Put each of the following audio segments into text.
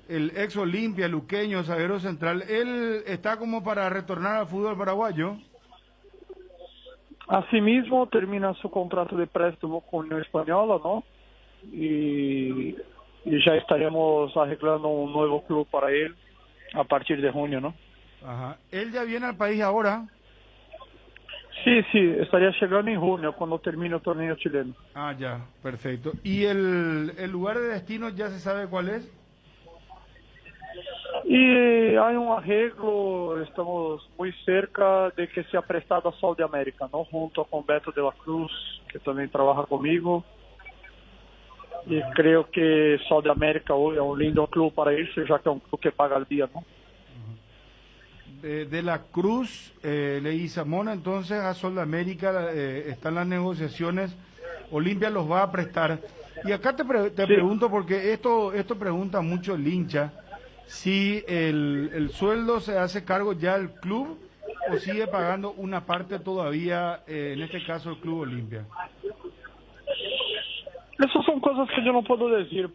el ex Olimpia, luqueño, zaguero central, él está como para retornar al fútbol paraguayo. Asimismo, termina su contrato de préstamo con Unión Española, ¿no? Y, y ya estaremos arreglando un nuevo club para él a partir de junio, ¿no? Ajá. Él ya viene al país ahora. Sí, sí, estaría llegando en junio cuando termine el torneo chileno. Ah, ya, perfecto. ¿Y el lugar de destino ya se sabe cuál es? Y hay un arreglo, estamos muy cerca de que sea prestado a Sol de América, ¿no? Junto con Beto de la Cruz, que también trabaja conmigo. Y creo que Sol de América hoy es un lindo club para irse, ya que es un club que paga al día, ¿no? De la Cruz, Leguizamón, entonces a Sol de América están las negociaciones, Olimpia los va a prestar. Y acá te Sí. pregunto, porque esto pregunta mucho el hincha, si el sueldo se hace cargo ya el club o sigue pagando una parte todavía, en este caso el Club Olimpia. Esas son cosas que yo no puedo decir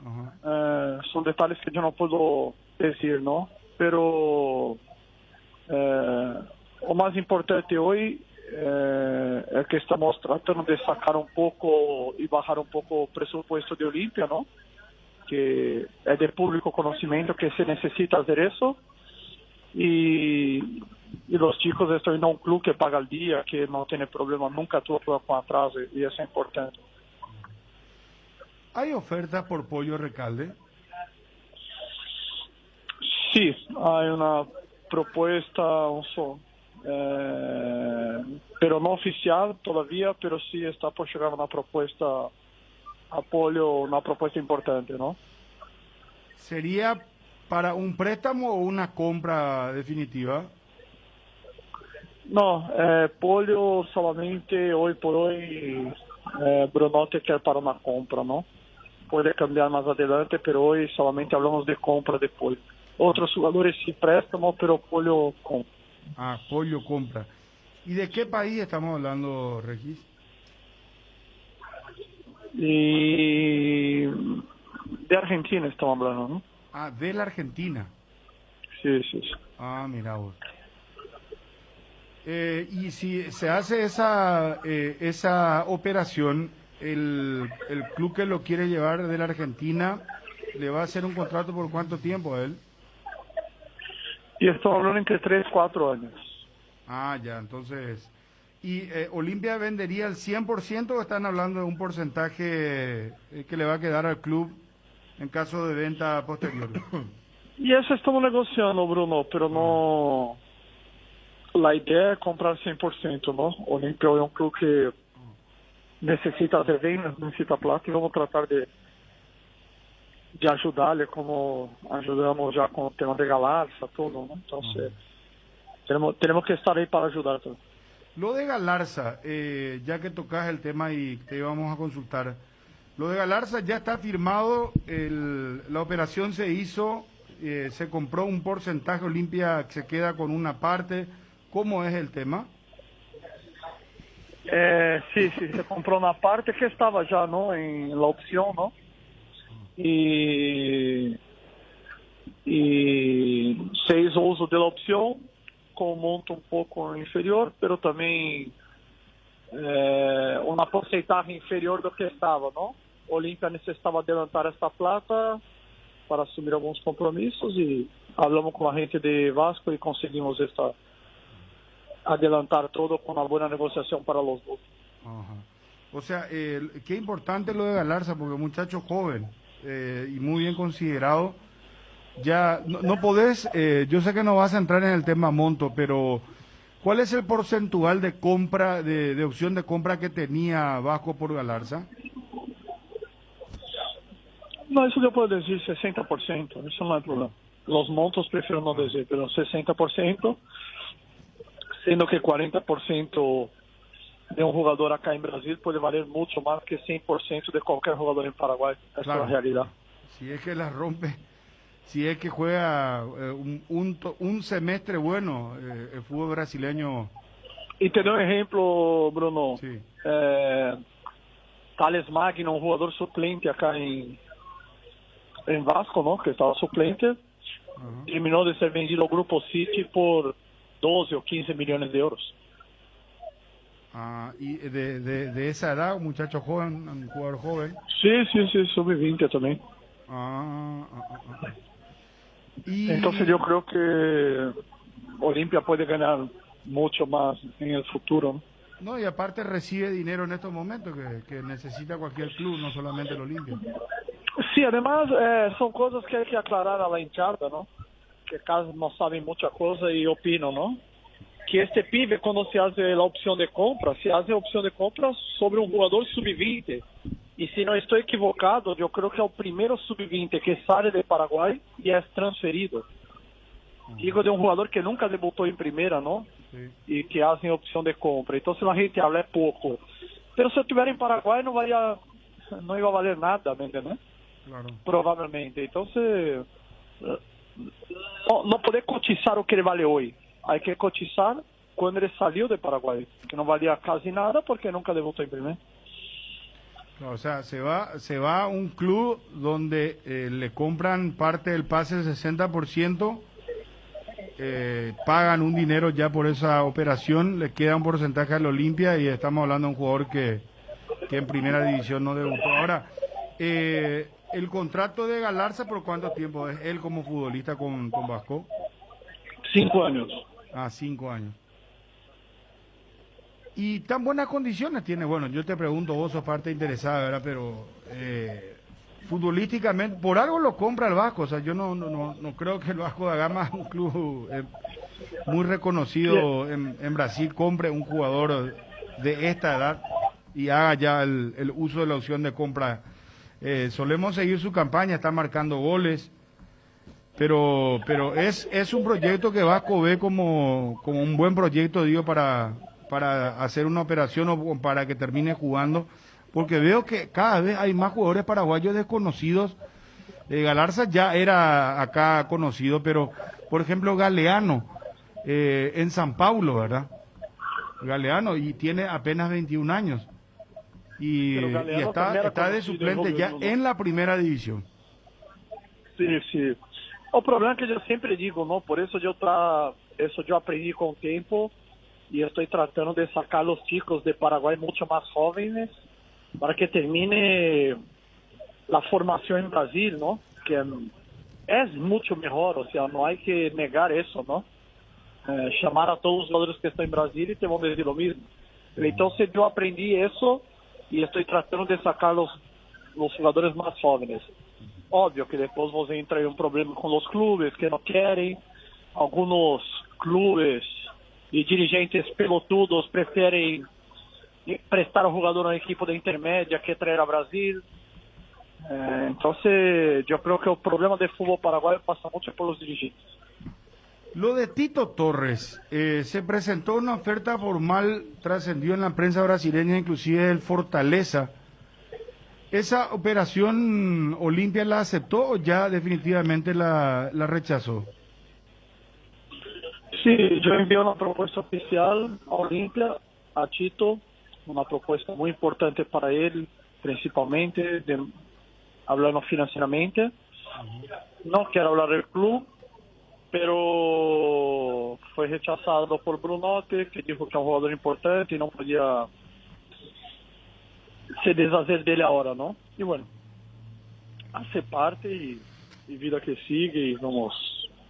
Ajá. son detalles que yo no puedo decir, ¿no? Pero lo más importante hoy es que estamos tratando de sacar un poco y bajar un poco el presupuesto de Olimpia, ¿no? Que es de público conocimiento que se necesita hacer eso. Y los chicos están en un club que paga al día, que no tiene problema, nunca tuvo problema con atraso, y eso es importante. ¿Hay ofertas por Pollo Recalde? Sí, hay una propuesta, pero no oficial todavía, pero sí está por llegar una propuesta, apoyo, una propuesta importante, ¿no? ¿Sería para un préstamo o una compra definitiva? No, pollo solamente hoy por hoy, Bruno te quer para una compra, ¿no? Puede cambiar más adelante, pero hoy solamente hablamos de compra de pollo. Otros jugadores sí préstamo, pero pollo compra. Ah, Pollo compra. ¿Y de qué país estamos hablando, Regis? Y de Argentina estamos hablando, ¿no? Ah, de la Argentina. Sí, sí, sí. Ah, mira vos. Y si se hace esa operación, el club que lo quiere llevar de la Argentina, ¿le va a hacer un contrato por cuánto tiempo a él? Y estamos hablando entre 3 y 4 años. Ah, ya, entonces... ¿Y Olimpia vendería el 100% o están hablando de un porcentaje que le va a quedar al club en caso de venta posterior? Y eso estamos negociando, Bruno, pero Ah, no... La idea es comprar 100%, ¿no? Olimpia es un club que necesita hacer vendas, necesita plata y vamos a tratar de ayudarle como ayudamos ya con el tema de Galarza, todo, ¿no? ajá. Entonces, tenemos que estar ahí para ayudar. Todo. Lo de Galarza, ya que tocas el tema y te íbamos a consultar, lo de Galarza ya está firmado, la operación se hizo, se compró un porcentaje, Olimpia se queda con una parte, ¿cómo es el tema? Sí, sí, se compró una parte que estaba ya, ¿no? En la opción, ¿no? Y, y se hizo uso de la opción con un monto un poco inferior, pero también una porcentaje inferior do que estaba, ¿no? Olimpia necesitaba adelantar esta plata para asumir algunos compromisos y hablamos con la gente de Vasco y conseguimos adelantar todo con una buena negociación para los dos. Ajá. O sea, qué importante lo de Galarza, porque muchacho joven y muy bien considerado. Ya, no podés, yo sé que no vas a entrar en el tema monto, pero ¿cuál es el porcentual de compra, de opción de compra que tenía Vasco por Galarza? No, eso yo puedo decir 60%, eso no hay problema. Los montos prefiero no decir, pero 60%, sendo que 40% de un jugador acá en Brasil puede valer mucho más que 100% de cualquier jugador en Paraguay. Esa es la Claro, realidad. si es que la rompe, si es que juega un semestre bueno, el fútbol brasileño, Y te doy un ejemplo, Bruno. sí. Thales Magno, un jugador suplente acá en Vasco, ¿no? Que estaba suplente, terminó de ser vendido al Grupo City por 12 o 15 millones de euros. Y de esa edad, un muchacho joven, un jugador joven. Sí, sub-20 también. Y Entonces yo creo que Olimpia puede ganar mucho más en el futuro, ¿no? no, y aparte recibe dinero en estos momentos que necesita cualquier club, no solamente el Olimpia. Sí, además son cosas que hay que aclarar a la hinchada, ¿no? Que casi no saben mucha cosa y opinan, ¿no? Que este pibe, cuando se hace la opción de compra, se hace opción de compra sobre un jugador sub-20. Y si no estoy equivocado, yo creo que es el primero sub-20 que sale de Paraguay y es transferido. Digo, de un jugador que nunca debutó en primera, ¿no? Sí. Y que hacen opción de compra. Entonces la gente habla poco. Pero si yo estuviera en Paraguay no iba a valer nada, ¿me entiendes? Claro. Probablemente. Entonces, no poder cotizar o que ele vale hoy. Hay que cotizar cuando él salió de Paraguay, que no valía casi nada porque nunca debutó en primera. Claro, o sea, se va a un club donde le compran parte del pase del 60%, pagan un dinero ya por esa operación, le queda un porcentaje al Olimpia y estamos hablando de un jugador que en primera división no debutó. Ahora, el contrato de Galarza, ¿por cuánto tiempo es él como futbolista con Vasco? 5 años. 5 años. Y tan buenas condiciones tiene. Bueno, yo te pregunto, vos sos parte interesada, ¿verdad? Pero futbolísticamente, por algo lo compra el Vasco. O sea, yo no creo que el Vasco da Gama, un club muy reconocido en Brasil, compre un jugador de esta edad y haga ya el uso de la opción de compra. Solemos seguir su campaña, está marcando goles. Pero es un proyecto que Vasco ve como un buen proyecto, digo, para hacer una operación o para que termine jugando, porque veo que cada vez hay más jugadores paraguayos desconocidos. Galarza ya era acá conocido, pero por ejemplo Galeano en San Paulo, ¿verdad? Galeano, y tiene apenas 21 años y está de suplente ya en la primera división. Sí. O problema que yo siempre digo, ¿no? Por eso yo aprendí con el tiempo y estoy tratando de sacar los chicos de Paraguay mucho más jóvenes para que termine la formación en Brasil, ¿no? Que es mucho mejor, o sea, no hay que negar eso, ¿no? Llamar a todos los jugadores que están en Brasil y te van a decir lo mismo. Entonces yo aprendí eso y estoy tratando de sacar los jugadores más jóvenes. Obvio que después vos entra en un problema con los clubes que no quieren. Algunos clubes y dirigentes pelotudos prefieren prestar al jugador a un equipo de intermedia que traer a Brasil. Entonces yo creo que el problema del fútbol paraguayo pasa mucho por los dirigentes. Lo de Tito Torres, se presentó una oferta formal, trascendió en la prensa brasileña, inclusive el Fortaleza. ¿Esa operación Olimpia la aceptó o ya definitivamente la rechazó? Sí, yo envié una propuesta oficial a Olimpia, a Tito, una propuesta muy importante para él, principalmente hablando financieramente. No quiero hablar del club, pero fue rechazado por Brunote, que dijo que es un jugador importante y no podía se deshacer dele ahora, ¿no? Y bueno, hace parte y vida que sigue y vamos.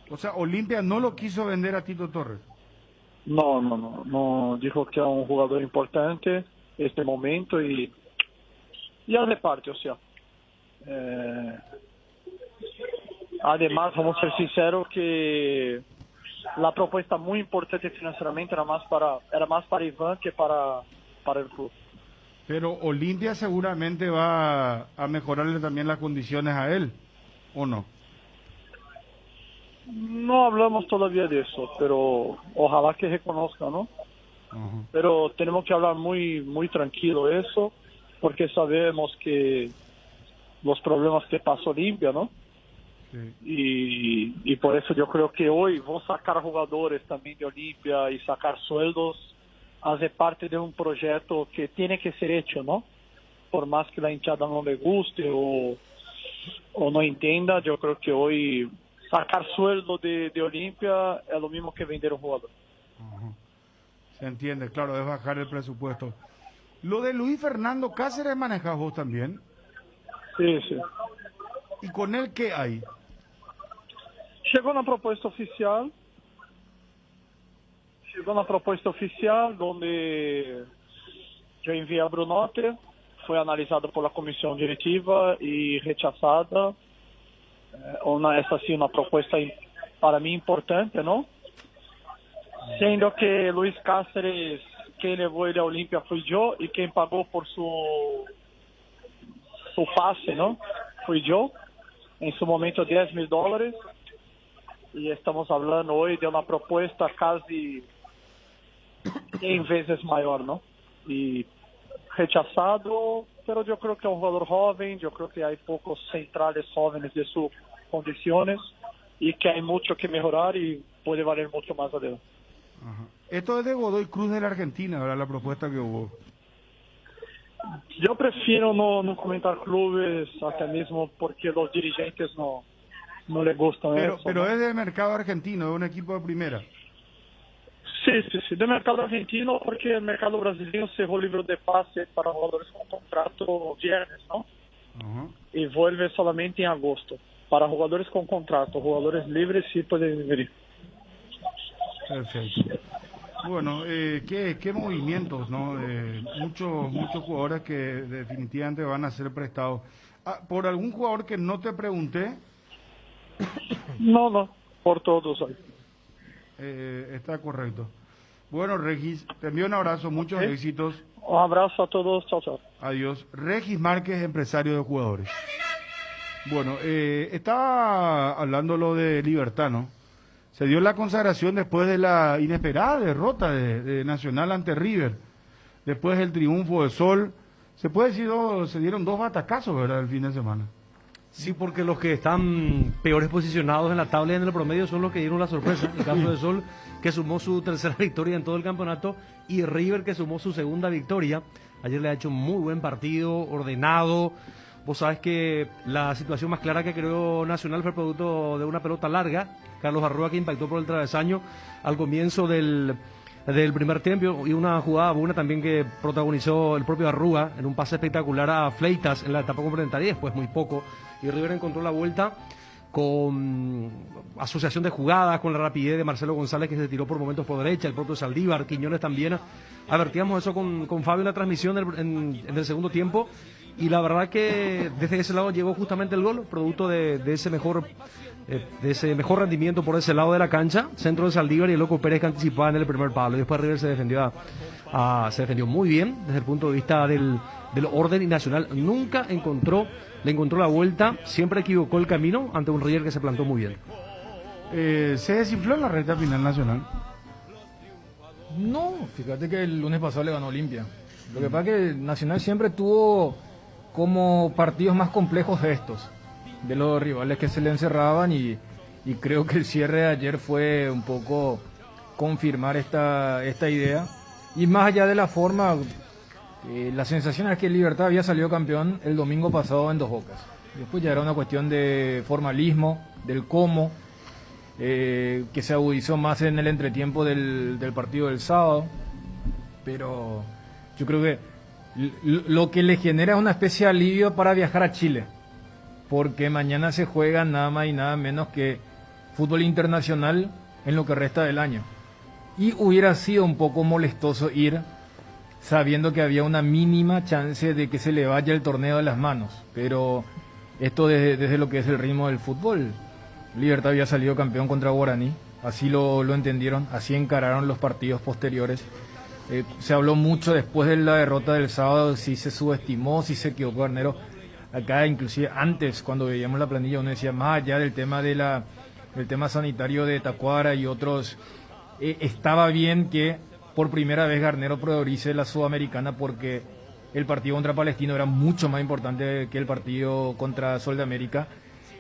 O sea, Olimpia no lo quiso vender a Tito Torres. No, dijo que es un jugador importante en este momento y hace parte, o sea. Además, vamos a ser sinceros que la propuesta muy importante financieramente era más para Iván que para el club. Pero Olimpia seguramente va a mejorarle también las condiciones a él, ¿o no? No hablamos todavía de eso, pero ojalá que reconozca, ¿no? Pero tenemos que hablar muy tranquilo eso, porque sabemos que los problemas que pasó Olimpia, ¿no? Sí. Y por eso yo creo que hoy vamos a sacar jugadores también de Olimpia y sacar sueldos, hace parte de un proyecto que tiene que ser hecho, ¿no? Por más que la hinchada no le guste o o no entienda, yo creo que hoy sacar sueldo de Olimpia es lo mismo que vender un jugador. Ajá. Se entiende, claro, es bajar el presupuesto. Lo de Luis Fernando Cáceres manejas vos también. Sí, sí. ¿Y con él qué hay? Chegou na proposta oficial, donde yo envié a Brunote, fue analizada por la comisión directiva y rechazada. Essa sim uma propuesta para mí importante, ¿no? Sendo que Luis Cáceres, quien llevó ele a Olimpia fui yo, y quien pagó por su pase, ¿no? Fui yo, en su momento $10,000, y estamos hablando hoy de una propuesta casi 100 veces mayor, ¿no? Y rechazado, pero yo creo que es un jugador joven, yo creo que hay pocos centrales jóvenes de sus condiciones y que hay mucho que mejorar y puede valer mucho más adelante. Ajá. Esto es de Godoy Cruz de la Argentina, ¿verdad? La propuesta que hubo. Yo prefiero no comentar clubes, hasta mismo porque los dirigentes no les gustan eso. Pero ¿no? es del mercado argentino, es un equipo de primera. Sí, del mercado argentino, porque el mercado brasileño cerró libro de pase para jugadores con contrato viernes, ¿no? Ajá. Y vuelve solamente en agosto. Para jugadores con contrato, jugadores libres sí pueden venir. Perfecto. Bueno, ¿qué movimientos, no? Muchos jugadores que definitivamente van a ser prestados. Ah, ¿por algún jugador que no te pregunté? No, por todos hoy. Está correcto. Bueno, Regis, te envío un abrazo, muchos éxitos. Un abrazo a todos, chao. Adiós. Regis Márquez, empresario de jugadores. Bueno, estaba hablando lo de Libertad, ¿no? Se dio la consagración después de la inesperada derrota de Nacional ante River, después del triunfo de Sol. Se puede decir, se dieron 2 batacazos, ¿verdad?, el fin de semana. Sí, porque los que están peores posicionados en la tabla y en el promedio son los que dieron la sorpresa. El caso de Sol, que sumó su tercera victoria en todo el campeonato, y River, que sumó su segunda victoria. Ayer le ha hecho un muy buen partido, ordenado. Vos sabés que la situación más clara que creó Nacional fue producto de una pelota larga. Carlos Arrua, que impactó por el travesaño al comienzo del primer tiempo, y una jugada buena también que protagonizó el propio Arrua en un pase espectacular a Fleitas en la etapa complementaria, y después muy poco. Y River encontró la vuelta con asociación de jugadas, con la rapidez de Marcelo González, que se tiró por momentos por derecha, el propio Saldívar, Quiñones también. Advertíamos eso con Fabio en la transmisión en el segundo tiempo, y la verdad que desde ese lado llegó justamente el gol, producto de ese mejor rendimiento por ese lado de la cancha, centro de Saldívar y el Loco Pérez, que anticipaba en el primer palo. Y después River se defendió muy bien desde el punto de vista del orden, y Nacional nunca le encontró la vuelta, siempre equivocó el camino ante un River que se plantó muy bien. ¿Se desinfló en la recta final Nacional? No, fíjate que el lunes pasado le ganó Olimpia. Lo que pasa es que Nacional siempre tuvo como partidos más complejos estos, de los rivales que se le encerraban, y creo que el cierre de ayer fue un poco confirmar esta idea. Y más allá de la forma, la sensación es que Libertad había salido campeón el domingo pasado en Dos Bocas. Después ya era una cuestión de formalismo, del cómo, que se agudizó más en el entretiempo del partido del sábado. Pero yo creo que lo que le genera es una especie de alivio para viajar a Chile, porque mañana se juega nada más y nada menos que fútbol internacional en lo que resta del año. Y hubiera sido un poco molestoso ir sabiendo que había una mínima chance de que se le vaya el torneo de las manos. Pero esto desde lo que es el ritmo del fútbol. Libertad había salido campeón contra Guaraní, así lo entendieron, así encararon los partidos posteriores. Se habló mucho después de la derrota del sábado, si se subestimó, si se equivocó Garnero. Acá inclusive antes, cuando veíamos la planilla, uno decía, más allá del tema del tema sanitario de Tacuara y otros, estaba bien que por primera vez Garnero priorice la Sudamericana, porque el partido contra Palestino era mucho más importante que el partido contra Sol de América.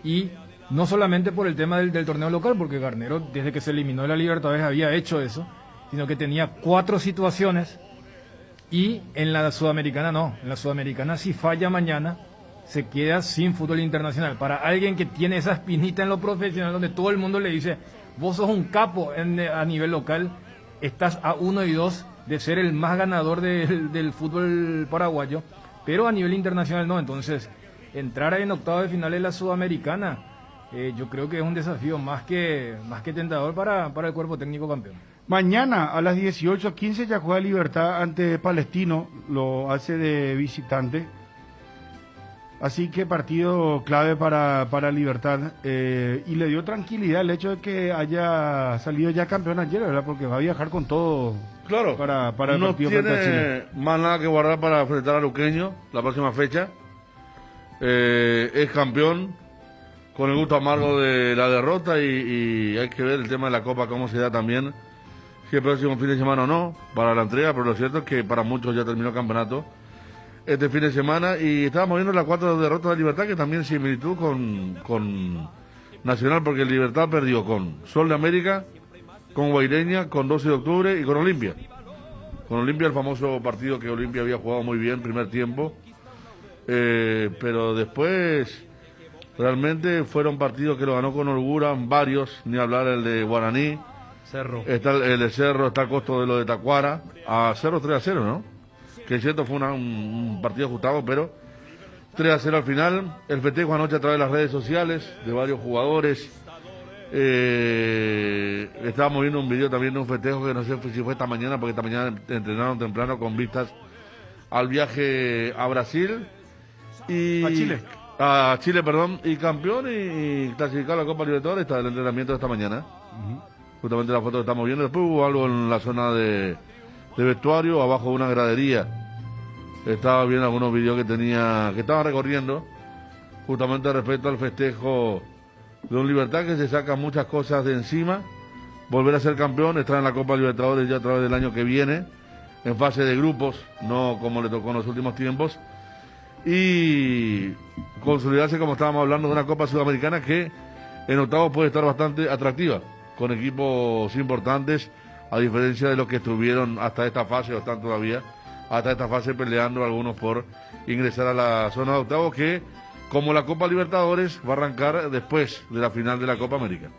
Y no solamente por el tema del torneo local, porque Garnero, desde que se eliminó de la Libertadores, había hecho eso, sino que tenía 4 situaciones, y en la Sudamericana no. En la Sudamericana, si falla mañana, se queda sin fútbol internacional. Para alguien que tiene esa espinita en lo profesional, donde todo el mundo le dice, vos sos un capo a nivel local, estás a 1 y 2 de ser el más ganador del fútbol paraguayo, pero a nivel internacional no. Entonces, entrar en octavos de final en la Sudamericana, yo creo que es un desafío más que tentador para el cuerpo técnico campeón. Mañana a las 18:15 ya juega Libertad ante Palestino, lo hace de visitante. Así que partido clave para Libertad. Y le dio tranquilidad el hecho de que haya salido ya campeón ayer, ¿verdad? Porque va a viajar con todo. Claro, para el no partido frente a Chile. tiene más nada que guardar para enfrentar a Luqueño la próxima fecha. Es campeón con el gusto amargo de la derrota y hay que ver el tema de la Copa, cómo se da también, si el próximo fin de semana o no, para la entrega, pero lo cierto es que para muchos ya terminó el campeonato este fin de semana y estábamos viendo las 4 derrotas de Libertad, que también similitud con Nacional, porque Libertad perdió con Sol de América, con Guaireña, con 12 de octubre y con Olimpia. Con Olimpia, el famoso partido que Olimpia había jugado muy bien primer tiempo, pero después realmente fueron partidos que lo ganó con holgura, varios, ni hablar el de Guaraní, Cerro. está el de Cerro, está a costo de lo de Tacuara, a Cerro 3-0, ¿no? Que es cierto, fue un partido ajustado, pero 3-0 al final. El festejo anoche a través de las redes sociales de varios jugadores. Estábamos viendo un video también de un festejo que no sé si fue esta mañana, porque esta mañana entrenaron temprano con vistas al viaje a Brasil y a Chile, perdón, y campeón y clasificado a la Copa Libertadores. Está el entrenamiento de esta mañana. Justamente la foto que estamos viendo. Después hubo algo en la zona de vestuario, abajo de una gradería. Estaba viendo algunos videos que estaban recorriendo justamente respecto al festejo de un Libertad que se saca muchas cosas de encima, volver a ser campeón, estar en la Copa Libertadores ya a través del año que viene, en fase de grupos, no como le tocó en los últimos tiempos, y consolidarse, como estábamos hablando, de una Copa Sudamericana que en octavos puede estar bastante atractiva, con equipos importantes, a diferencia de los que estuvieron hasta esta fase, o están todavía hasta esta fase peleando algunos por ingresar a la zona de octavos, que como la Copa Libertadores va a arrancar después de la final de la Copa América.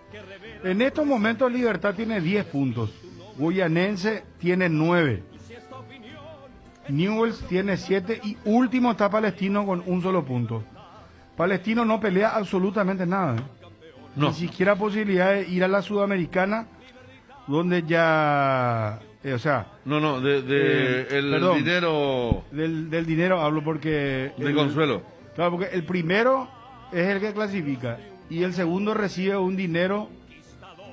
En estos momentos Libertad tiene 10 puntos, Guayanense tiene 9, Newell's tiene 7 y último está Palestino con un solo punto. Palestino no pelea absolutamente nada, No. Ni siquiera posibilidad de ir a la Sudamericana, donde ya, No, el perdón, dinero del dinero hablo porque de consuelo. Claro, porque el primero es el que clasifica y el segundo recibe un dinero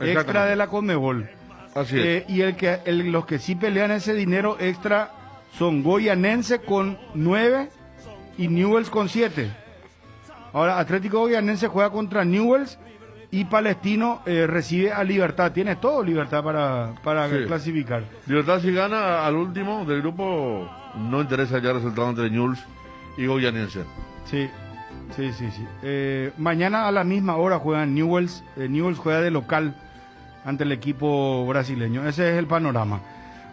extra de la Conmebol. Así es. Y los que sí pelean ese dinero extra son Goyanense con 9 y Newell's con 7. Ahora, Atlético Goyanense juega contra Newell's y Palestino recibe a Libertad. Tiene todo Libertad para Sí. clasificar. Libertad, si gana al último del grupo, no interesa ya el resultado entre Newell's y Goyanense. Sí. Mañana a la misma hora juegan Newell's. Newell's juega de local ante el equipo brasileño. Ese es el panorama.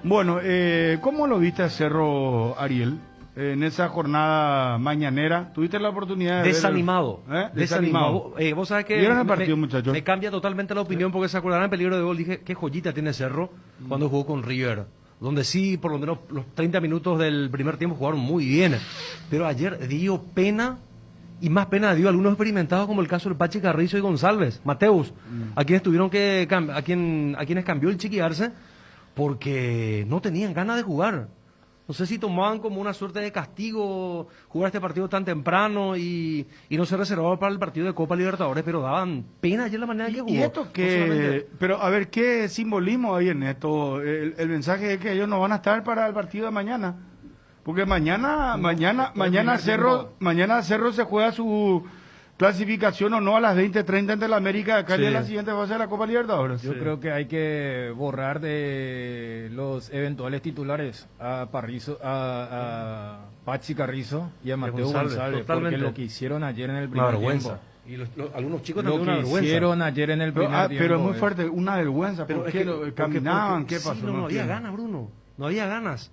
Bueno, ¿cómo lo viste a Cerro, Ariel? En esa jornada mañanera, ¿tuviste la oportunidad de Desanimado. ver? Desanimado. Vos sabés que ¿Vieron el partido, muchachos? me cambia totalmente la opinión porque se acordarán en peligro de gol. Dije, qué joyita tiene Cerro cuando jugó con River. Donde sí, por lo menos los 30 minutos del primer tiempo jugaron muy bien. Pero ayer dio pena, y más pena dio a algunos experimentados, como el caso del Pachi Carrizo y González, Mateus, a quienes tuvieron a quienes cambió el Chiqui Arce porque no tenían ganas de jugar. No sé si tomaban como una suerte de castigo jugar este partido tan temprano y no se reservaba para el partido de Copa Libertadores, pero daban pena ayer la manera que jugó. ¿Y esto qué? Pero a ver, ¿qué simbolismo hay en esto? El mensaje es que ellos no van a estar para el partido de mañana. Porque mañana Cerro se juega su clasificación o no a las 20:30 ante la América de Cali en la siguiente fase de la Copa Libertadores. Yo creo que hay que borrar de los eventuales titulares a Pachi Carrizo y a Mateo González, porque lo que hicieron ayer en el primer vergüenza. tiempo. Y algunos chicos Lo también una que vergüenza. hicieron ayer en el primer tiempo. Pero es muy fuerte, una vergüenza. Pero ¿Por es qué que caminaban? ¿Qué sí, pasó? no había entiendo. ganas, Bruno. No había ganas.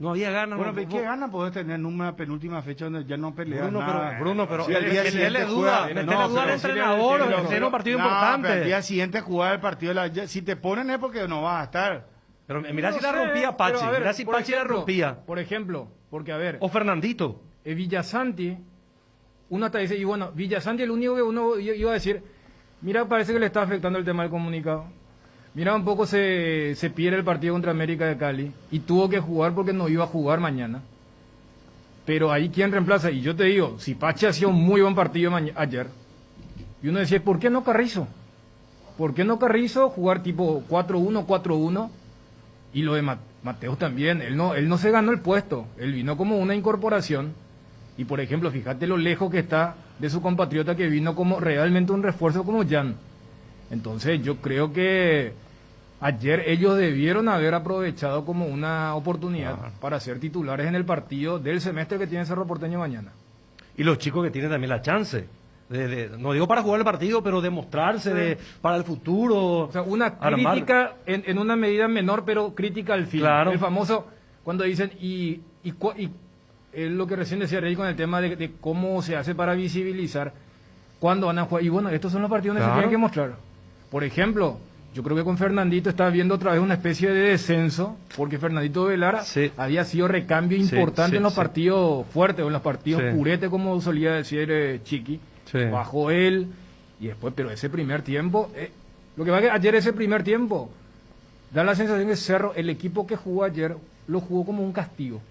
No había ganas. Bueno, no, pero ¿qué ganas podés tener en una penúltima fecha donde ya no peleas nada? Bruno, pero Sí, al día meterle siguiente duda, juega- meterle no, duda al pero- entrenador, pero- en un partido no, pero al importante. día siguiente jugar el partido si te ponen es porque no vas a estar. Pero mirá No si la sé, rompía Pachi, pero a ver, mirá si por Pachi la ejemplo, rompía. Por ejemplo, porque a ver, O Fernandito. Villasanti, uno hasta dice, y bueno, Villasanti el único que uno iba a decir, mira, parece que le está afectando el tema del comunicado. Mira, un poco se pierde el partido contra América de Cali y tuvo que jugar porque no iba a jugar mañana. Pero ahí, ¿quién reemplaza? Y yo te digo, si Pachi hacía un muy buen partido ayer, y uno decía, ¿por qué no Carrizo? ¿Por qué no Carrizo jugar tipo 4-1, 4-1? Y lo de Mateus también, él no se ganó el puesto, él vino como una incorporación. Y por ejemplo, fíjate lo lejos que está de su compatriota que vino como realmente un refuerzo como Jan. Entonces yo creo que ayer ellos debieron haber aprovechado como una oportunidad para ser titulares en el partido del semestre que tiene Cerro Porteño mañana. Y los chicos que tienen también la chance. No digo para jugar el partido, pero demostrarse para el futuro. O sea, una armar. crítica en una medida menor, pero crítica al fin. Claro. El famoso, cuando dicen, y es lo que recién decía Rey con el tema de cómo se hace para visibilizar cuándo van a jugar. Y bueno, estos son los partidos donde Claro. se tienen que mostrar. Por ejemplo, yo creo que con Fernandito está viendo otra vez una especie de descenso, porque Fernandito Velara Sí. había sido recambio Sí, importante sí, en los sí. partidos fuertes, o en los partidos Sí. purete, como solía decir Chiqui. Sí. Bajó él, y después, pero ese primer tiempo, lo que va que ayer ese primer tiempo, da la sensación que Cerro, el equipo que jugó ayer, lo jugó como un castigo.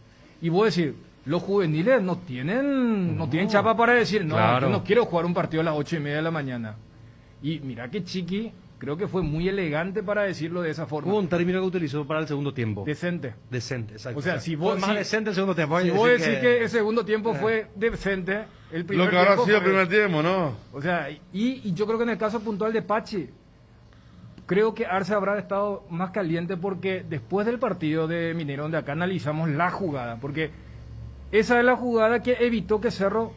Y vos decir, los juveniles no tienen chapa para decir, no, Claro. yo no quiero jugar un partido a las 8:30 de la mañana. Y mira que Chiqui, creo que fue muy elegante para decirlo de esa forma. Hubo un término que utilizó para el segundo tiempo. Decente. Decente, exacto. O sea, si vos- Fue más si- decente el segundo tiempo. Si hay que vos decir decís que el segundo tiempo fue decente, el primer Lo que habrá tiempo sido el fue- primer tiempo, ¿no? O sea, y yo creo que en el caso puntual de Pachi, creo que Arce habrá estado más caliente porque después del partido de Minero, donde acá analizamos la jugada, porque esa es la jugada que evitó que Cerro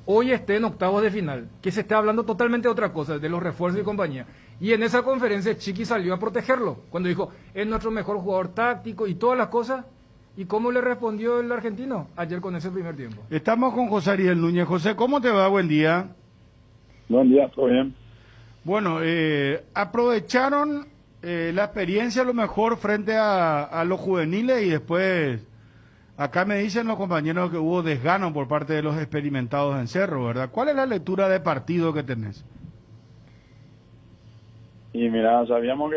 hoy esté en octavos de final, que se esté hablando totalmente de otra cosa, de los refuerzos y compañía. Y en esa conferencia Chiqui salió a protegerlo, cuando dijo, es nuestro mejor jugador táctico y todas las cosas. ¿Y cómo le respondió el argentino ayer con ese primer tiempo? Estamos con José Ariel Núñez. José, ¿cómo te va? Buen día. Buen día, todo bien. Bueno, aprovecharon la experiencia a lo mejor frente a los juveniles y después acá me dicen los compañeros que hubo desgano por parte de los experimentados en Cerro, ¿verdad? ¿Cuál es la lectura de partido que tenés? Y mira, sabíamos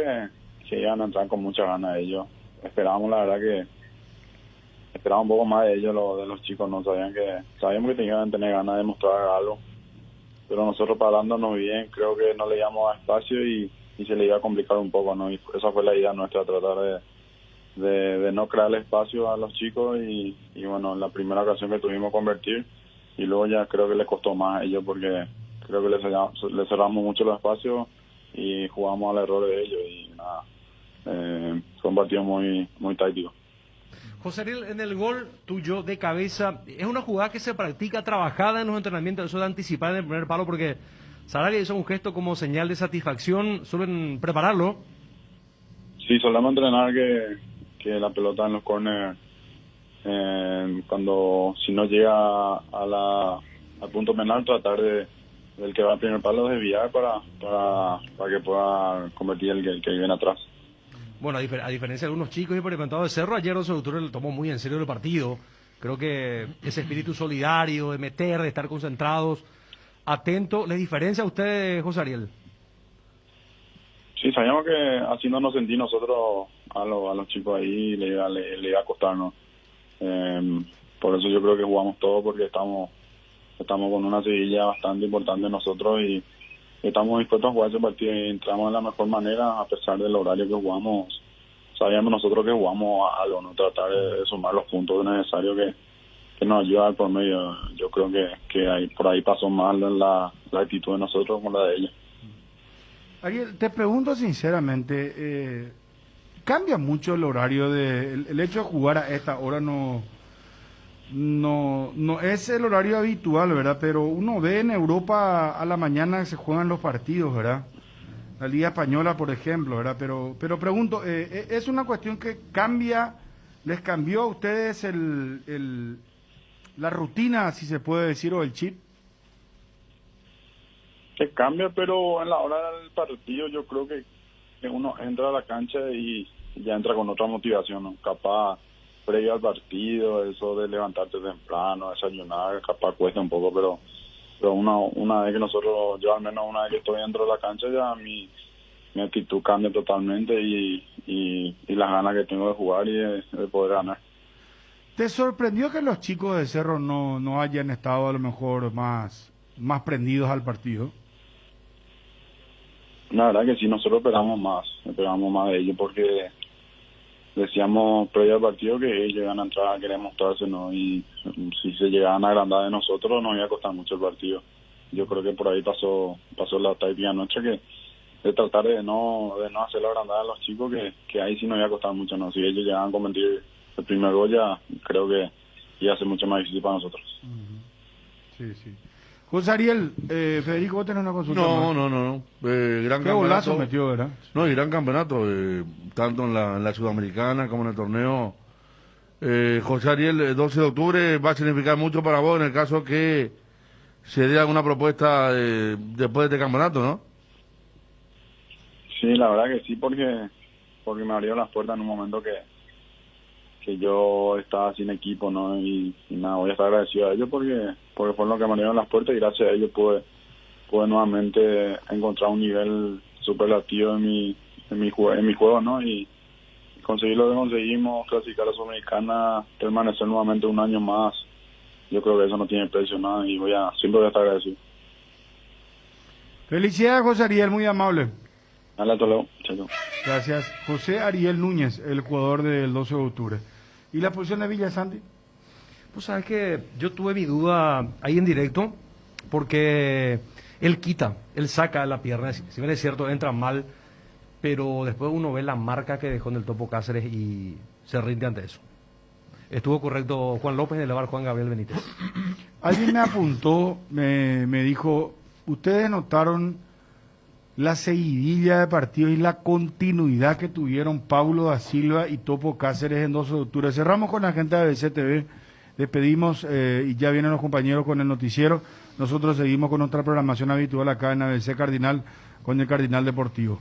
que iban a entrar con muchas ganas ellos. Esperábamos, la verdad, que esperaba un poco más de ellos, de los chicos, no sabíamos que tenían que tener ganas de mostrar algo. Pero nosotros parándonos bien, creo que no le íbamos a espacio y se le iba a complicar un poco, ¿no? Y esa fue la idea nuestra, tratar de no crearle espacio a los chicos y bueno, en la primera ocasión que tuvimos convertir y luego ya creo que les costó más a ellos porque creo que les cerramos mucho los espacios y jugamos al error de ellos y nada, fue un partido muy, muy táctico. José Ariel, en el gol tuyo de cabeza, es una jugada que se practica trabajada en los entrenamientos, eso de anticipar en el primer palo, porque Sarabia hizo un gesto como señal de satisfacción, suelen prepararlo. Sí, solemos entrenar que la pelota en los corners, cuando si no llega al punto penal, tratar del que va al primer palo desviar para que pueda convertir el que viene atrás. Bueno, a diferencia de algunos chicos experimentados de Cerro, ayer José Autor lo tomó muy en serio el partido. Creo que ese espíritu solidario, de meter, de estar concentrados, atentos, ¿les diferencia a ustedes, José Ariel? Sí, sabíamos que así no nos sentí nosotros a los chicos ahí, le iba a costar, ¿no? Por eso yo creo que jugamos todo porque estamos con una seguilla bastante importante nosotros y estamos dispuestos a jugar ese partido y entramos de la mejor manera a pesar del horario que jugamos. Sabíamos nosotros que jugamos a algo, ¿no? Tratar de sumar los puntos necesarios que nos ayuda al promedio. Yo creo que ahí, por ahí pasó mal la actitud de nosotros con la de ellos. Ariel, te pregunto sinceramente, ¿cambia mucho el horario el hecho de jugar a esta hora? No es el horario habitual, ¿verdad? Pero uno ve en Europa a la mañana que se juegan los partidos, ¿verdad? La Liga Española, por ejemplo, ¿verdad? Pero pregunto, ¿es una cuestión que cambia ¿Les cambió a ustedes la rutina, si se puede decir, o el chip? Que cambia, pero en la hora del partido yo creo que uno entra a la cancha y ya entra con otra motivación, ¿no? Capaz previo al partido, eso de levantarte temprano, desayunar, capaz cuesta un poco, pero una vez que yo al menos una vez que estoy dentro de la cancha, ya mi actitud cambia totalmente y las ganas que tengo de jugar y de poder ganar. ¿Te sorprendió que los chicos de Cerro no hayan estado a lo mejor más prendidos al partido? La verdad que sí, nosotros esperamos más de ellos porque decíamos previo al partido que ellos llegan a entrar a querer mostrarse, ¿no? Y si se llegaban a agrandar de nosotros nos iba a costar mucho el partido. Yo creo que por ahí pasó la táctica nuestra, que de tratar de no hacer la agrandada a los chicos, que ahí sí nos iba a costar mucho, ¿no? Si ellos llegaban a convertir el primer gol, ya creo que iba a ser mucho más difícil para nosotros. Sí, sí. José Ariel, Federico, vos tenés una consulta. No. Qué Gran campeonato. golazo metió, ¿verdad? No, y gran campeonato, tanto en la Sudamericana como en el torneo. José Ariel, el 12 de octubre va a significar mucho para vos en el caso que se dé alguna propuesta después de este campeonato, ¿no? Sí, la verdad que sí, porque me abrió las puertas en un momento que yo estaba sin equipo, ¿no? Y nada, voy a estar agradecido a ellos porque fueron los que me abrieron las puertas y gracias a ellos pude nuevamente encontrar un nivel superlativo en mi juego, ¿no? Y conseguir lo que conseguimos, clasificar a la Sudamericana, permanecer nuevamente un año más, yo creo que eso no tiene precio, nada, y siempre voy a estar agradecido. Felicidades, José Ariel, muy amable. Hasta luego, chao. Gracias. José Ariel Núñez, el jugador del 12 de octubre. ¿Y la posición de Villa Santi? Pues sabes que yo tuve mi duda ahí en directo, porque él saca la pierna, si bien es cierto, entra mal, pero después uno ve la marca que dejó en el Topo Cáceres y se rinde ante eso. Estuvo correcto Juan López de elevar Juan Gabriel Benítez. Alguien me apuntó, me dijo, ustedes notaron la seguidilla de partidos y la continuidad que tuvieron Paulo da Silva y Topo Cáceres en 12 de octubre. Cerramos con la gente de ABC TV, despedimos y ya vienen los compañeros con el noticiero. Nosotros seguimos con nuestra programación habitual acá en ABC Cardinal, con el Cardinal Deportivo.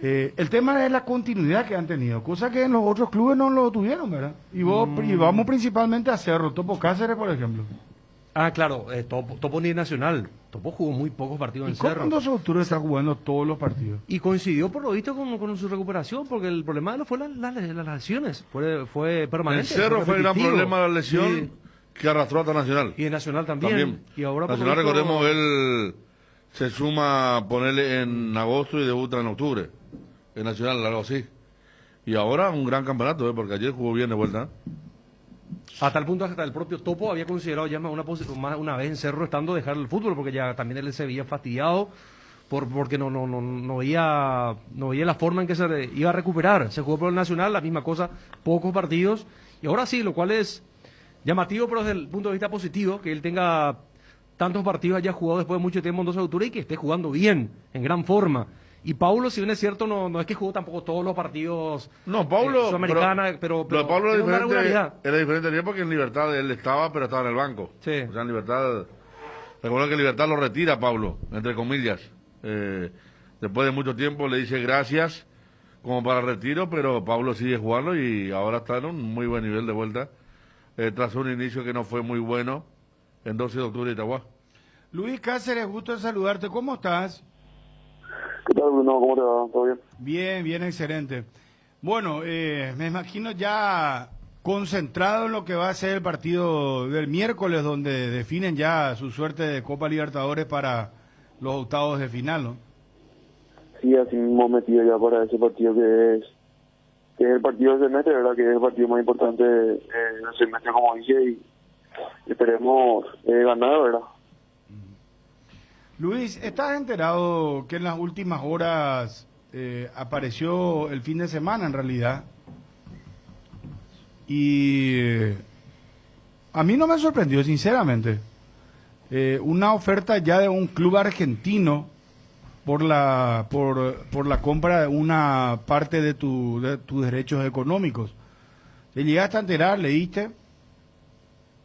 El tema es la continuidad que han tenido, cosa que en los otros clubes no lo tuvieron, ¿verdad? Y vamos principalmente a Cerro, Topo Cáceres, por ejemplo. Ah, claro, Topo ni Nacional. Topo jugó muy pocos partidos en ¿Y cómo Cerro. en 12 de octubre está jugando todos los partidos? Y coincidió por lo visto con su recuperación, porque el problema fue las lesiones, fue permanente. En Cerro fue el gran repetitivo. problema la lesión Sí. que arrastró hasta Nacional. Y en Nacional también. Y ahora por Nacional, lo visto- recordemos, él se suma a ponerle en agosto y debuta en octubre. En Nacional, algo así. Y ahora un gran campeonato, porque ayer jugó bien de vuelta. A tal punto hasta el propio Topo había considerado ya más una vez en Cerro estando dejar el fútbol, porque ya también él se veía fastidiado porque no veía la forma en que se iba a recuperar. Se jugó por el Nacional, la misma cosa, pocos partidos, y ahora sí, lo cual es llamativo, pero desde el punto de vista positivo, que él tenga tantos partidos, haya jugado después de mucho tiempo en 12 de octubre y que esté jugando bien, en gran forma. Y Paulo, si bien es cierto, no es que jugó tampoco todos los partidos No, Paulo. Sudamericana, pero lo de Paulo tiene una regularidad. era diferente porque en Libertad él estaba, pero estaba en el banco. Sí. O sea, en Libertad. Recuerda que Libertad lo retira, Paulo, entre comillas. Después de mucho tiempo le dice gracias como para retiro, pero Paulo sigue jugando y ahora está en un muy buen nivel de vuelta. Tras un inicio que no fue muy bueno en 12 de octubre de Itagua. Luis Cáceres, gusto en saludarte. ¿Cómo estás? ¿Qué tal, Bruno? ¿Cómo te va? ¿Todo bien? Bien, bien, excelente. Bueno, me imagino ya concentrado en lo que va a ser el partido del miércoles, donde definen ya su suerte de Copa Libertadores para los octavos de final, ¿no? Sí, así mismo metido ya para ese partido que es el partido del semestre, ¿verdad? Que es el partido más importante del semestre, como dije, y esperemos ganar, ¿verdad? Luis, ¿estás enterado que en las últimas horas apareció el fin de semana en realidad? Y a mí no me sorprendió, sinceramente. Una oferta ya de un club argentino por la compra de una parte de tus derechos económicos. ¿Te llegaste a enterar? ¿Leíste?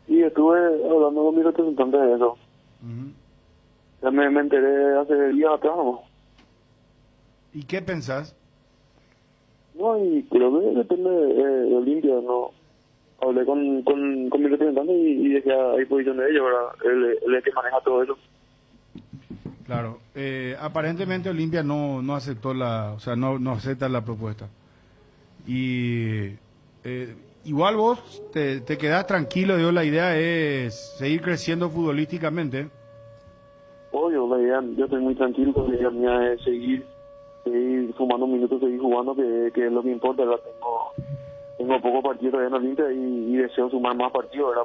Y estuve hablando con mi representante de eso. Ujú. Ya me enteré hace días atrás, ¿no? ¿Y qué pensás? No, y creo que depende de Olimpia, ¿no? Hablé con mi representante y dejé a disposición de ellos, ¿verdad? Él es el que maneja todo eso. Claro, aparentemente Olimpia no aceptó o sea, no acepta la propuesta. Y igual vos te quedás tranquilo, digo, la idea es seguir creciendo futbolísticamente. Obvio, la idea, yo estoy muy tranquilo, la idea mía es seguir sumando minutos, seguir jugando, que es lo que importa, ¿verdad? Tengo pocos partidos todavía en Olimpia y deseo sumar más partidos, ¿verdad?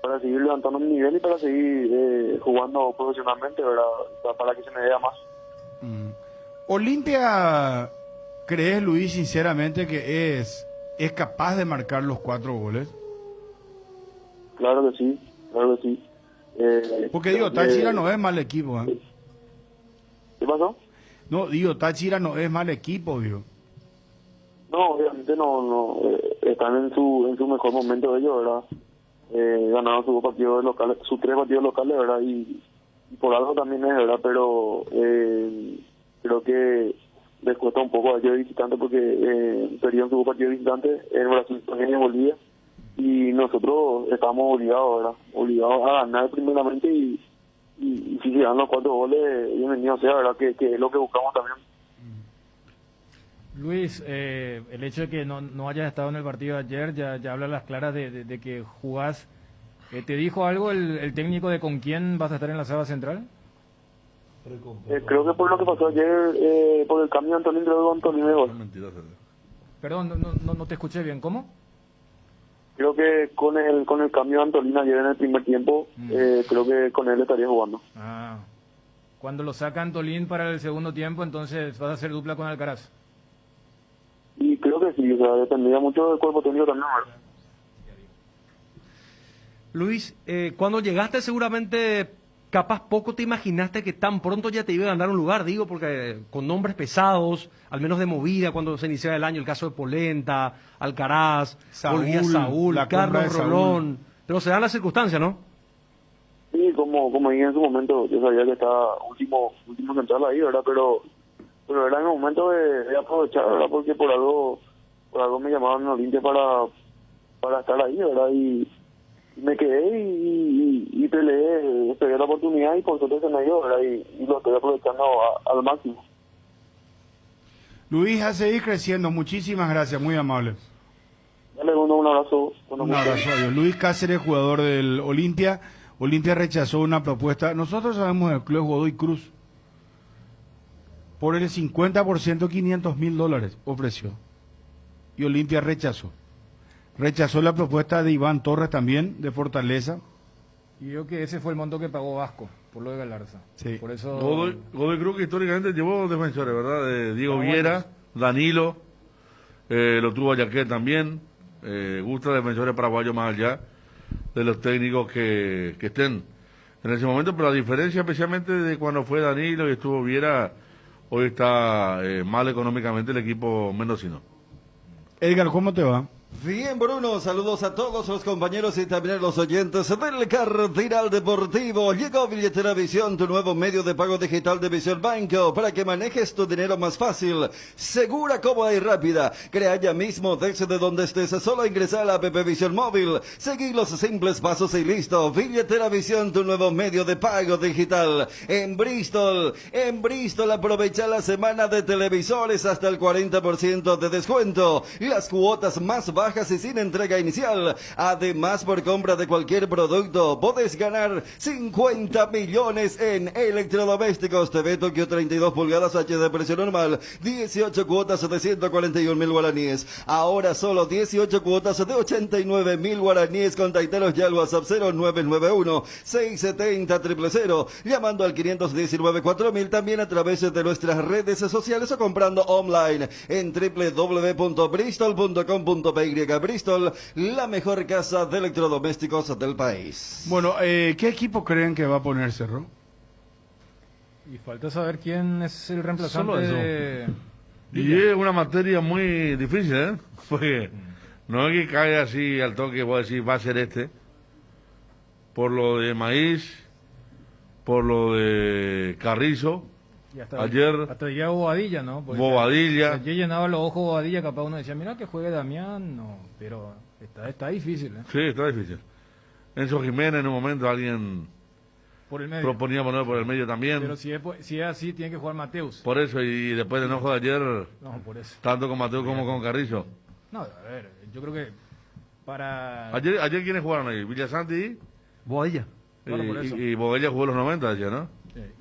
Para seguir levantando mi nivel y para seguir jugando profesionalmente, ¿verdad? Para que se me vea más. Olimpia, ¿crees, Luis, sinceramente que es capaz de marcar los 4 goles? Claro que sí, claro que sí. Porque digo, Táchira no es mal equipo, ¿eh? ¿Qué pasó? No, digo, Táchira no es mal equipo, digo. No, obviamente no están en su mejor momento ellos, ¿verdad? Ganaron sus 3 partidos locales, ¿verdad? Y por algo también es, ¿verdad? Pero creo que les cuesta un poco a ellos visitantes porque perdieron sus partidos visitantes en Brasil también y en Bolivia. Y nosotros estamos obligados, ¿verdad? Obligados a ganar primeramente y si se dan los 4 goles, bienvenido sea, ¿verdad? Que es lo que buscamos también. Luis, el hecho de que no hayas estado en el partido de ayer ya habla a las claras de que jugás. ¿Te dijo algo el técnico de con quién vas a estar en la sala central? Creo que por lo que pasó ayer, por el cambio de Antolín, creo que Antolín de gol. Perdón, no te escuché bien, ¿cómo? Creo que con el cambio de Antolín ayer en el primer tiempo, creo que con él estaría jugando. Ah, cuando lo saca Antolín para el segundo tiempo, entonces vas a hacer dupla con Alcaraz. Y creo que sí, o sea, dependía mucho del cuerpo técnico también, ¿verdad? Luis, cuando llegaste seguramente, capaz poco te imaginaste que tan pronto ya te iba a ganar un lugar, digo, porque con nombres pesados, al menos de movida, cuando se iniciaba el año, el caso de Polenta, Alcaraz, volvía Saúl, la compra de Carlos Saúl. Rolón, pero se dan las circunstancias, ¿no? Sí, como dije en su momento, yo sabía que estaba último central ahí, ¿verdad? Pero era en el momento de aprovechar, ¿verdad? Porque por algo me llamaron en Olimpia para estar ahí, ¿verdad? Y me quedé y peleé, esperé la oportunidad y por suerte se me dio, ¿verdad? Y lo estoy aprovechando al máximo. Luis, a seguir creciendo. Muchísimas gracias, muy amable. Dale un abrazo. Un abrazo, adiós. Luis Cáceres, jugador del Olimpia. Olimpia rechazó una propuesta. Nosotros sabemos del club Godoy Cruz. Por el 50%, $500,000 ofreció. Y Olimpia rechazó. Rechazó la propuesta de Iván Torres también, de Fortaleza. Y yo que ese fue el monto que pagó Vasco, por lo de Galarza. Sí. Por eso... Godoy Cruz que históricamente llevó defensores, ¿verdad? De Diego Viera, Danilo, lo tuvo Ayaquel también. Gusta defensores paraguayos más allá de los técnicos que estén en ese momento, pero la diferencia especialmente de cuando fue Danilo y estuvo Viera, hoy está mal económicamente el equipo mendocino. Edgar, ¿cómo te va? Bien, Bruno, saludos a todos los compañeros y también a los oyentes del Cardinal Deportivo. Llegó Billetera Visión, tu nuevo medio de pago digital de Visión Banco, para que manejes tu dinero más fácil, segura, cómoda y rápida. Crea ya mismo desde donde estés, solo ingresar a la app Visión Móvil, seguir los simples pasos y listo. Billetera Visión, tu nuevo medio de pago digital. En Bristol aprovecha la semana de televisores hasta el 40% de descuento. Las cuotas más bajas y sin entrega inicial. Además, por compra de cualquier producto, podés ganar 50 millones en electrodomésticos. TV Tokio 32 pulgadas HD precio normal, 18 cuotas de 141.000 guaraníes. Ahora solo 18 cuotas de 89.000 guaraníes. Contactaros ya al WhatsApp 0991-670-000, llamando al 519-4000, también a través de nuestras redes sociales o comprando online en www.bristol.com.py. Bristol, la mejor casa de electrodomésticos del país. Bueno, ¿qué equipo creen que va a poner Cerro? Y falta saber quién es el reemplazante Solo eso. de... Y es una materia muy difícil, ¿eh? Porque No es que cae así al toque, voy a decir, va a ser este. Por lo de Maíz, por lo de Carrizo. Y hasta, Ayer, hasta llega Bobadilla, ¿no? Porque Bobadilla. Ayer llenaba los ojos Bobadilla, capaz uno decía, mira que juegue Damián, no, pero está difícil, ¿eh? Sí, está difícil. Enzo Jiménez en un momento alguien Por el medio. proponía poner por el medio también. Pero si es así, tiene que jugar Mateus. Por eso, y después del enojo de ayer, No, por eso. tanto con Mateo como con Carrizo. No, a ver, yo creo que para... Ayer ¿quiénes jugaron ahí? Villasanti y, Boadilla. Claro, por eso. y Bobella jugó los 90, decía, ¿no?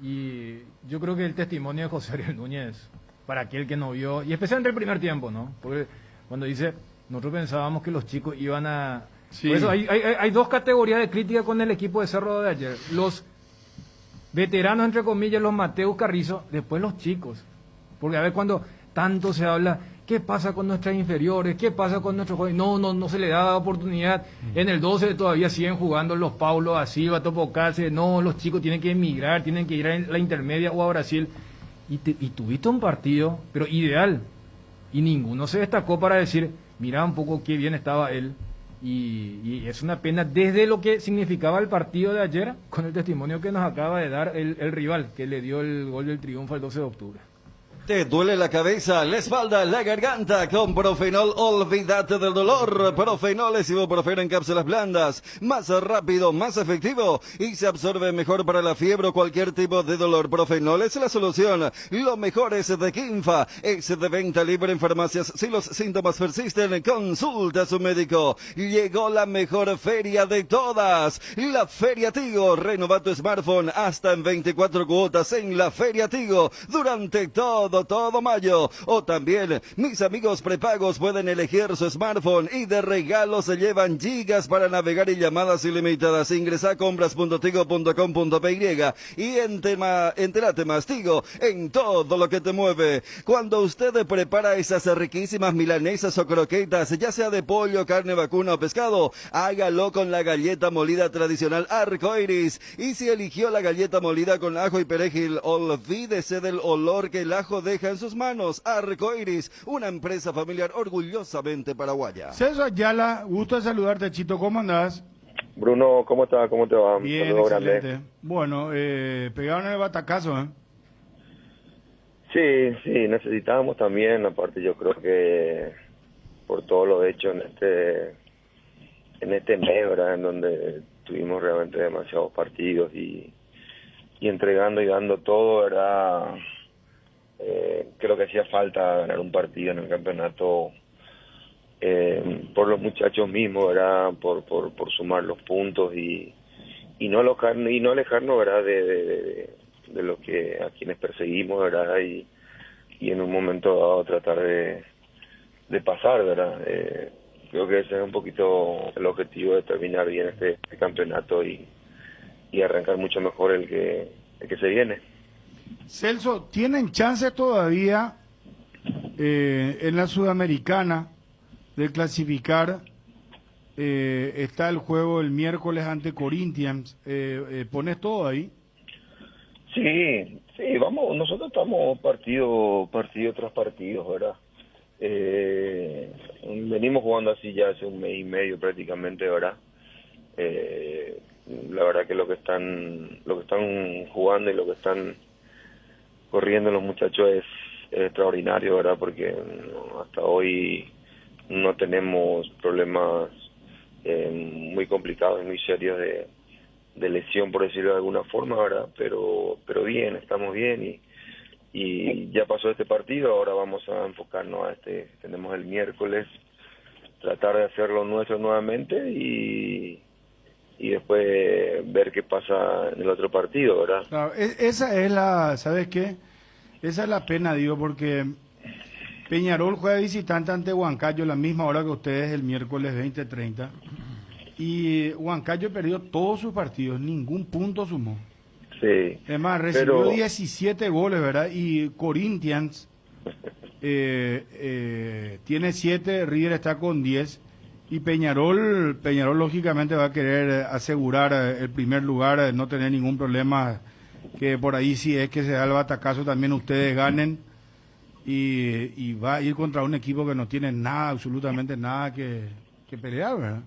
Y yo creo que el testimonio de José Ariel Núñez, para aquel que no vio, y especialmente el primer tiempo, ¿no? Porque cuando dice, nosotros pensábamos que los chicos iban a... Sí. Por eso hay dos categorías de crítica con el equipo de Cerro de ayer. Los veteranos, entre comillas, los Mateus Carrizo, después los chicos. Porque a ver, cuando tanto se habla, ¿qué pasa con nuestras inferiores? ¿Qué pasa con nuestros jóvenes? No se le da oportunidad. En el 12 todavía siguen jugando los Paulo, Silva, Topocase. No, los chicos tienen que emigrar, tienen que ir a la intermedia o a Brasil. Y tuviste un partido, pero ideal. Y ninguno se destacó para decir, mira un poco qué bien estaba él. Y es una pena desde lo que significaba el partido de ayer, con el testimonio que nos acaba de dar el rival, que le dio el gol del triunfo el 12 de octubre. ¿Te duele la cabeza, la espalda, la garganta? Con Profenol, olvídate del dolor. Profenol es ibuprofeno en cápsulas blandas. Más rápido, más efectivo y se absorbe mejor para la fiebre o cualquier tipo de dolor. Profenol es la solución. Lo mejor es de Kinfa. Es de venta libre en farmacias. Si los síntomas persisten, consulta a su médico. Llegó la mejor feria de todas. La Feria Tigo. Renova tu smartphone hasta en 24 cuotas en la Feria Tigo. Durante todo mayo. O también, mis amigos prepagos pueden elegir su smartphone y de regalo se llevan gigas para navegar y llamadas ilimitadas. Ingresa a compras.tigo.com.py y entérate más Tigo en todo lo que te mueve. Cuando usted prepara esas riquísimas milanesas o croquetas, ya sea de pollo, carne vacuna o pescado, hágalo con la galleta molida tradicional Arcoiris. Y si eligió la galleta molida con ajo y perejil, olvídese del olor que el ajo deja en sus manos. Arcoiris, una empresa familiar orgullosamente paraguaya. César Ayala, gusto de saludarte, Chito, ¿cómo andás? Bruno, ¿cómo estás? ¿Cómo te va? Bien, Saludo excelente. grande. Bueno, pegaron el batacazo, ¿eh? Sí, necesitábamos también, aparte yo creo que por todo lo hecho en este mes, ¿verdad? En donde tuvimos realmente demasiados partidos y entregando y dando todo, ¿verdad? Creo que hacía falta ganar un partido en el campeonato por los muchachos mismos, ¿verdad? Por sumar los puntos y no alejarnos, ¿verdad? De lo que a quienes perseguimos, ¿verdad? Y en un momento dado tratar de pasar, ¿verdad? Creo que ese es un poquito el objetivo, de terminar bien este campeonato y arrancar mucho mejor el que se viene. Celso, ¿tienen chance todavía en la Sudamericana de clasificar? Está el juego el miércoles ante Corinthians. ¿Pones todo ahí? Sí, vamos, nosotros estamos partido tras partido, ¿verdad? Venimos jugando así ya hace un mes y medio prácticamente, ¿verdad? La verdad que lo que están jugando y lo que están corriendo los muchachos es extraordinario, ¿verdad? Porque hasta hoy no tenemos problemas muy complicados y muy serios de lesión, por decirlo de alguna forma, ¿verdad? Pero bien, estamos bien y ya pasó este partido, ahora vamos a enfocarnos a tenemos el miércoles, tratar de hacer lo nuestro nuevamente y después ver qué pasa en el otro partido, ¿verdad? Claro, esa es la, ¿sabes qué? Esa es la pena, digo, porque Peñarol juega visitante ante Huancayo la misma hora que ustedes el miércoles 20:30 y Huancayo perdió todos sus partidos, ningún punto sumó. Sí. Además, recibió 17 goles, ¿verdad? Y Corinthians tiene 7, River está con 10 y Peñarol lógicamente va a querer asegurar el primer lugar, no tener ningún problema, que por ahí si es que se da el batacazo también ustedes ganen y va a ir contra un equipo que no tiene nada, absolutamente nada que pelear, ¿verdad?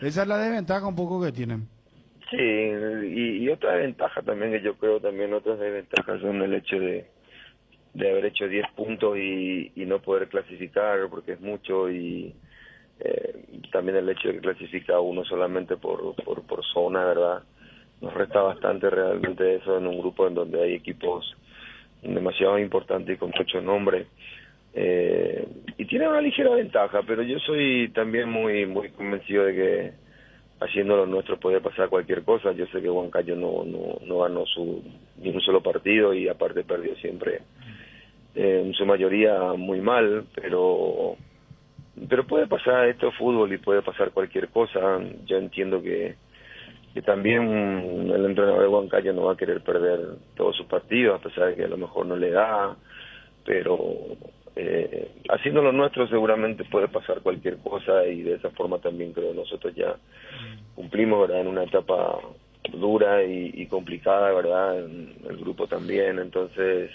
Esa es la desventaja un poco que tienen. Sí, y otra desventaja también que yo creo también otras desventajas son el hecho de haber hecho 10 puntos y no poder clasificar porque es mucho y también el hecho de que clasifica uno solamente por zona, ¿verdad? Nos resta bastante realmente eso en un grupo en donde hay equipos demasiado importantes y con mucho nombre. Y tiene una ligera ventaja, pero yo soy también muy convencido de que haciendo lo nuestro puede pasar cualquier cosa. Yo sé que Huancayo no ganó ni un solo partido y aparte perdió siempre en su mayoría muy mal, pero puede pasar, esto es fútbol y puede pasar cualquier cosa. Yo entiendo que también el entrenador de Huancayo no va a querer perder todos sus partidos, a pesar de que a lo mejor no le da, pero haciendo lo nuestro seguramente puede pasar cualquier cosa y de esa forma también creo nosotros ya cumplimos, ¿verdad?, en una etapa dura y complicada, ¿verdad?, en el grupo también. Entonces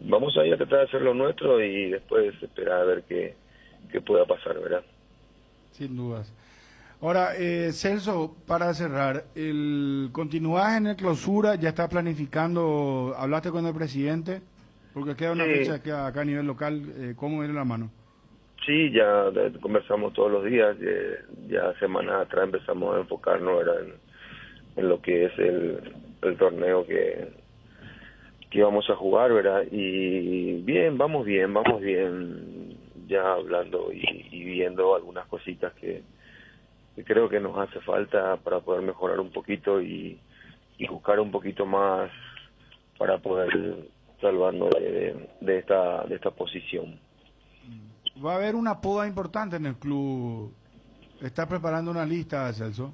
vamos a ir a tratar de hacer lo nuestro y después esperar a ver qué pueda pasar, ¿verdad? Sin dudas. Ahora, Celso, para cerrar, ¿continúas en el clausura? ¿Ya está planificando? ¿Hablaste con el presidente? Porque queda una fecha que acá a nivel local, ¿cómo viene la mano? Sí, ya conversamos todos los días, ya semanas atrás empezamos a enfocarnos, ¿verdad?, en lo que es el torneo que vamos a jugar, ¿verdad? Y vamos bien, ya hablando y viendo algunas cositas que creo que nos hace falta para poder mejorar un poquito y buscar un poquito más para poder salvarnos de esta posición. Va a haber una poda importante en el club. ¿Estás preparando una lista, Celso?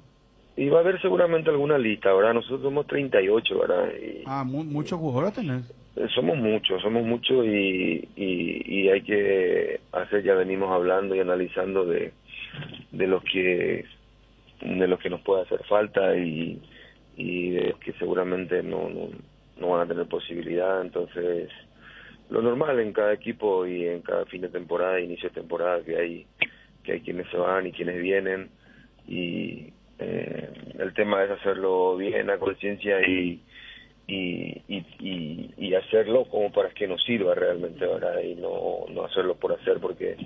Y va a haber seguramente alguna lista, ¿verdad? Nosotros somos 38, ¿verdad? ¿Muchos jugadores tenés? Somos muchos y hay que hacer, ya venimos hablando y analizando de los que nos puede hacer falta y de los que seguramente no van a tener posibilidad. Entonces, lo normal en cada equipo y en cada fin de temporada, inicio de temporada, que hay quienes se van y quienes vienen, y el tema es hacerlo bien a conciencia y hacerlo como para que nos sirva realmente, ¿verdad? Y no hacerlo por hacer, porque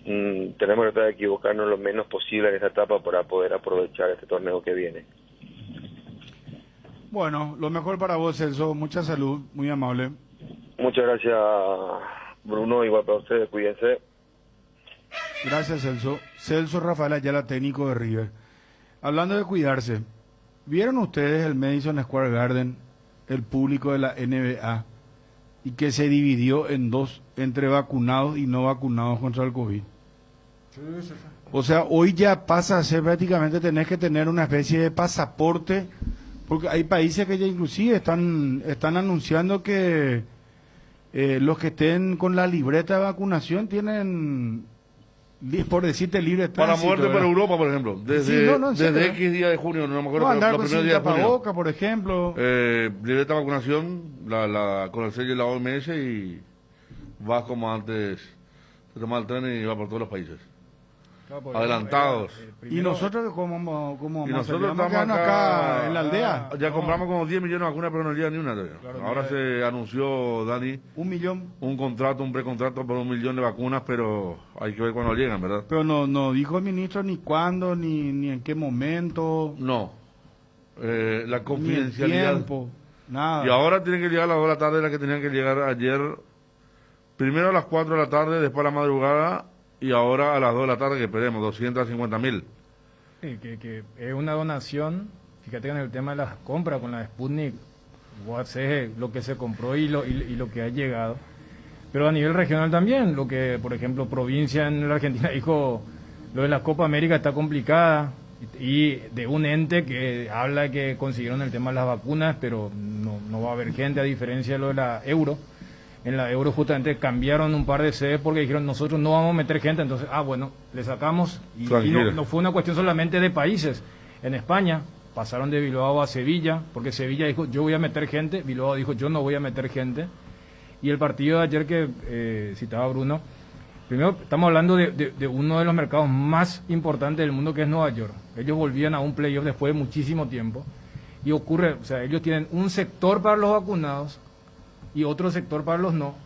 tenemos que tratar de equivocarnos lo menos posible en esta etapa para poder aprovechar este torneo que viene. Bueno, lo mejor para vos, Celso. Mucha salud, muy amable. Muchas gracias, Bruno. Igual para ustedes, cuídense. Gracias, Celso. Celso Rafael Ayala, técnico de River. Hablando de cuidarse, ¿vieron ustedes el Madison Square Garden, el público de la NBA, y que se dividió en dos, entre vacunados y no vacunados contra el COVID? O sea, hoy ya pasa a ser prácticamente, tenés que tener una especie de pasaporte, porque hay países que ya inclusive están anunciando que los que estén con la libreta de vacunación tienen, por decirte, libre para tránsito, moverte ¿verdad? para Europa, por ejemplo, desde X día de junio, no me acuerdo, andar los con primeros días de junio. tapabocas, por ejemplo. Libreta de vacunación, con el sello de la OMS, y vas como antes, te tomas el tren y vas por todos los países. Claro, Adelantados. Y nosotros como Y nosotros vamos a quedarnos acá en la aldea. Ya compramos como 10 millones de vacunas, pero no llega ni una todavía. Claro, Ahora se anunció, Dani, 1 millón. un precontrato por 1 millón de vacunas, pero hay que ver cuándo llegan, ¿verdad? Pero no dijo el ministro ni cuándo, ni en qué momento, No. La ni el confidencialidad. tiempo, nada. Y ahora tienen que llegar a las 2 de la tarde, la que tenían que llegar ayer. Primero a las 4 de la tarde, después a la madrugada, y ahora a las 2 de la tarde, que esperemos, 250.000. Sí, que es una donación. Fíjate que en el tema de las compras con la Sputnik, vos haces lo que se compró y lo que ha llegado. Pero a nivel regional también, lo que, por ejemplo, provincia en la Argentina dijo, lo de la Copa América está complicada, y de un ente que habla que consiguieron el tema de las vacunas, pero no va a haber gente, a diferencia de lo de la Euro. En la Euro justamente cambiaron un par de sedes porque dijeron nosotros no vamos a meter gente, entonces, bueno, le sacamos, y no fue una cuestión solamente de países. En España pasaron de Bilbao a Sevilla, porque Sevilla dijo yo voy a meter gente, Bilbao dijo yo no voy a meter gente, Y el partido de ayer que citaba Bruno, primero estamos hablando de uno de los mercados más importantes del mundo, que es Nueva York. Ellos volvían a un playoff después de muchísimo tiempo. Y ocurre, o sea, ellos tienen un sector para los vacunados y otro sector para los no.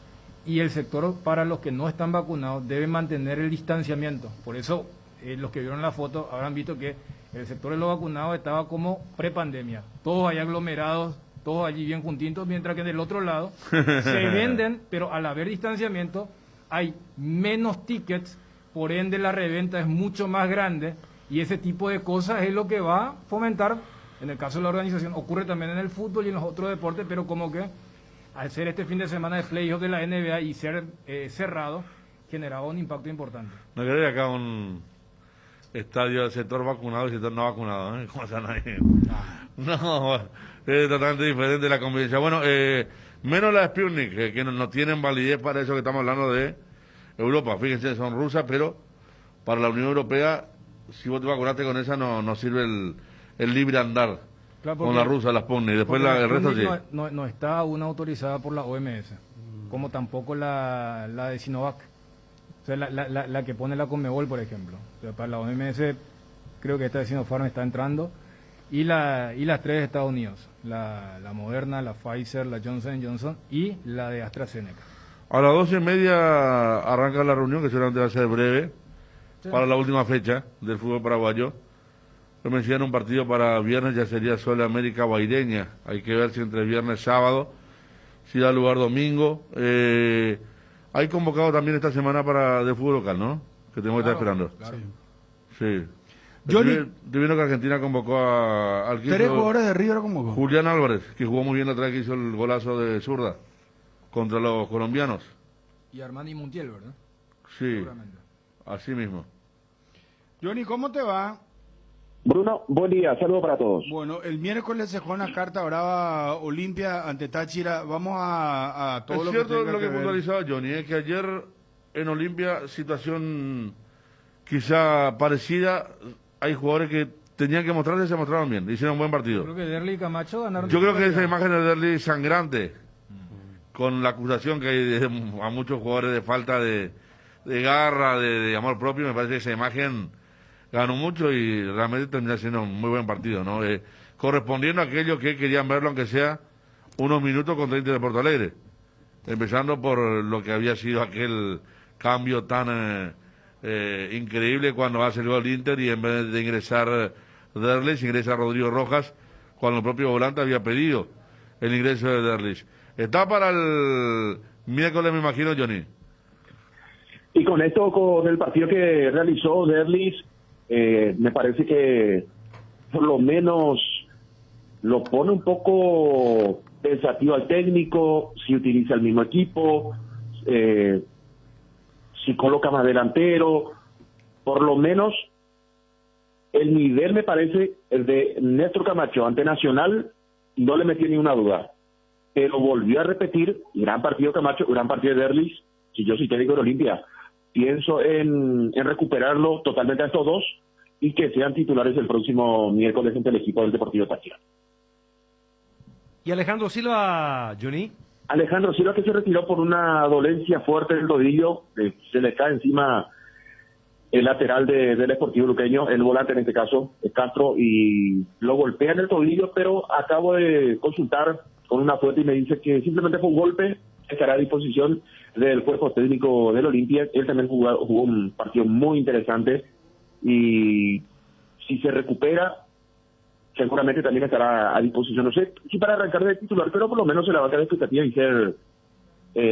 Y el sector para los que no están vacunados debe mantener el distanciamiento. Por eso, los que vieron la foto habrán visto que el sector de los vacunados estaba como prepandemia. Todos ahí aglomerados, todos allí bien juntitos, mientras que del otro lado se venden, pero al haber distanciamiento hay menos tickets, por ende la reventa es mucho más grande y ese tipo de cosas es lo que va a fomentar, en el caso de la organización, ocurre también en el fútbol y en los otros deportes, pero como que al ser este fin de semana de playoff de la NBA y ser cerrado, generaba un impacto importante. No creo que acá un estadio del sector vacunado y sector no vacunado, ¿eh? ¿Cómo se llama ahí? No, es totalmente diferente la convivencia. Bueno, menos la Sputnik, que no tienen validez para eso que estamos hablando de Europa. Fíjense, son rusas, pero para la Unión Europea, si vos te vacunaste con esa, no sirve el libre andar. Claro, con la rusa, la Sputnik, y después el resto sí. No está aún autorizada por la OMS, como tampoco la de Sinovac. O sea, la que pone la Conmebol, por ejemplo. O sea, para la OMS, creo que esta de Sinopharm está entrando. Y las tres de Estados Unidos, la Moderna, la Pfizer, la Johnson Johnson y la de AstraZeneca. A las 12:30 arranca la reunión, que seguramente va a ser breve, sí, para la última fecha del fútbol paraguayo. Me decían un partido para viernes, ya sería Sol América Guaireña. Hay que ver si entre viernes y sábado, si da lugar domingo. Hay convocado también esta semana para de fútbol local, ¿no? Que tenemos que estar esperando. Claro. Sí. Estoy viendo que Argentina convocó al 3 jugadores de River convocó. Julián Álvarez, que jugó muy bien la otra vez, que hizo el golazo de zurda contra los colombianos. Y Armani Montiel, ¿verdad? Sí, seguramente. Así mismo. Johnny, ¿cómo te va? Bruno, buen día, saludos para todos. Bueno, el miércoles se juega una carta brava Olimpia ante Táchira. Vamos a todo lo que tenga que ver. Es cierto lo que puntualizaba Johnny, es que ayer en Olimpia, situación quizá parecida, hay jugadores que tenían que mostrarse y se mostraron bien, hicieron un buen partido. Yo creo que Derli y Camacho ganaron. Yo creo que esa imagen de Derli sangrante, con la acusación que hay a muchos jugadores de falta de garra, de amor propio, me parece que esa imagen ganó mucho y realmente termina siendo un muy buen partido, ¿no? Correspondiendo a aquellos que querían verlo, aunque sea unos minutos contra Inter de Porto Alegre, empezando por lo que había sido aquel cambio tan increíble cuando hace el gol Inter y en vez de ingresar Derlis, ingresa Rodrigo Rojas, cuando el propio volante había pedido el ingreso de Derlis. Está para el miércoles, me imagino, Johnny. Y con esto, con el partido que realizó Derlis, me parece que por lo menos lo pone un poco pensativo al técnico, si utiliza el mismo equipo, si coloca más delantero, por lo menos el nivel, me parece, el de Néstor Camacho ante Nacional, no le metió ni una duda, pero volvió a repetir, gran partido Camacho, gran partido de Derlis. Si yo soy técnico de Olimpia, pienso en recuperarlo totalmente a estos dos y que sean titulares el próximo miércoles ante el equipo del Deportivo Táchira. ¿Y Alejandro Silva, Johnny? Alejandro Silva, que se retiró por una dolencia fuerte del tobillo, se le cae encima el lateral del Sportivo Luqueño, el volante en este caso, Castro, y lo golpea en el tobillo, pero acabo de consultar con una fuente y me dice que simplemente fue un golpe, estará a disposición del cuerpo técnico del Olimpia. Él también jugó un partido muy interesante y si se recupera seguramente también estará a disposición, no sé si para arrancar de titular, pero por lo menos se le va a quedar expectativa y ser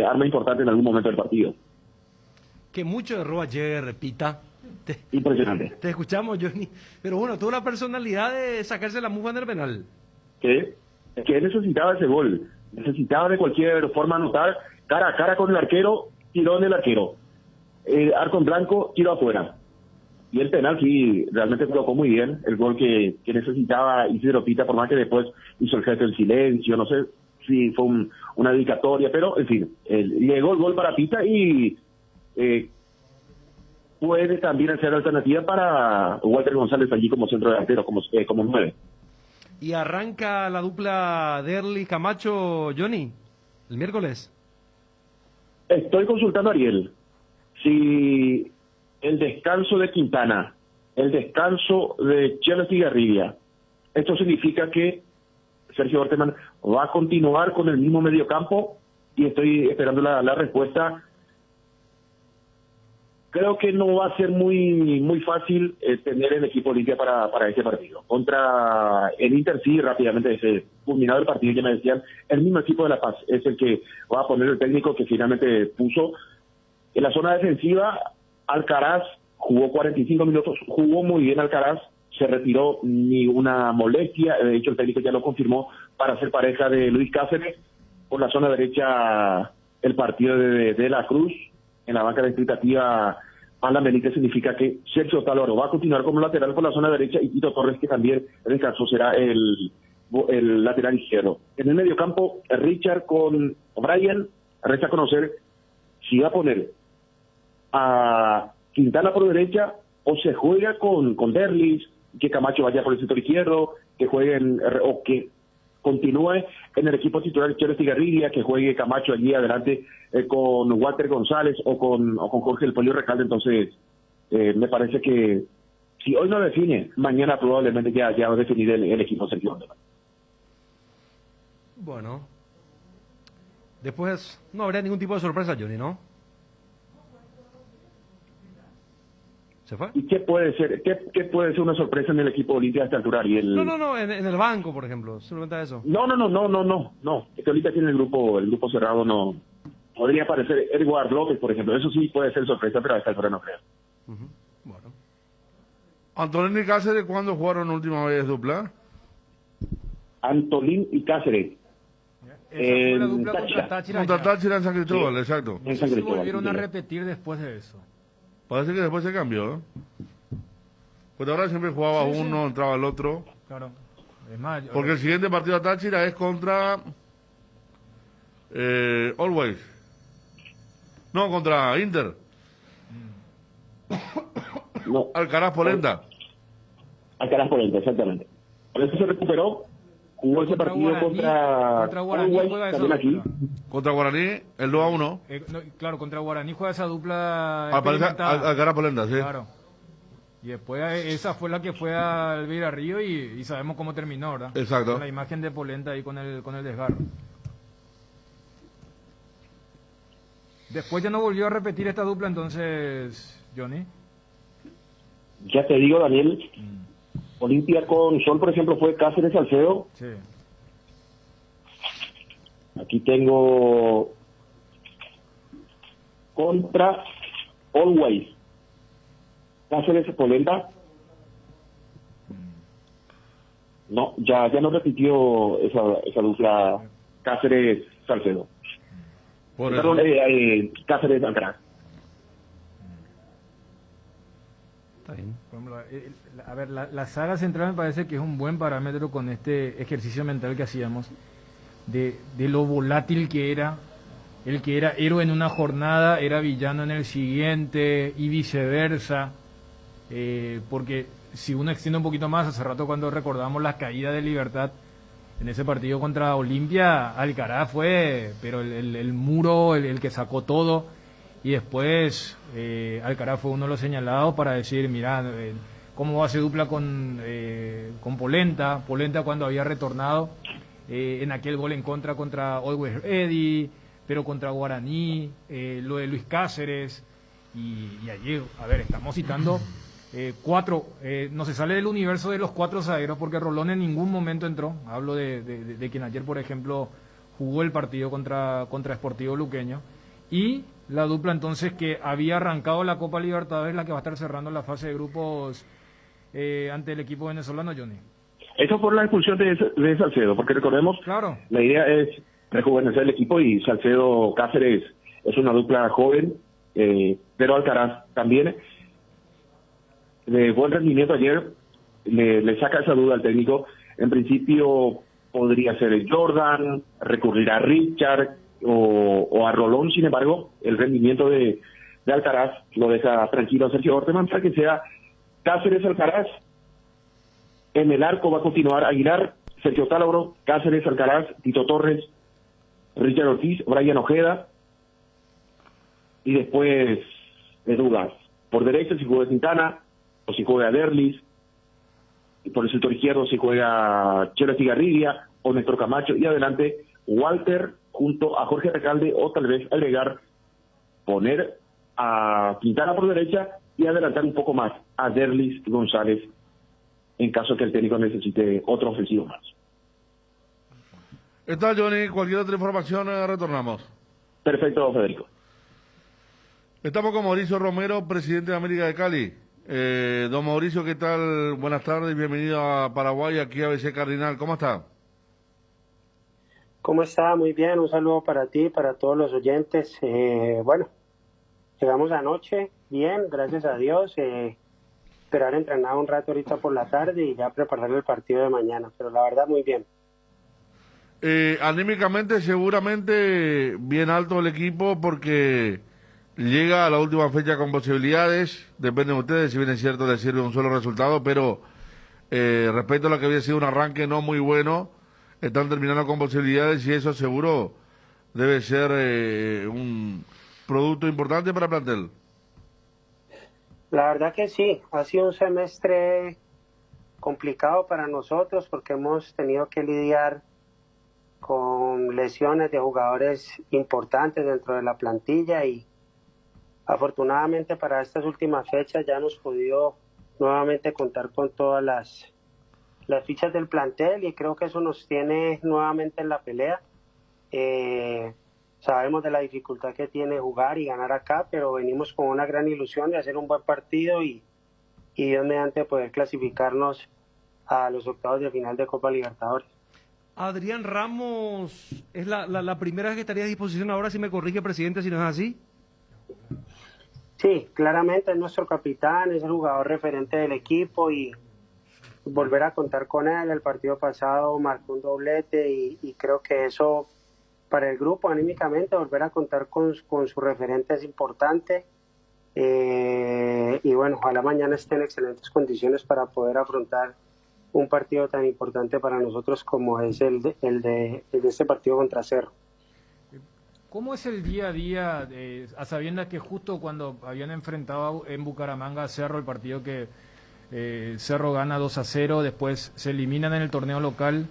arma importante en algún momento del partido. Que mucho erró ayer, Pita. Impresionante. Te escuchamos, Johnny. Pero bueno, tuvo la personalidad de sacarse la mufa en el penal. Que él necesitaba ese gol, necesitaba de cualquier forma anotar, cara a cara con el arquero, tiró en el arquero, arco en blanco, tiro afuera. Y el penal sí, realmente colocó muy bien, el gol que necesitaba Isidro Pita, por más que después hizo el gesto del silencio, no sé si fue una dedicatoria, pero en fin, llegó el gol para Pita y puede también ser alternativa para Walter González allí como centro delantero, como 9. ¿Y arranca la dupla Derli Camacho, Johnny, el miércoles? Estoy consultando a Ariel si el descanso de Quintana, el descanso de Chelsea Garribia, esto significa que Sergio Orteman va a continuar con el mismo mediocampo, y estoy esperando la respuesta. Creo que no va a ser muy fácil tener el equipo Olimpia para ese partido. Contra el Inter sí, rápidamente, ese culminado el partido, ya me decían, el mismo equipo de La Paz es el que va a poner el técnico que finalmente puso. En la zona defensiva, Alcaraz jugó 45 minutos, jugó muy bien Alcaraz, se retiró, ni una molestia, de hecho el técnico ya lo confirmó, para ser pareja de Luis Cáceres. Por la zona derecha, el partido de La Cruz. En la banca de expectativa, Alan Benítez, significa que Sergio Otálvaro va a continuar como lateral por la zona derecha, y Tito Torres, que también en el caso será el lateral izquierdo. En el mediocampo, Richard con O'Brien. Resta conocer si va a poner a Quintana por derecha o se juega con Derlis, que Camacho vaya por el sector izquierdo, que jueguen o que continúe en el equipo titular Chelsea Garribia, que juegue Camacho allí adelante con Walter González o con Jorge el Pollo Recalde. Entonces, me parece que si hoy no define, mañana probablemente ya va a definir el equipo Sergio. Bueno, después no habría ningún tipo de sorpresa, Johnny, ¿no? ¿Se fue? ¿Y qué puede ser? ¿Qué puede ser una sorpresa en el equipo Olimpia a esta altura? No, en el banco, por ejemplo, simplemente eso. No. Este Olimpia tiene el grupo cerrado, no. Podría aparecer Edward López, por ejemplo, eso sí puede ser sorpresa, pero a esta altura no creo. Bueno. Antolín y Cáceres, ¿cuándo jugaron última vez dupla? Antolín y Cáceres. Esa fue la dupla contra Táchira. Contra Táchira en San Cristóbal, Sí. exacto. En San Se Cristóbal, volvieron a sí. repetir después de eso. Parece que después se cambió, ¿eh? Pues ahora siempre jugaba Sí, uno, entraba el otro. Claro. Es más, Porque el siguiente partido a Táchira es contra Always. No, contra Inter. No, Alcaraz Polenta. Alcaraz Polenta, exactamente. Por eso se recuperó, jugó ese Contra partido Guaraní, contra Guaraní Uruguay, juega esa también aquí. dupla. Contra Guaraní, el 2-1. No, claro, contra Guaraní juega esa dupla Aparece experimentada. Alcaraz Polenta, sí. Claro. Y después esa fue la que fue al Vira Río y sabemos cómo terminó, ¿verdad? Exacto. Con la imagen de Polenta ahí con el desgarro. Después ya no volvió a repetir esta dupla, entonces, Johnny. Ya te digo, Daniel, Olimpia con Sol, por ejemplo, fue Cáceres Salcedo. Sí. Aquí tengo contra Always. Cáceres Polenta. No, ya no repitió esa dupla Cáceres Salcedo. Por Perdón, eso. Cáceres Alcaraz. Está bien. Por ejemplo, a ver, la saga central me parece que es un buen parámetro con este ejercicio mental que hacíamos de lo volátil que era. El que era héroe en una jornada era villano en el siguiente y viceversa. Porque si uno extiende un poquito más, hace rato cuando recordamos la caída de Libertad en ese partido contra Olimpia, Alcaraz fue, pero el muro, el que sacó todo, y después Alcaraz fue uno de los señalados para decir, mira, cómo va a ser dupla con Polenta cuando había retornado en aquel gol en contra Always Ready, pero contra Guaraní, lo de Luis Cáceres, y allí, a ver, estamos citando cuatro, no se sale del universo de los cuatro zagueros porque Rolón en ningún momento entró. Hablo de quien ayer, por ejemplo, jugó el partido contra Sportivo Luqueño. Y la dupla entonces que había arrancado la Copa Libertadores, la que va a estar cerrando la fase de grupos ante el equipo venezolano, Johnny. Eso por la expulsión de Salcedo, porque recordemos, Claro. la idea es rejuvenecer el equipo, y Salcedo Cáceres es una dupla joven, pero Alcaraz también. De buen rendimiento ayer, le saca esa duda al técnico. En principio podría ser el Jordan, recurrir a Richard o a Rolón. Sin embargo, el rendimiento de Alcaraz lo deja tranquilo a Sergio Orteman para que sea Cáceres Alcaraz. En el arco va a continuar Aguilar, Sergio Otálvaro, Cáceres Alcaraz, Tito Torres, Richard Ortiz, Brian Ojeda. y después de dudas. Por derecha si juega Quintana o si juega Derlis, y por el sector izquierdo si juega Chelo Cigarrilla o Néstor Camacho, y adelante Walter junto a Jorge Recalde, o tal vez agregar, poner a Quintana por derecha y adelantar un poco más a Derlis González en caso que el técnico necesite otro ofensivo más. Está Johnny, cualquier otra información retornamos. Perfecto, Federico. Estamos con Mauricio Romero, presidente de América de Cali. Don Mauricio, ¿qué tal? Buenas tardes, bienvenido a Paraguay, aquí a ABC Cardinal. ¿Cómo está? ¿Cómo está? Muy bien, un saludo para ti, para todos los oyentes. Bueno, llegamos anoche, bien, gracias a Dios. Esperar entrenar un rato ahorita por la tarde y ya preparar el partido de mañana, pero la verdad muy bien. Anímicamente seguramente bien alto el equipo porque llega a la última fecha con posibilidades, depende de ustedes, si bien es cierto les sirve un solo resultado, pero respecto a lo que había sido un arranque no muy bueno, están terminando con posibilidades y eso seguro debe ser un producto importante para el plantel. La verdad que sí, ha sido un semestre complicado para nosotros porque hemos tenido que lidiar con lesiones de jugadores importantes dentro de la plantilla y afortunadamente para estas últimas fechas ya hemos podido nuevamente contar con todas las fichas del plantel y creo que eso nos tiene nuevamente en la pelea. Sabemos de la dificultad que tiene jugar y ganar acá, pero venimos con una gran ilusión de hacer un buen partido y Dios mediante poder clasificarnos a los octavos de final de Copa Libertadores. Adrián Ramos, ¿es la primera vez que estaría a disposición ahora, si me corrige, presidente, si no es así? Sí, claramente es nuestro capitán, es el jugador referente del equipo y volver a contar con él. El partido pasado marcó un doblete y creo que eso para el grupo anímicamente, volver a contar con su referente es importante. Y bueno, ojalá mañana esté en excelentes condiciones para poder afrontar un partido tan importante para nosotros como es el de este partido contra Cerro. ¿Cómo es el día a día, a sabiendas que justo cuando habían enfrentado en Bucaramanga a Cerro, el partido que Cerro gana 2-0, después se eliminan en el torneo local,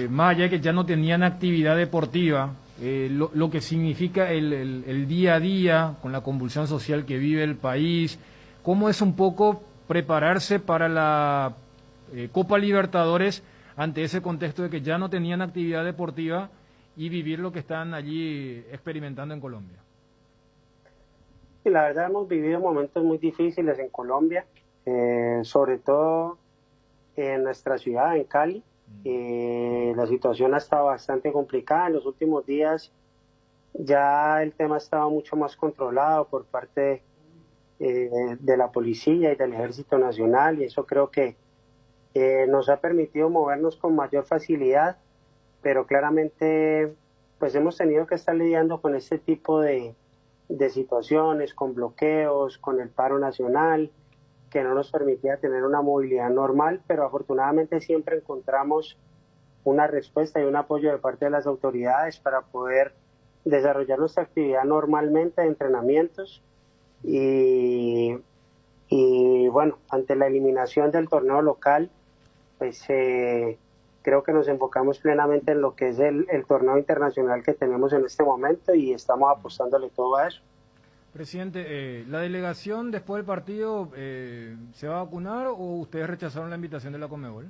más allá de que ya no tenían actividad deportiva, lo que significa el día a día con la convulsión social que vive el país, cómo es un poco prepararse para la Copa Libertadores ante ese contexto de que ya no tenían actividad deportiva y vivir lo que están allí experimentando en Colombia? Y la verdad hemos vivido momentos muy difíciles en Colombia, sobre todo en nuestra ciudad, en Cali. La situación ha estado bastante complicada. En los últimos días ya el tema estaba mucho más controlado por parte de la policía y del Ejército Nacional y eso creo que nos ha permitido movernos con mayor facilidad, pero claramente pues hemos tenido que estar lidiando con este tipo de situaciones, con bloqueos, con el paro nacional, que no nos permitía tener una movilidad normal, pero afortunadamente siempre encontramos una respuesta y un apoyo de parte de las autoridades para poder desarrollar nuestra actividad normalmente de entrenamientos y bueno, ante la eliminación del torneo local, pues creo que nos enfocamos plenamente en lo que es el torneo internacional que tenemos en este momento y estamos apostándole todo a eso. Presidente, ¿la delegación después del partido se va a vacunar o ustedes rechazaron la invitación de la Conmebol?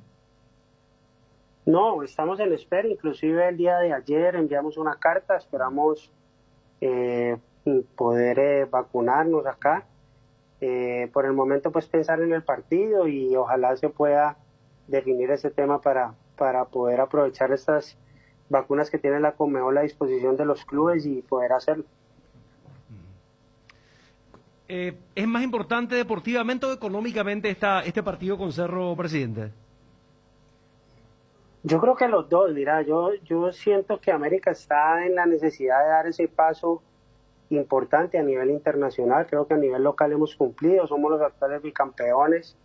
No, estamos en espera, inclusive el día de ayer enviamos una carta, esperamos poder vacunarnos acá. Por el momento pues pensar en el partido y ojalá se pueda definir ese tema para poder aprovechar estas vacunas que tiene la Conmebol a disposición de los clubes y poder hacerlo. ¿Es más importante deportivamente o económicamente este partido con Cerro, presidente? Yo creo que los dos, mira, yo siento que América está en la necesidad de dar ese paso importante a nivel internacional. Creo que a nivel local hemos cumplido, somos los actuales bicampeones,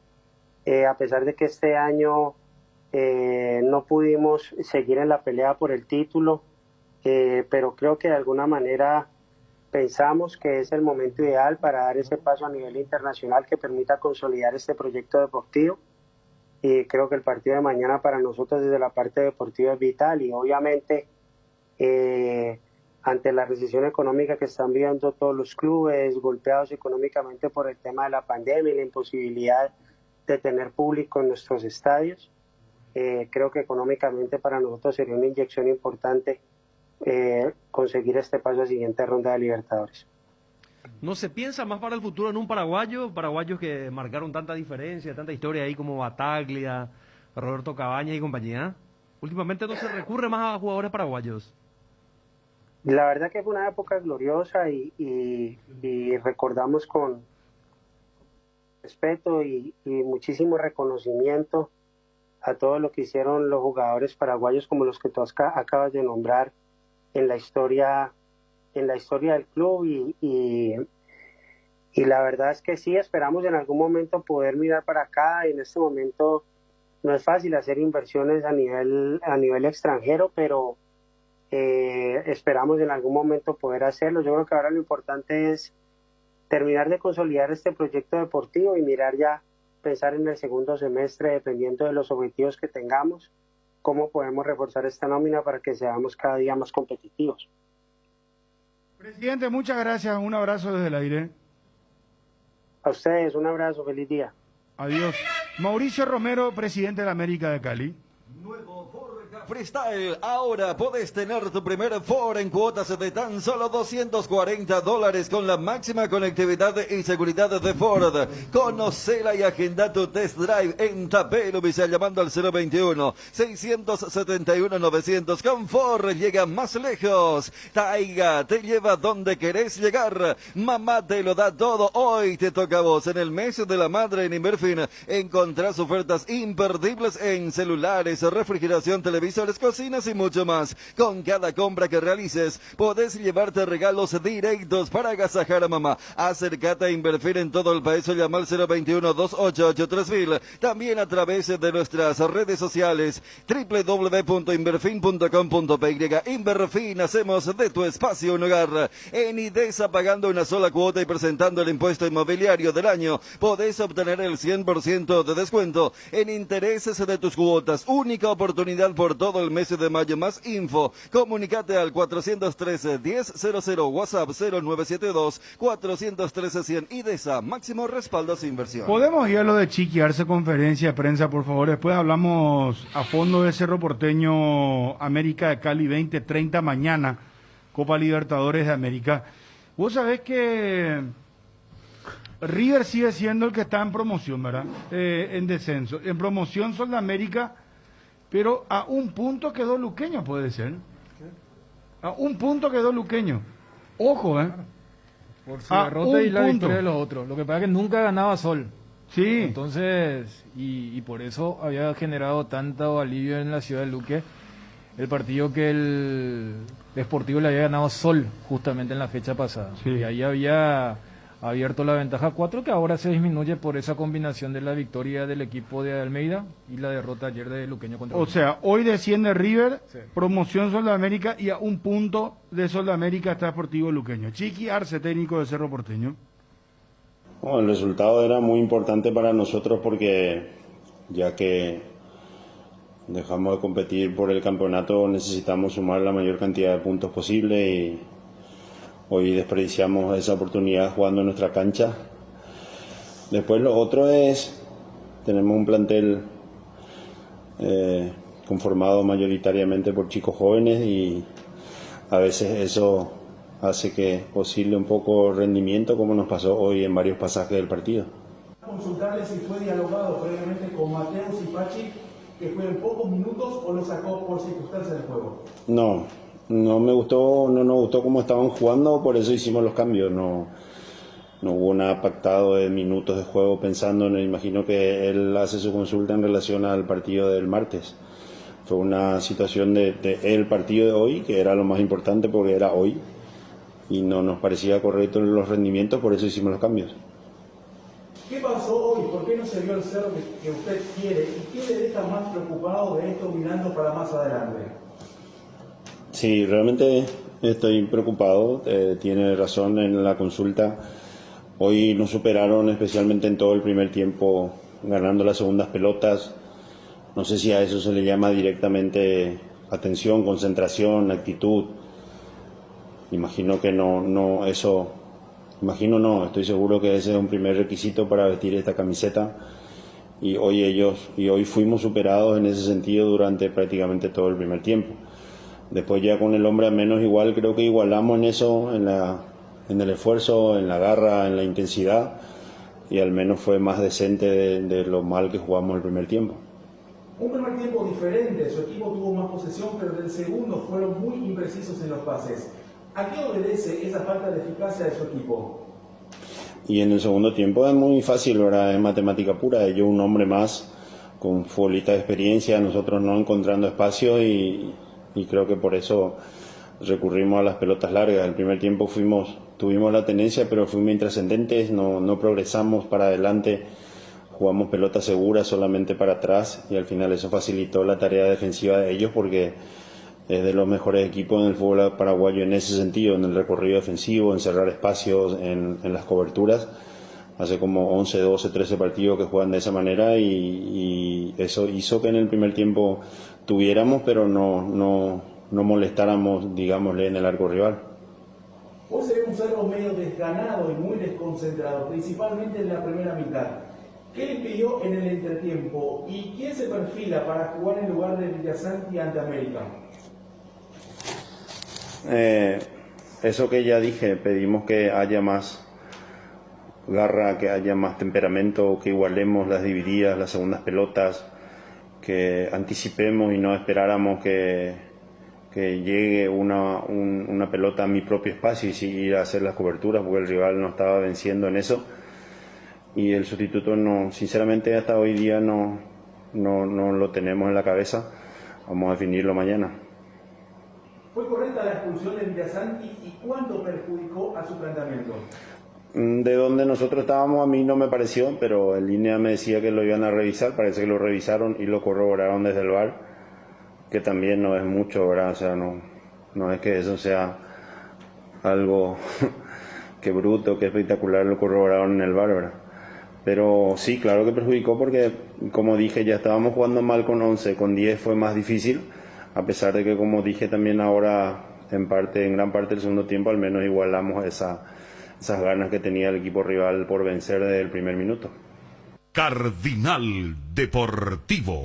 a pesar de que este año no pudimos seguir en la pelea por el título, pero creo que de alguna manera pensamos que es el momento ideal para dar ese paso a nivel internacional que permita consolidar este proyecto deportivo. Y creo que el partido de mañana para nosotros desde la parte deportiva es vital y obviamente ante la recesión económica que están viviendo todos los clubes, golpeados económicamente por el tema de la pandemia y la imposibilidad de tener público en nuestros estadios, creo que económicamente para nosotros sería una inyección importante conseguir este paso a siguiente ronda de Libertadores. ¿No se piensa más para el futuro en un paraguayos que marcaron tanta diferencia, tanta historia ahí como Bataglia, Roberto Cabañas y compañía? Últimamente no se recurre más a jugadores paraguayos. La verdad que fue una época gloriosa y recordamos con respeto y muchísimo reconocimiento a todo lo que hicieron los jugadores paraguayos como los que tú acabas de nombrar en la historia del club y la verdad es que sí, esperamos en algún momento poder mirar para acá. En este momento no es fácil hacer inversiones a nivel extranjero, pero esperamos en algún momento poder hacerlo. Yo creo que ahora lo importante es terminar de consolidar este proyecto deportivo y mirar ya, pensar en el segundo semestre, dependiendo de los objetivos que tengamos, cómo podemos reforzar esta nómina para que seamos cada día más competitivos. Presidente, muchas gracias. Un abrazo desde el aire. A ustedes, un abrazo, feliz día. Adiós. Mauricio Romero, presidente de la América de Cali. Nuevo Ford Freestyle. Ahora puedes tener tu primer Ford en cuotas de tan solo $240 con la máxima conectividad y seguridad de Ford. Conocela y agenda tu test drive en Tapelo, Visa, llamando al 021-671-900. Con Ford llega más lejos. Taiga te lleva donde querés llegar. Mamá te lo da todo. Hoy te toca a vos. En el mes de la madre en Inverfin encontrás ofertas imperdibles en celulares, refrigeración, televisores, cocinas y mucho más. Con cada compra que realices, podés llevarte regalos directos para agasajar a mamá. Acércate a Inverfir en todo el país o llama al 021-288-3000. También a través de nuestras redes sociales www.inverfin.com.py. Inverfin, hacemos de tu espacio un hogar. En IDESA, pagando una sola cuota y presentando el impuesto inmobiliario del año, podés obtener el 100% de descuento en intereses de tus cuotas. Única oportunidad por todo el mes de mayo. Más info, comunicate al 413-1000, WhatsApp 0972-413-100. IDESA, máximo respaldo a su inversión. ¿Podemos ir a lo de Chiqui, darse conferencia de prensa, por favor? Después hablamos a fondo de Cerro Porteño, América de Cali 20:30 mañana, Copa Libertadores de América. Vos sabés que River sigue siendo el que está en promoción, ¿verdad? En descenso. En promoción son de América, pero a un punto quedó Luqueño, puede ser. A un punto quedó Luqueño. Ojo, Por su derrota y la victoria de los otros. Lo que pasa es que nunca ganaba Sol. Sí. Entonces, y por eso había generado tanto alivio en la ciudad de Luque el partido que el Deportivo le había ganado Sol justamente en la fecha pasada. Sí. Y ahí había abierto la ventaja 4, que ahora se disminuye por esa combinación de la victoria del equipo de Almeida y la derrota ayer de Luqueño contra O sea, hoy desciende River, sí, promoción Sol de América, y a un punto de Sol de América está Deportivo Luqueño. Chiqui Arce, técnico de Cerro Porteño. Bueno, el resultado era muy importante para nosotros porque ya que dejamos de competir por el campeonato necesitamos sumar la mayor cantidad de puntos posible y hoy desperdiciamos esa oportunidad jugando en nuestra cancha. Después lo otro es, tenemos un plantel conformado mayoritariamente por chicos jóvenes y a veces eso hace que oscile un poco el rendimiento, como nos pasó hoy en varios pasajes del partido. Consultarle si fue dialogado previamente con Mateus y Pachi, que jueguen pocos minutos, o lo sacó por circunstancias del juego. No nos gustó cómo estaban jugando, por eso hicimos los cambios. No hubo nada pactado de minutos de juego pensando en, imagino que él hace su consulta en relación al partido del martes. Fue una situación de el partido de hoy, que era lo más importante porque era hoy, y no nos parecía correcto los rendimientos, por eso hicimos los cambios. ¿Qué pasó hoy? ¿Por qué no se vio el cerro que usted quiere? ¿Y qué le deja más preocupado de esto mirando para más adelante? Sí, realmente estoy preocupado, tiene razón en la consulta. Hoy nos superaron especialmente en todo el primer tiempo, ganando las segundas pelotas. No sé si a eso se le llama directamente atención, concentración, actitud. Imagino que no, estoy seguro que ese es un primer requisito para vestir esta camiseta. Y hoy fuimos superados en ese sentido durante prácticamente todo el primer tiempo. Después ya con el hombre a menos igual, creo que igualamos en eso, en el esfuerzo, en la garra, en la intensidad, y al menos fue más decente de lo mal que jugamos el primer tiempo. Un primer tiempo diferente, su equipo tuvo más posesión, pero del segundo fueron muy imprecisos en los pases. ¿A qué obedece esa falta de eficacia de su equipo? Y en el segundo tiempo es muy fácil, ¿verdad? Es matemática pura. Ellos un hombre más con futbolista de experiencia, nosotros no encontrando espacio y creo que por eso recurrimos a las pelotas largas. El primer tiempo tuvimos la tenencia, pero fuimos intrascendentes, no progresamos para adelante, jugamos pelotas seguras solamente para atrás y al final eso facilitó la tarea defensiva de ellos porque es de los mejores equipos en el fútbol paraguayo en ese sentido, en el recorrido defensivo, en cerrar espacios, en las coberturas. Hace como 11, 12, 13 partidos que juegan de esa manera y eso hizo que en el primer tiempo tuviéramos, pero no molestáramos, digámosle, en el arco rival. Hoy se ve un Cerro medio desganado y muy desconcentrado, principalmente en la primera mitad. ¿Qué le impidió en el entretiempo? ¿Y quién se perfila para jugar en lugar de Villasanti ante América? Eso que ya dije, pedimos que haya más garra, que haya más temperamento, que igualemos las divididas, las segundas pelotas, que anticipemos y no esperáramos que llegue una pelota a mi propio espacio y ir a hacer las coberturas porque el rival no estaba venciendo en eso. Y el sustituto sinceramente hasta hoy día no lo tenemos en la cabeza. Vamos a definirlo mañana. ¿Fue correcta la expulsión de Villasanti y cuánto perjudicó a su planteamiento? De donde nosotros estábamos a mí no me pareció, pero en línea me decía que lo iban a revisar, parece que lo revisaron y lo corroboraron desde el VAR, que también no es mucho, ¿verdad? O sea, no es que eso sea algo que bruto, que espectacular, lo corroboraron en el VAR, ¿verdad? Pero sí, claro que perjudicó porque, como dije, ya estábamos jugando mal con 11, con 10 fue más difícil, a pesar de que, como dije también ahora, en gran parte del segundo tiempo, al menos igualamos esas ganas que tenía el equipo rival por vencer desde el primer minuto. Cardinal Deportivo.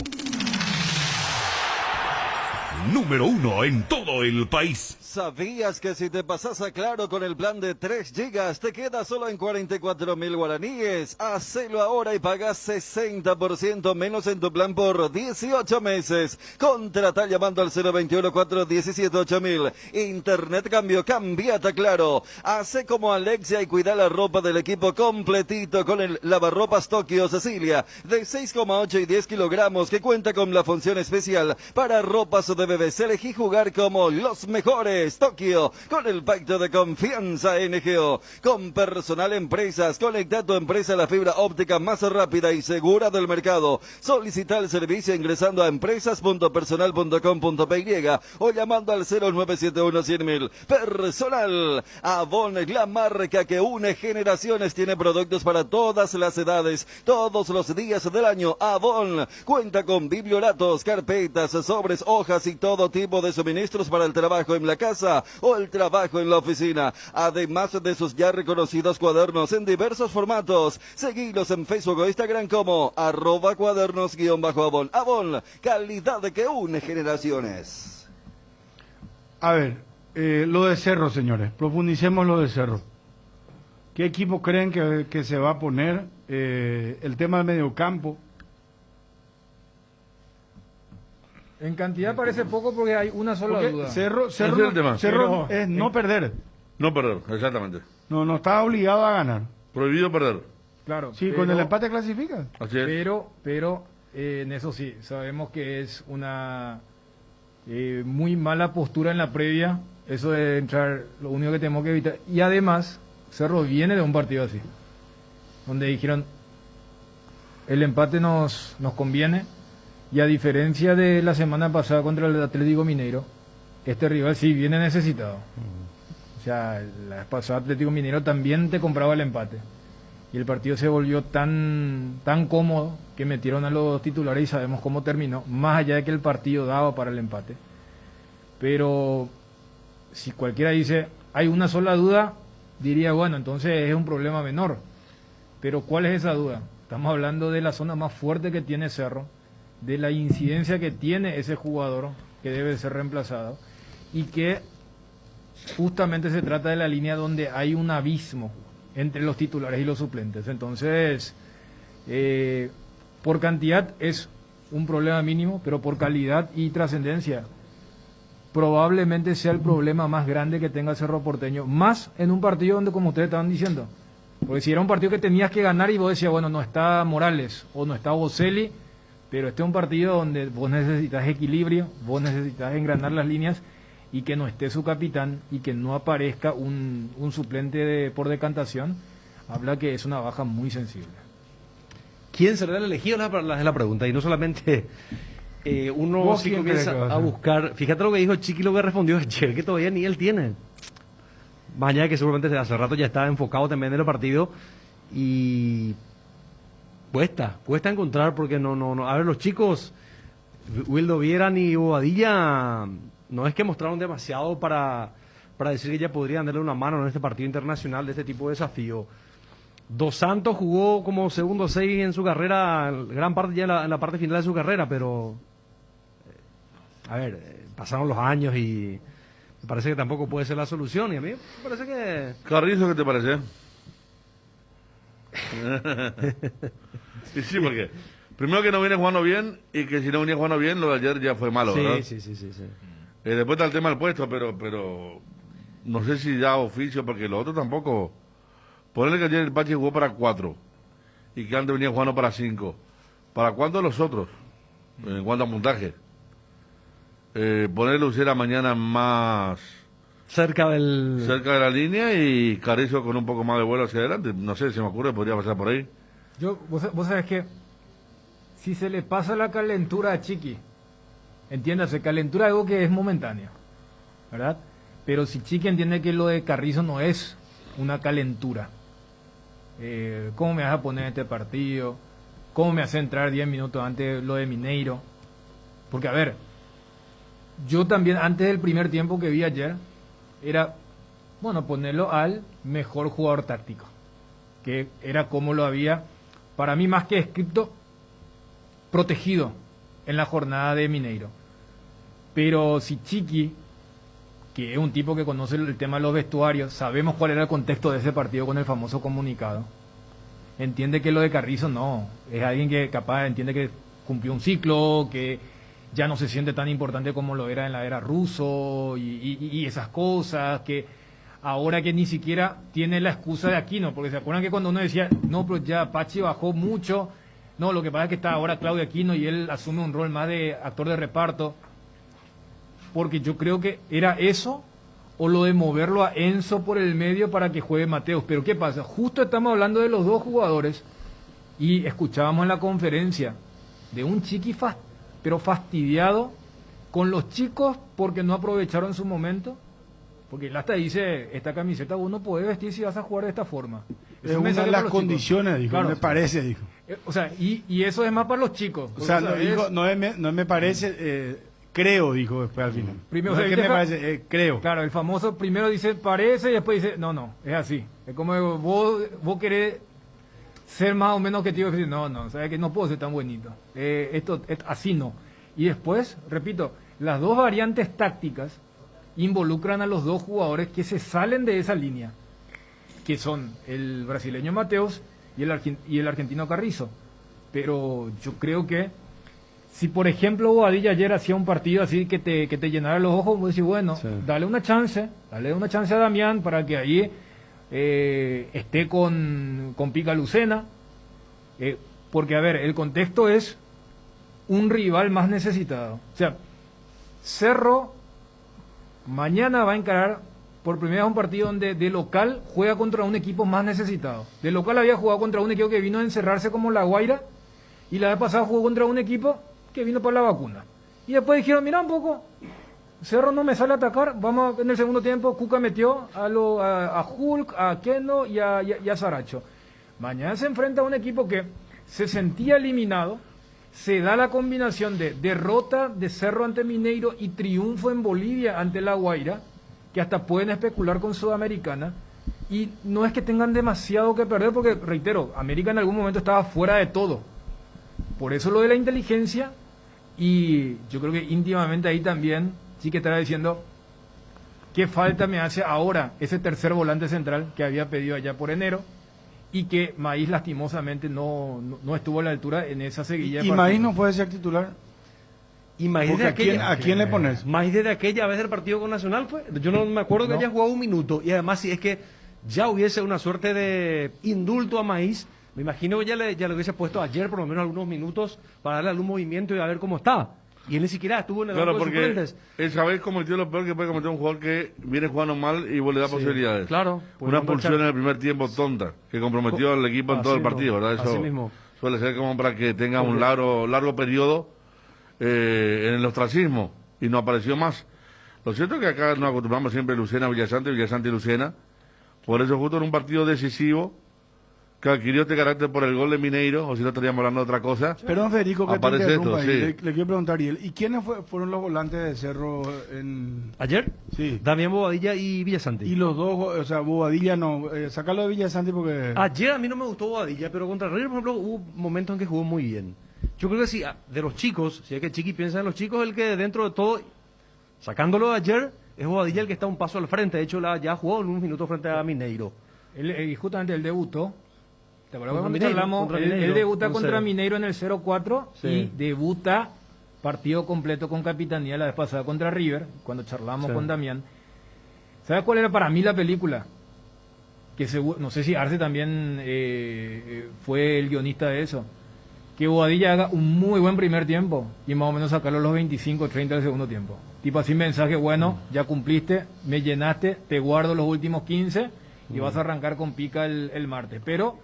Número 1 en todo el país. ¿Sabías que si te pasas a Claro con el plan de 3 gigas te queda solo en 44.000 guaraníes? Hacelo ahora y pagas 60% menos en tu plan por 18 meses. Contrata llamando al 021-417-8000. Internet cambio, cambiate a Claro. Hace como Alexia y cuida la ropa del equipo completito con el lavarropas Tokio Cecilia de 6,8 y 10 kilogramos que cuenta con la función especial para ropas de bebés. Elegí jugar como los mejores. Tokio, con el pacto de confianza NGO, con Personal Empresas, conecta tu empresa a la fibra óptica más rápida y segura del mercado. Solicita el servicio ingresando a empresas.personal.com.py o llamando al 0971-100.000. Personal, Avon, la marca que une generaciones, tiene productos para todas las edades, todos los días del año. Avon cuenta con biblioratos, carpetas, sobres, hojas y todo tipo de suministros para el trabajo en la casa o el trabajo en la oficina, además de sus ya reconocidos cuadernos en diversos formatos. Seguilos en Facebook o Instagram como @cuadernos_Avon. Avon, calidad que une generaciones. A ver, lo de Cerro, señores, profundicemos lo de Cerro. ¿Qué equipo creen que se va a poner? El tema del mediocampo. En cantidad parece poco porque hay una sola duda. Cerro Ese es el tema. es no perder. No perder, exactamente. No está obligado a ganar. Prohibido perder. Claro. Sí, con el empate clasifica. Así es. Pero en eso sí, sabemos que es una muy mala postura en la previa. Eso de entrar, lo único que tenemos que evitar. Y además, Cerro viene de un partido así, donde dijeron, el empate nos conviene. Y a diferencia de la semana pasada contra el Atlético Mineiro, este rival sí viene necesitado. O sea, la vez pasada Atlético Mineiro también te compraba el empate. Y el partido se volvió tan cómodo que metieron a los titulares y sabemos cómo terminó, más allá de que el partido daba para el empate. Pero si cualquiera dice, hay una sola duda, diría, bueno, entonces es un problema menor. Pero ¿cuál es esa duda? Estamos hablando de la zona más fuerte que tiene Cerro, de la incidencia que tiene ese jugador que debe ser reemplazado y que justamente se trata de la línea donde hay un abismo entre los titulares y los suplentes. Entonces, por cantidad es un problema mínimo, pero por calidad y trascendencia probablemente sea el problema más grande que tenga Cerro Porteño, más en un partido donde, como ustedes estaban diciendo, porque si era un partido que tenías que ganar y vos decías, bueno, no está Morales o no está Boselli, pero este es un partido donde vos necesitas equilibrio, vos necesitas engranar las líneas y que no esté su capitán y que no aparezca un suplente por decantación, habla que es una baja muy sensible. ¿Quién será el elegido? Es la pregunta. Y no solamente uno sí comienza a buscar. Fíjate lo que dijo Chiqui, lo que respondió ayer, que todavía ni él tiene. Más allá de que seguramente hace rato ya está enfocado también en el partido. Y cuesta encontrar, porque no. A ver, los chicos, Wildo Vieran y Bobadilla, no es que mostraron demasiado para decir que ya podrían darle una mano en este partido internacional de este tipo de desafío. Dos Santos jugó como segundo 6 en su carrera, gran parte ya en la parte final de su carrera, pero a ver, pasaron los años y me parece que tampoco puede ser la solución. Y a mí me parece que... Carrizo, ¿qué te parece? Y sí, porque primero que no viene jugando bien y que si no venía jugando bien, lo de ayer ya fue malo, ¿verdad? Sí. Después está el tema del puesto, pero no sé si da oficio, porque los otros tampoco. Ponerle que ayer el Pachi jugó para 4 y que antes venía jugando para 5. ¿Para cuántos los otros? En cuanto a montaje. Ponerle Lucera mañana más cerca de la línea y Carrizo con un poco más de vuelo hacia adelante. No sé, se me ocurre, podría pasar por ahí. Vos sabés que si se le pasa la calentura a Chiqui, entiéndase, calentura es algo que es momentánea, ¿verdad? Pero si Chiqui entiende que lo de Carrizo no es una calentura, ¿cómo me vas a poner en este partido? ¿Cómo me hace entrar 10 minutos antes lo de Mineiro? Porque, a ver, yo también, antes del primer tiempo que vi ayer, era, bueno, ponerlo al mejor jugador táctico, que era como lo había, para mí más que escrito, protegido en la jornada de Mineiro. Pero si Chiqui, que es un tipo que conoce el tema de los vestuarios, sabemos cuál era el contexto de ese partido con el famoso comunicado, entiende que lo de Carrizo no, es alguien que capaz entiende que cumplió un ciclo, que ya no se siente tan importante como lo era en la era Russo y esas cosas, que ahora que ni siquiera tiene la excusa de Aquino, porque se acuerdan que cuando uno decía, no, pero ya Pachi bajó mucho, no, lo que pasa es que está ahora Claudio Aquino y él asume un rol más de actor de reparto, porque yo creo que era eso o lo de moverlo a Enzo por el medio para que juegue Mateos. Pero ¿qué pasa? Justo estamos hablando de los dos jugadores y escuchábamos en la conferencia de un Chiqui pero fastidiado con los chicos porque no aprovecharon su momento, porque él hasta dice, esta camiseta vos no podés vestir si vas a jugar de esta forma. Es una de las condiciones, dijo, claro, me parece, dijo. O sea, y eso es más para los chicos. O sea, no me parece, creo, dijo después al final. Primero, no es que me parece, creo. Claro, el famoso primero dice parece y después dice, no, es así. Es como vos querés ser más o menos objetivo y decir, no, sabes que no puedo ser tan bonito. Esto así no. Y después, repito, las dos variantes tácticas involucran a los dos jugadores que se salen de esa línea, que son el brasileño Mateos y el argentino Carrizo. Pero yo creo que si por ejemplo Bobadilla ayer hacía un partido así que te llenara los ojos, vos decís, bueno, sí, dale una chance a Damián para que ahí esté con Pica Lucena, porque a ver, el contexto es un rival más necesitado. O sea, Cerro mañana va a encarar por primera vez un partido donde de local juega contra un equipo más necesitado. De local había jugado contra un equipo que vino a encerrarse como La Guaira, y la vez pasada jugó contra un equipo que vino por la vacuna. Y después dijeron, mira un poco, Cerro no me sale a atacar, vamos en el segundo tiempo, Cuca metió a Hulk, a Keno y a Saracho. Mañana se enfrenta a un equipo que se sentía eliminado, se da la combinación de derrota de Cerro ante Mineiro y triunfo en Bolivia ante La Guaira, que hasta pueden especular con Sudamericana, y no es que tengan demasiado que perder, porque, reitero, América en algún momento estaba fuera de todo. Por eso lo de la inteligencia, y yo creo que íntimamente ahí también sí que estará diciendo qué falta me hace ahora ese tercer volante central que había pedido allá por enero, y que Maíz lastimosamente no estuvo a la altura en esa seguilla. ¿Y Maíz no puede ser titular? Y Maíz Porque de aquella, ¿a quién le pones? Maíz de aquella vez del partido con Nacional fue. Yo no me acuerdo que haya jugado un minuto. Y además, si es que ya hubiese una suerte de indulto a Maíz, me imagino que ya le hubiese puesto ayer por lo menos algunos minutos para darle algún movimiento y a ver cómo está. Y él ni siquiera estuvo en el banco de suplentes. Esa vez cometió lo peor que puede cometer un jugador que viene jugando mal y vos le da posibilidades. Claro. Una expulsión en el primer tiempo tonta, que comprometió al equipo en todo el partido, ¿verdad? Eso así mismo. suele ser como para que tenga un largo periodo en el ostracismo, y no apareció más. Lo cierto es que acá nos acostumbramos siempre Lucena, Villasante y Lucena. Por eso justo en un partido decisivo que adquirió este carácter por el gol de Mineiro, o si no estaríamos hablando de otra cosa. Perdón, Federico, que te aparece interrumpa esto, ahí. sí. Le quiero preguntar, Ariel, ¿y quiénes fueron los volantes de Cerro en...? ¿Ayer? Sí. Damián Bobadilla y Villasante. Y los dos, o sea, Bobadilla no, sacarlo de Villasante porque... Ayer a mí no me gustó Bobadilla, pero contra River, por ejemplo, hubo momentos en que jugó muy bien. Yo creo que sí, de los chicos, si es que Chiqui piensa en los chicos, el que dentro de todo, sacándolo de ayer, es Bobadilla el que está un paso al frente. De hecho, ya jugó en unos minutos frente a Mineiro. Y justamente él debutó. ¿Te acuerdas cuando Mineiro, charlamos? contra Él Mineiro, debuta 1-0. contra Mineiro en el 0-4 Sí. y debuta partido completo con capitanía la vez pasada contra River, cuando charlamos Sí. con Damián. ¿Sabes cuál era para mí la película? Que no sé si Arce también fue el guionista de eso. Que Bobadilla haga un muy buen primer tiempo y más o menos sacarlo a los 25 o 30 del segundo tiempo. Tipo así mensaje, bueno, ya cumpliste, me llenaste, te guardo los últimos 15 y vas a arrancar con pica el martes. Pero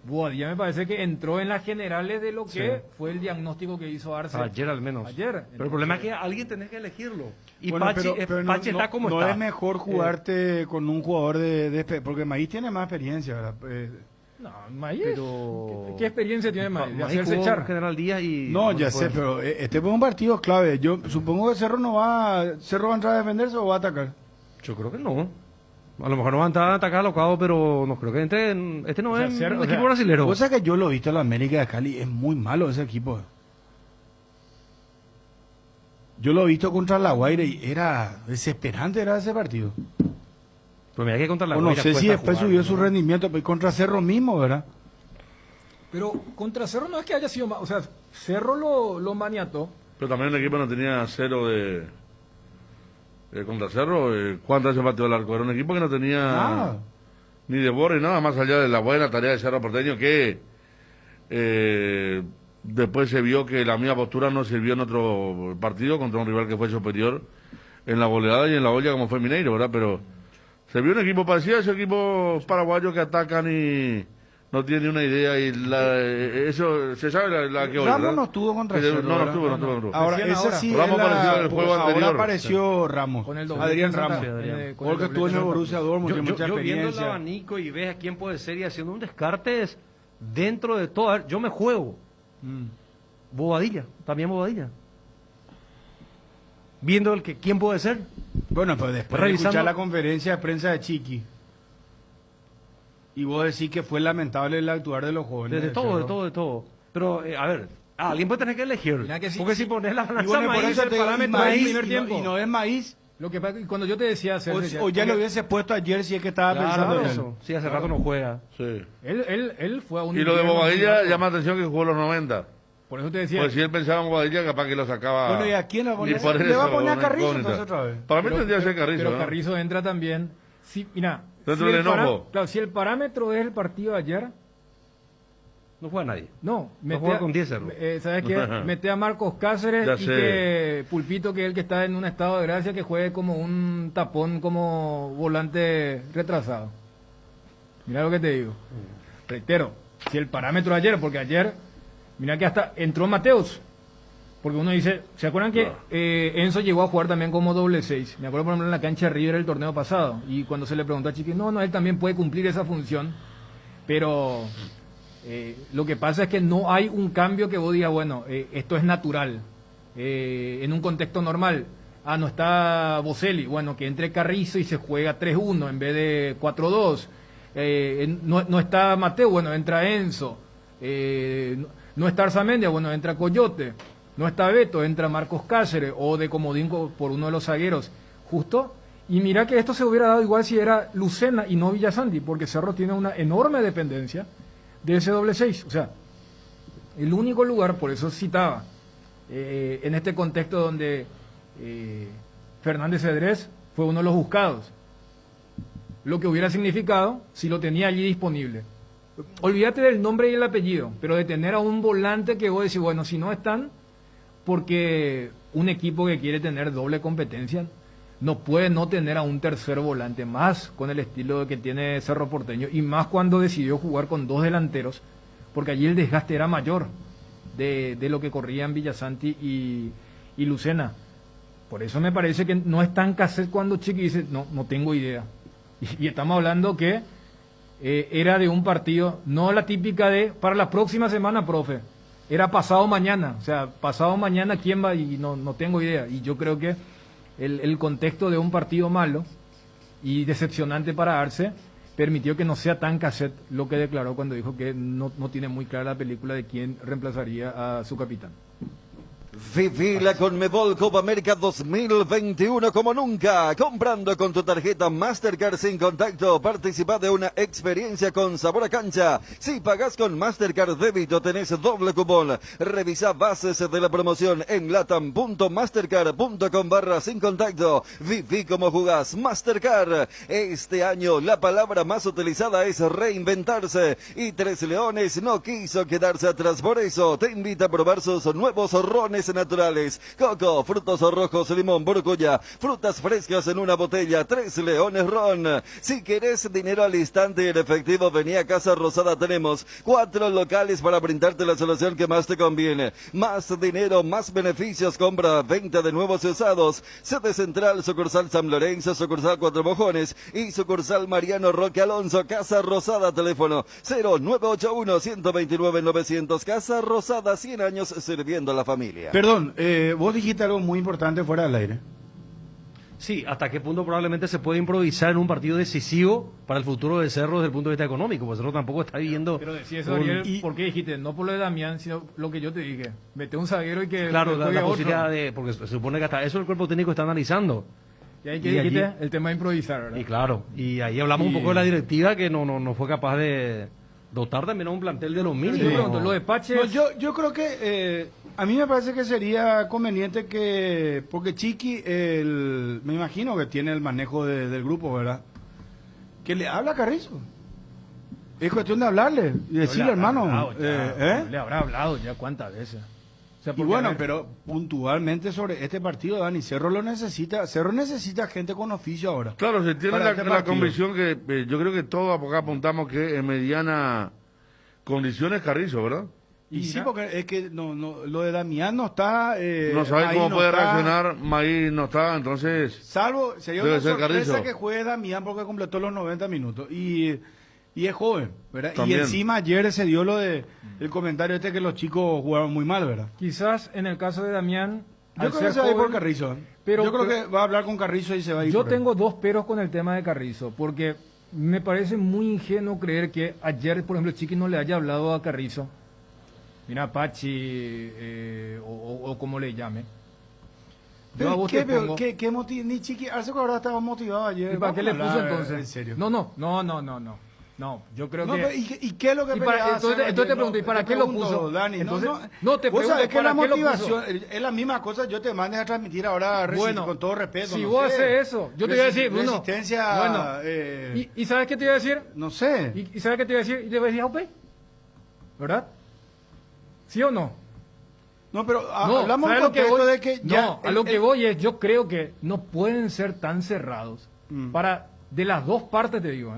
Bobadilla me parece que entró en las generales de lo que fue el diagnóstico que hizo Arce. Ayer al menos. Ayer. Pero el problema es que alguien tenés que elegirlo. Y Bueno, Pachi, pero Pachi está como no está. es mejor jugarte con un jugador porque Maíz tiene más experiencia, ¿verdad? No, Maíz. Pero... ¿Qué experiencia tiene Maíz? De Maíz hacerse jugó echar. General Díaz y... No, ya sé, pero este fue un partido clave. Yo supongo que Cerro va a entrar a defenderse o va a atacar. Yo creo que no. A lo mejor no va a entrar a atacar a Locado, pero no creo que entre. Este no es un equipo brasilero. Cosa que yo lo he visto en la América de Cali, es muy malo ese equipo. Yo lo he visto contra La Guaira y era desesperante era ese partido. Pero mira que contra La O Guaira no sé si cuesta después jugar, subió ¿no? su rendimiento, pero contra Cerro mismo, ¿verdad? Pero contra Cerro no es que haya sido más. O sea, Cerro lo maniató. Pero también el equipo no tenía cero de contra Cerro. ¿Cuántas veces batió el arco? Era un equipo que no tenía ni de borre, nada más allá de la buena tarea de Cerro Porteño, que después se vio que la misma postura no sirvió en otro partido contra un rival que fue superior en la goleada y en la olla como fue Mineiro, ¿verdad? Pero se vio un equipo parecido a esos equipos paraguayos que atacan y no tiene una idea, y eso se sabe la que hoy, Ramos ¿verdad? no estuvo contra Cerro. No estuvo. Ahora, ese sí Ramos es apareció en el juego anterior. Ahora apareció Ramos, Con el doble Adrián de Santa- Ramos. con el Porque doble estuvo de en el Santa- Borussia Dortmund, tiene mucha Yo viendo el experiencia. abanico y ves a quién puede ser y haciendo un descarte es dentro de todo. A ver, yo me juego. Bobadilla, también Bobadilla. Viendo quién puede ser. Bueno, pues después de escuchar la conferencia de prensa de Chiqui, y vos decís que fue lamentable el actuar de los jóvenes. De todo. Pero, a ver, alguien puede tener que elegir. Mira que sí, porque sí. si pones la Y balanza bueno, por Maíz, eso el te digo, parámetro Maíz, es primer y tiempo. no es Maíz, Lo que pasa es que cuando yo te decía o ya lo hubiese puesto ayer si es que estaba pensando en eso. Sí, hace rato no juega. Sí. Él fue a un... Y lo de invierno Bobadilla muy largo. llama la atención que jugó los 90. Por eso te decía... Pues si él pensaba en Bobadilla, capaz que lo sacaba. Bueno, ¿y a quién le va a poner? Y por ¿Le va a eso, poner a una Carrizo incógnita. entonces otra vez? Para mí tendría que ser Carrizo, Pero ¿no? Carrizo entra también. Sí, mira, Dentro si del el enojo. claro, si el parámetro es el partido de ayer, No juega nadie. no, juega con 10 Cerro. ¿sabes qué? Mete a Marcos Cáceres Ya y sé. que Pulpito, que es el que está en un estado de gracia, que juegue como un tapón, como volante retrasado. Mira lo que te digo. Reitero, si el parámetro ayer, porque ayer, mira que hasta entró Mateus. Porque uno dice, ¿se acuerdan que Enzo llegó a jugar también como doble 6? Me acuerdo, por ejemplo, en la cancha de River el torneo pasado. Y cuando se le preguntó a Chiqui, no, él también puede cumplir esa función. Pero lo que pasa es que no hay un cambio que vos digas, bueno, esto es natural. En un contexto normal. No está Boselli, bueno, que entre Carrizo y se juega 3-1 en vez de 4-2. No está Mateo, bueno, entra Enzo. No está Arzamendia, bueno, entra Coyote. No está Beto, entra Marcos Cáceres o de comodín por uno de los zagueros. Justo. Y mira que esto se hubiera dado igual si era Lucena y no Villasanti, porque Cerro tiene una enorme dependencia de ese doble 6. O sea, el único lugar, por eso citaba, en este contexto donde Fernández Cedrés fue uno de los buscados. Lo que hubiera significado si lo tenía allí disponible. Olvídate del nombre y el apellido, pero de tener a un volante que vos decís, bueno, si no están, porque un equipo que quiere tener doble competencia no puede no tener a un tercer volante, más con el estilo que tiene Cerro Porteño, y más cuando decidió jugar con 2 delanteros, porque allí el desgaste era mayor de lo que corrían Villasanti y Lucena. Por eso me parece que no es tan cassette cuando Chiqui dice, no tengo idea. Y estamos hablando que era de un partido, no la típica de, para la próxima semana, profe. Era pasado mañana, o sea, pasado mañana quién va y no tengo idea. Y yo creo que el contexto de un partido malo y decepcionante para Arce permitió que no sea tan cassette lo que declaró cuando dijo que no tiene muy clara la película de quién reemplazaría a su capitán. Viví la Conmebol Copa América 2021 como nunca. Comprando con tu tarjeta Mastercard sin contacto, participa de una experiencia con sabor a cancha. Si pagas con Mastercard débito, tenés doble cupón. Revisa bases de la promoción en latam.mastercard.com/sin contacto. Viví como jugás. Mastercard. Este año la palabra más utilizada es reinventarse. Y Tres Leones no quiso quedarse atrás. Por eso te invita a probar sus nuevos rones naturales, coco, frutos rojos, limón, brucuya, frutas frescas en una botella, Tres Leones Ron. Si querés dinero al instante en efectivo, vení a Casa Rosada, tenemos 4 locales para brindarte la solución que más te conviene. Más dinero, más beneficios, compra, venta de nuevos y usados. Sede Central, sucursal San Lorenzo, sucursal Cuatro Mojones y sucursal Mariano Roque Alonso. Casa Rosada, teléfono 0981-129-900. Casa Rosada, 100 años sirviendo a la familia. Perdón, vos dijiste algo muy importante fuera del aire. Sí, hasta qué punto probablemente se puede improvisar en un partido decisivo para el futuro de Cerro desde el punto de vista económico, porque Cerro tampoco está viviendo... Pero decía eso, Ariel, ¿por qué dijiste? No por lo de Damián, sino lo que yo te dije. Mete un zaguero y que... Claro, la posibilidad de... Porque se supone que hasta eso el cuerpo técnico está analizando. Y ahí que dijiste allí, el tema de improvisar, ¿verdad? Y claro, y ahí hablamos un poco de la directiva que no fue capaz de dotar también a un plantel de los mínimos. Sí, lo de Pache... Yo creo que... a mí me parece que sería conveniente que, porque Chiqui, me imagino que tiene el manejo del grupo, ¿verdad? Que le habla a Carrizo. Es cuestión de hablarle y decirle, hermano. Le habrá hablado ya cuántas veces. O sea, y bueno, pero puntualmente sobre este partido, Dani, Cerro lo necesita. Cerro necesita gente con oficio ahora. Claro, se tiene la convicción que yo creo que todos acá apuntamos que en mediana condiciones Carrizo, ¿verdad? Y sí, porque es que lo de Damián no está... no sabéis cómo puede reaccionar, Maíz no está, entonces... Salvo, sería una sorpresa que juegue Damián porque completó los 90 minutos. Y es joven, ¿verdad? También. Y encima ayer se dio lo de el comentario que los chicos jugaron muy mal, ¿verdad? Quizás en el caso de Damián... Yo creo que se va a ir por Carrizo. Yo creo que va a hablar con Carrizo y se va a ir. Yo tengo 2 peros con el tema de Carrizo, porque me parece muy ingenuo creer que ayer, por ejemplo, Chiqui no le haya hablado a Carrizo. Mira, Pachi, o como le llame. Pero ¿qué ni Chiqui, Arce ahora estaba motivado ayer. ¿Y para qué le puso entonces? En serio. No, yo creo que... ¿Y qué es lo que entonces te pregunto, ¿y para qué lo puso? Dani, entonces, te pregunto, que la motivación es la misma cosa, yo te mandes a transmitir ahora con todo respeto. Si vos haces eso, yo te voy a decir, resistencia... ¿Y sabes qué te iba a decir? No sé. ¿Y sabes qué te iba a decir? Y te iba a decir, ok, ¿verdad? ¿Sí o no? No, pero hablamos un contexto de que ya... a lo que voy es, yo creo que no pueden ser tan cerrados para, de las dos partes te digo,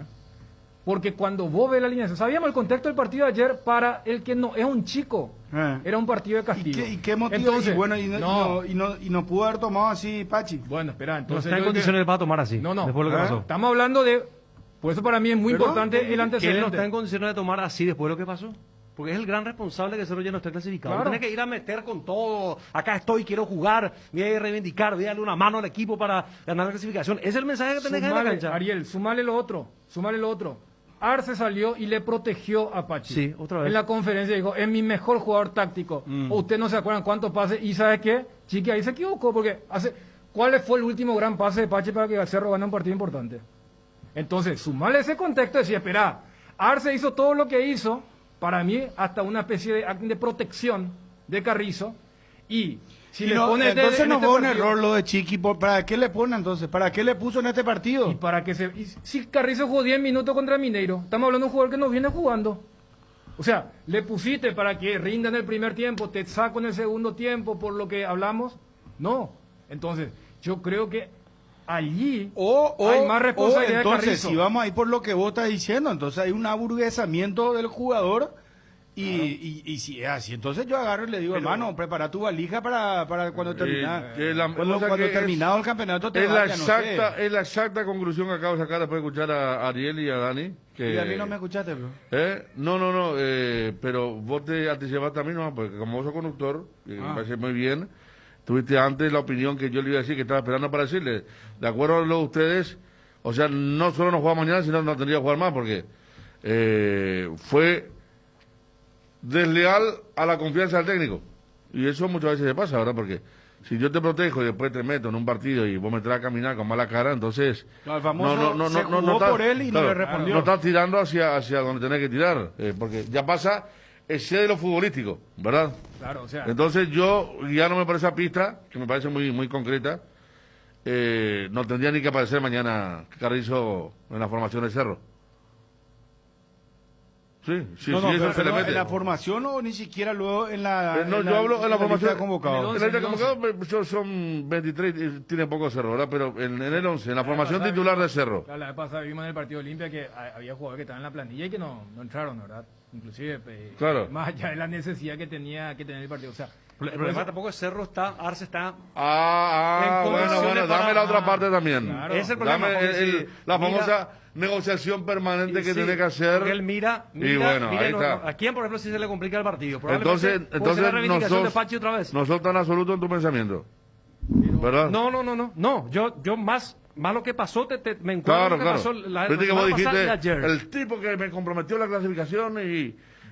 Porque cuando vos ves la alineación, sabíamos el contexto del partido de ayer para el que no es un chico, era un partido de castigo. ¿Y qué motivo? Entonces, y bueno, y no pudo haber tomado así Pachi. Bueno, espera, entonces... No está en condiciones para tomar así. No, después de lo que pasó. Estamos hablando de... Por eso para mí es muy importante el Él antecedente. no está en condiciones de tomar así después de lo que pasó. Porque es el gran responsable que Cerro ya no esté clasificado. Claro. Tiene que ir a meter con todo. Acá estoy, quiero jugar, voy a reivindicar, voy a darle una mano al equipo para ganar la clasificación. Ese es el mensaje que tenés que dar en la cancha. Ariel, sumale lo otro. Arce salió y le protegió a Pachi. Sí, otra vez. En la conferencia dijo, es mi mejor jugador táctico. O usted no se acuerdan cuántos pases. Y ¿sabe qué? Chiqui ahí se equivocó porque ¿cuál fue el último gran pase de Pachi para que Cerro gane un partido importante? Entonces, sumarle ese contexto, decía, espera, Arce hizo todo lo que hizo, para mí, hasta una especie de protección de Carrizo, y si le pone entonces no este fue un partido- error lo de Chiqui. ¿Para qué le pone entonces? ¿Para qué le puso en este partido? Si Carrizo jugó 10 minutos contra Mineiro, estamos hablando de un jugador que no viene jugando. O sea, le pusiste para que rinda en el primer tiempo, te saco en el segundo tiempo, por lo que hablamos. No. Entonces, yo creo que allí hay más responsabilidad de entonces, Carrizo. si vamos a ir por lo que vos estás diciendo, entonces hay un aburguesamiento del jugador. Y si es así, entonces yo agarro y le digo, hermano, prepara tu valija para cuando termina. Cuando terminado el campeonato te es la vayas, no sé. es la exacta conclusión que acabo de sacar después de escuchar a Ariel y a Dani. Que, Y a mí no me escuchaste, bro. No, pero vos te anticipaste a mí, no, porque como vos sos conductor, me parece muy bien, tuviste antes la opinión que yo le iba a decir, que estaba esperando para decirle, de acuerdo a lo de ustedes, o sea, no solo no jugaba mañana, sino no tendría que jugar más, porque fue desleal a la confianza del técnico. Y eso muchas veces se pasa, ¿verdad? Porque si yo te protejo y después te meto en un partido y vos me traes a caminar con mala cara, entonces... No, el famoso se jugó por él y no le respondió. No estás tirando hacia donde tenés que tirar, porque ya pasa, excede lo futbolístico, ¿verdad? Claro, o sea... Entonces yo, guiándome por esa pista, que me parece muy, muy concreta, no tendría ni que aparecer mañana Carrizo en la formación de Cerro. Sí, pero en la formación o ni siquiera luego en la... yo hablo en la formación. lista de convocados. En la lista de convocados son 23, tiene poco Cerro, ¿verdad? Pero en el 11, en la formación titular de Cerro. La vez pasada vimos en el partido Olimpia que había jugadores que estaban en la planilla y que no entraron, ¿verdad? Inclusive, claro, más allá de la necesidad que tenía que tener el partido. O sea, el problema tampoco es Cerro está, Arce está... Bueno, dame la otra parte también. Claro. Ese es el problema. Dame la famosa negociación permanente que tiene que hacer. Él mira, y bueno, ahí está. ¿A quién, por ejemplo, si se le complica el partido? Entonces la reivindicación de Pachi otra vez. No sos tan absoluto en tu pensamiento, ¿verdad? No, yo más lo que pasó, me encuentro lo que pasó la Viste que semana vos pasada y dijiste, ayer. el tipo que me comprometió la clasificación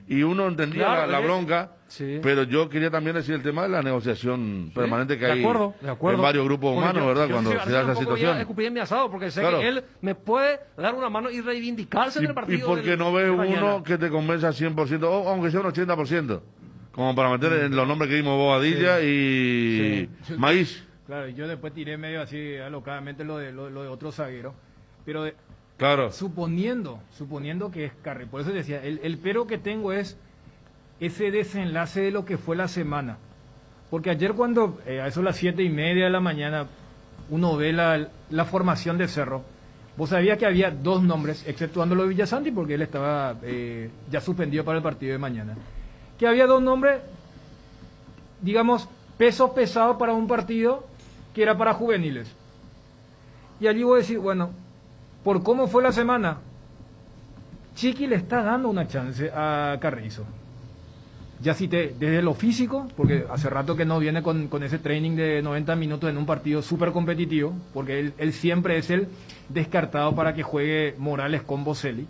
y uno entendía la bronca, pero yo quería también decir el tema de la negociación permanente que hay en varios grupos humanos, ¿verdad? Cuando se da esa situación. Escupí en mi asado porque sé que él me puede dar una mano y reivindicarse en el partido. ¿Y por qué no ves uno que te convenza 100%, o aunque sea un 80%? Como para meter en los nombres que dimos Bobadilla y Maíz. Claro, yo después tiré medio así alocadamente lo de otro zaguero, pero claro, suponiendo que es Carri, por eso decía, el pero que tengo es ese desenlace de lo que fue la semana, porque ayer cuando a eso las 7:30 de la mañana uno ve la formación de Cerro, vos sabías que había dos nombres, exceptuando lo de Villasanti, porque él estaba ya suspendido para el partido de mañana, que había dos nombres, digamos, pesos pesados para un partido que era para juveniles. Y allí voy a decir, bueno, por cómo fue la semana, Chiqui le está dando una chance a Carrizo. Ya cité, desde lo físico, porque hace rato que no viene con ese training de 90 minutos en un partido súper competitivo, porque él siempre es el descartado para que juegue Morales con Boselli.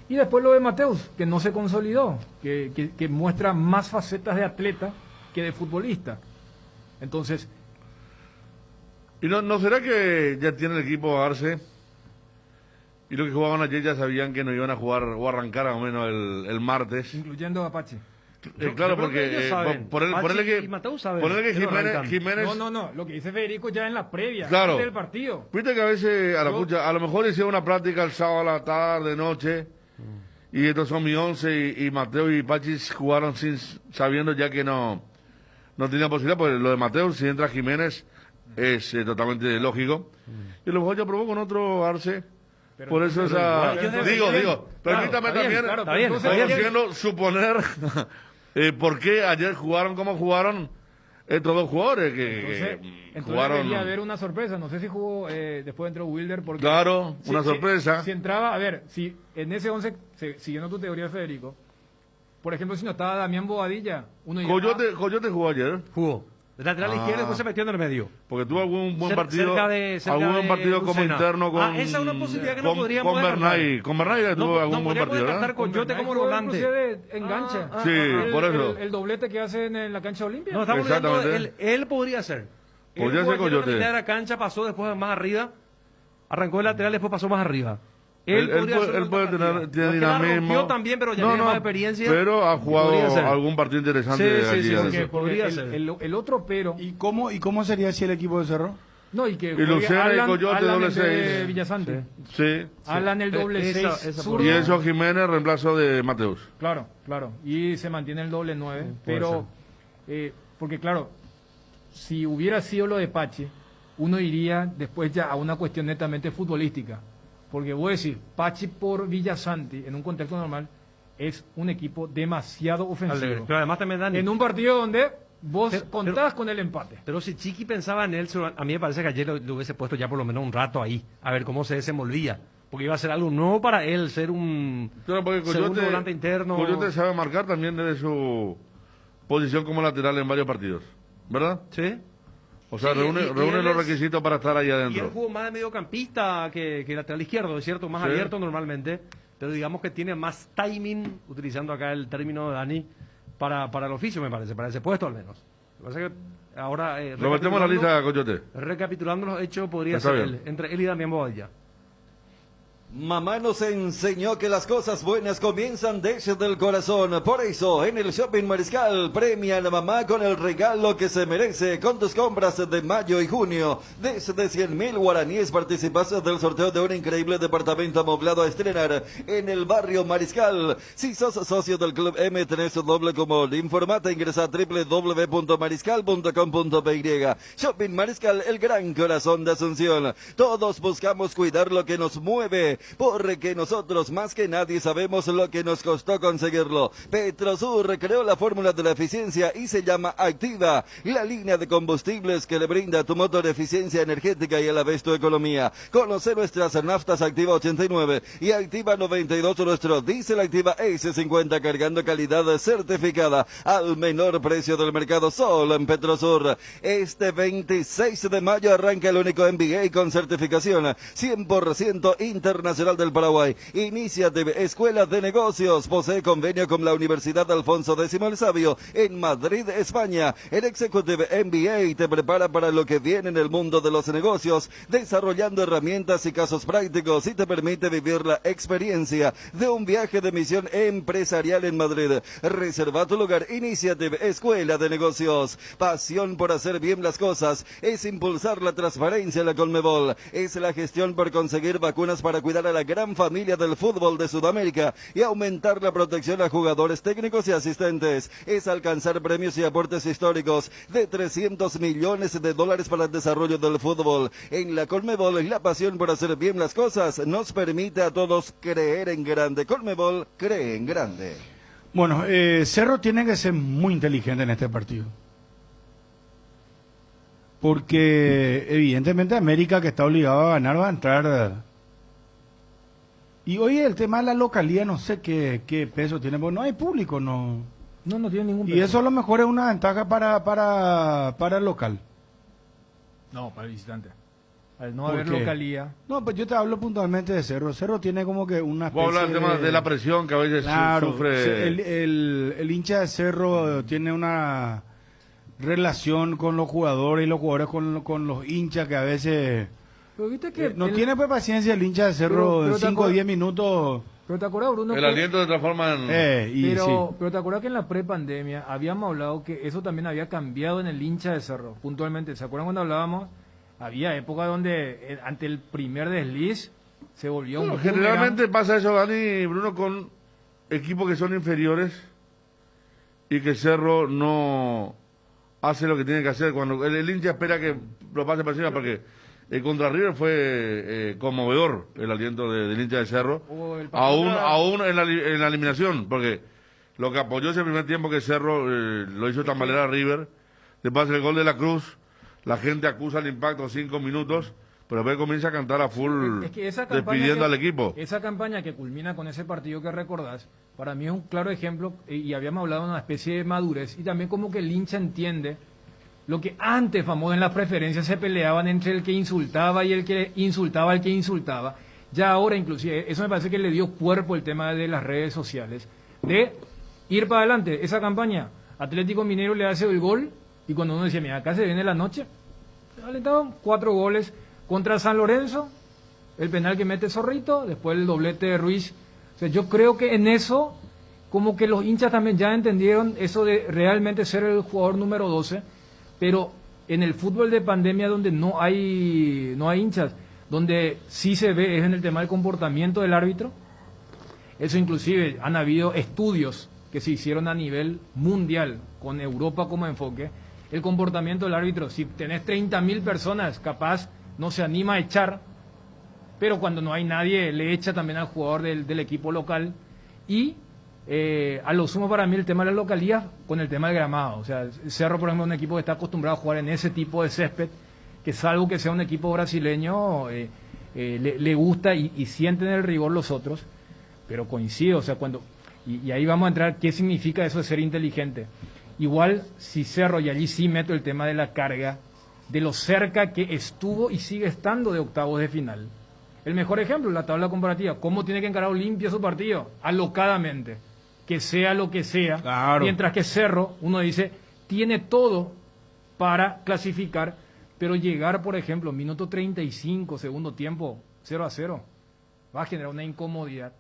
Y después lo de Mateus, que no se consolidó, que muestra más facetas de atleta que de futbolista. Entonces... ¿Y no será que ya tiene el equipo a Arce? Y los que jugaban ayer ya sabían que no iban a jugar o arrancar más o menos el martes. Incluyendo a Apache. Claro, porque ponerle que Jiménez... No, lo que dice Federico ya en la previa, claro, antes del partido. Viste que a veces a lo mejor hicieron una práctica el sábado a la tarde, noche, y estos son mi 11 y Mateo y Pachi jugaron sabiendo ya que no tenían posibilidad, porque lo de Mateo, si entra Jiménez, es totalmente lógico. Y a lo mejor ya probó con otro Arce, Por eso esa... Digo, permítame también, conociendo, suponer por qué ayer jugaron como jugaron estos dos jugadores que Entonces jugaron... debería haber una sorpresa. No sé si jugó, después entró Wilder. Porque Claro, una sorpresa. Si entraba, a ver, si en ese 11, siguiendo tu teoría, Federico, por ejemplo, si no estaba Damián Bobadilla, uno diría, Coyote jugó ayer. Jugó. De lateral izquierdo, después se metió en el medio. Porque tuvo algún buen partido. Cerca de partido como Lucena. interno con. Esa es una posibilidad que no podríamos con Bernay. Con Bernay tuvo algún buen partido, ¿verdad? Coyote como volante. Engancha. Sí, por eso. El doblete que hace en la cancha Olimpia. No, estamos hablando él podría ser. Podría ser Coyote. En la mitad de la cancha, pasó después más arriba. Arrancó el lateral, después pasó más arriba. Él puede tener dinamismo. También, pero ya tiene más experiencia. Pero ha jugado algún partido interesante. Sí, podría ser. El otro pero. ¿Y cómo sería si el equipo de Cerro? No, y que Lucena y Coyote Alan doble el 6. Villasante. Sí. Alan el doble 6. Y eso Jiménez, reemplazo de Mateus. Claro. Y se mantiene el doble 9. Pero, porque claro, si hubiera sido lo de Pache, uno iría después ya a una cuestión netamente futbolística. Porque voy a decir, Pachi por Villasanti, en un contexto normal, es un equipo demasiado ofensivo. Pero además también, Dani, en un partido donde vos contás con el empate. Pero si Chiqui pensaba en él, a mí me parece que ayer lo hubiese puesto ya por lo menos un rato ahí, a ver cómo se desenvolvía. Porque iba a ser algo nuevo para él, ser un segundo volante interno. Coyote sabe marcar también desde su posición como lateral en varios partidos, ¿verdad? Sí. O sea, reúne los requisitos para estar ahí adentro. Y él jugó más de mediocampista que lateral izquierdo, es cierto, más abierto normalmente, pero digamos que tiene más timing, utilizando acá el término de Dani, para el oficio, me parece, para ese puesto al menos. Lo que pasa es que ahora... Lo metemos en la lista, Coyote. Recapitulando los hechos, podría Está ser bien. él, entre él y Damián Bobadilla. Mamá nos enseñó que las cosas buenas comienzan desde el corazón. Por eso, en el Shopping Mariscal, premian a mamá con el regalo que se merece con tus compras de mayo y junio. Desde 100.000 guaraníes participas del sorteo de un increíble departamento amoblado a estrenar en el barrio Mariscal. Si sos socio del Club M, tenés un doble común. Informate, ingresa a www.mariscal.com.py. Shopping Mariscal, el gran corazón de Asunción. Todos buscamos cuidar lo que nos mueve, porque nosotros más que nadie sabemos lo que nos costó conseguirlo. Petrosur creó la fórmula de la eficiencia y se llama Activa, la línea de combustibles que le brinda a tu motor eficiencia energética y a la vez tu economía. Conoce nuestras naftas Activa 89 y Activa 92, nuestro diésel Activa S50, cargando calidad certificada al menor precio del mercado, solo en Petrosur. Este 26 de mayo arranca el único MBA con certificación 100% internacional del Paraguay. Iniciative Escuela de Negocios posee convenio con la Universidad Alfonso X el Sabio en Madrid, España. El Executive MBA te prepara para lo que viene en el mundo de los negocios, desarrollando herramientas y casos prácticos, y te permite vivir la experiencia de un viaje de misión empresarial en Madrid. Reserva tu lugar. Iniciative Escuela de Negocios. Pasión por hacer bien las cosas es impulsar la transparencia en la Conmebol. Es la gestión por conseguir vacunas para cuidar a la gran familia del fútbol de Sudamérica y aumentar la protección a jugadores, técnicos y asistentes. Es alcanzar premios y aportes históricos de $300 millones para el desarrollo del fútbol. En la Conmebol, la pasión por hacer bien las cosas nos permite a todos creer en grande. Conmebol cree en grande. Bueno, Cerro tiene que ser muy inteligente en este partido. Porque evidentemente América, que está obligado a ganar, va a entrar... Y hoy el tema de la localidad, no sé qué peso tiene, porque no hay público, no tiene ningún peso. Y eso a lo mejor es una ventaja para el local. No, para el visitante. Al no haber localidad. No, pues yo te hablo puntualmente de Cerro. Cerro tiene como que una especie... Vos hablas del tema de la presión que a veces sufre... El hincha de Cerro tiene una relación con los jugadores y los jugadores con los hinchas que a veces... Pero viste que no tiene pues paciencia el hincha de Cerro de 5 o 10 minutos. Pero te acuerdas, Bruno, el aliento se transforma en... pero te acuerdas que en la prepandemia habíamos hablado que eso también había cambiado en el hincha de Cerro, puntualmente. ¿Se acuerdan cuando hablábamos? Había época donde ante el primer desliz se volvió un... Generalmente pasa eso, Dani y Bruno, con equipos que son inferiores y que Cerro no hace lo que tiene que hacer. Cuando el hincha espera que lo pase por encima, porque contra River fue conmovedor el aliento del hincha de Cerro, O el aún en la eliminación, porque lo que apoyó ese primer tiempo que Cerro lo hizo tambalear a River, después el gol de la Cruz, la gente acusa el impacto 5 minutos, pero después comienza a cantar a full, Es que esa campaña despidiendo al equipo. Esa campaña que culmina con ese partido que recordás, para mí es un claro ejemplo, y habíamos hablado de una especie de madurez, y también como que el hincha entiende lo que antes, famoso, en las preferencias se peleaban entre el que insultaba y el que insultaba al que insultaba. Ya ahora, inclusive, eso me parece que le dio cuerpo el tema de las redes sociales, de ir para adelante. Esa campaña, Atlético Mineiro le hace el gol, y cuando uno decía, mira, acá se viene la noche, alentaban 4 goles contra San Lorenzo, el penal que mete Zorrito, después el doblete de Ruiz. O sea, yo creo que en eso, como que los hinchas también ya entendieron eso de realmente ser el jugador número 12, pero en el fútbol de pandemia donde no hay hinchas, donde sí se ve es en el tema del comportamiento del árbitro. Eso inclusive han habido estudios que se hicieron a nivel mundial, con Europa como enfoque. El comportamiento del árbitro, si tenés 30.000 personas, capaz no se anima a echar, pero cuando no hay nadie le echa también al jugador del equipo local. Y a lo sumo para mí el tema de la localidad con el tema del gramado. O sea, Cerro, por ejemplo, es un equipo que está acostumbrado a jugar en ese tipo de césped, que salvo que sea un equipo brasileño, le gusta y sienten el rigor los otros. Pero coincido, o sea, y ahí vamos a entrar, ¿qué significa eso de ser inteligente? Igual, si Cerro, y allí sí meto el tema de la carga, de lo cerca que estuvo y sigue estando de octavos de final. El mejor ejemplo, la tabla comparativa. ¿Cómo tiene que encarar Olimpia su partido? Alocadamente. Que sea lo que sea. Claro. Mientras que Cerro, uno dice, tiene todo para clasificar, pero llegar, por ejemplo, minuto 35, segundo tiempo, 0-0, va a generar una incomodidad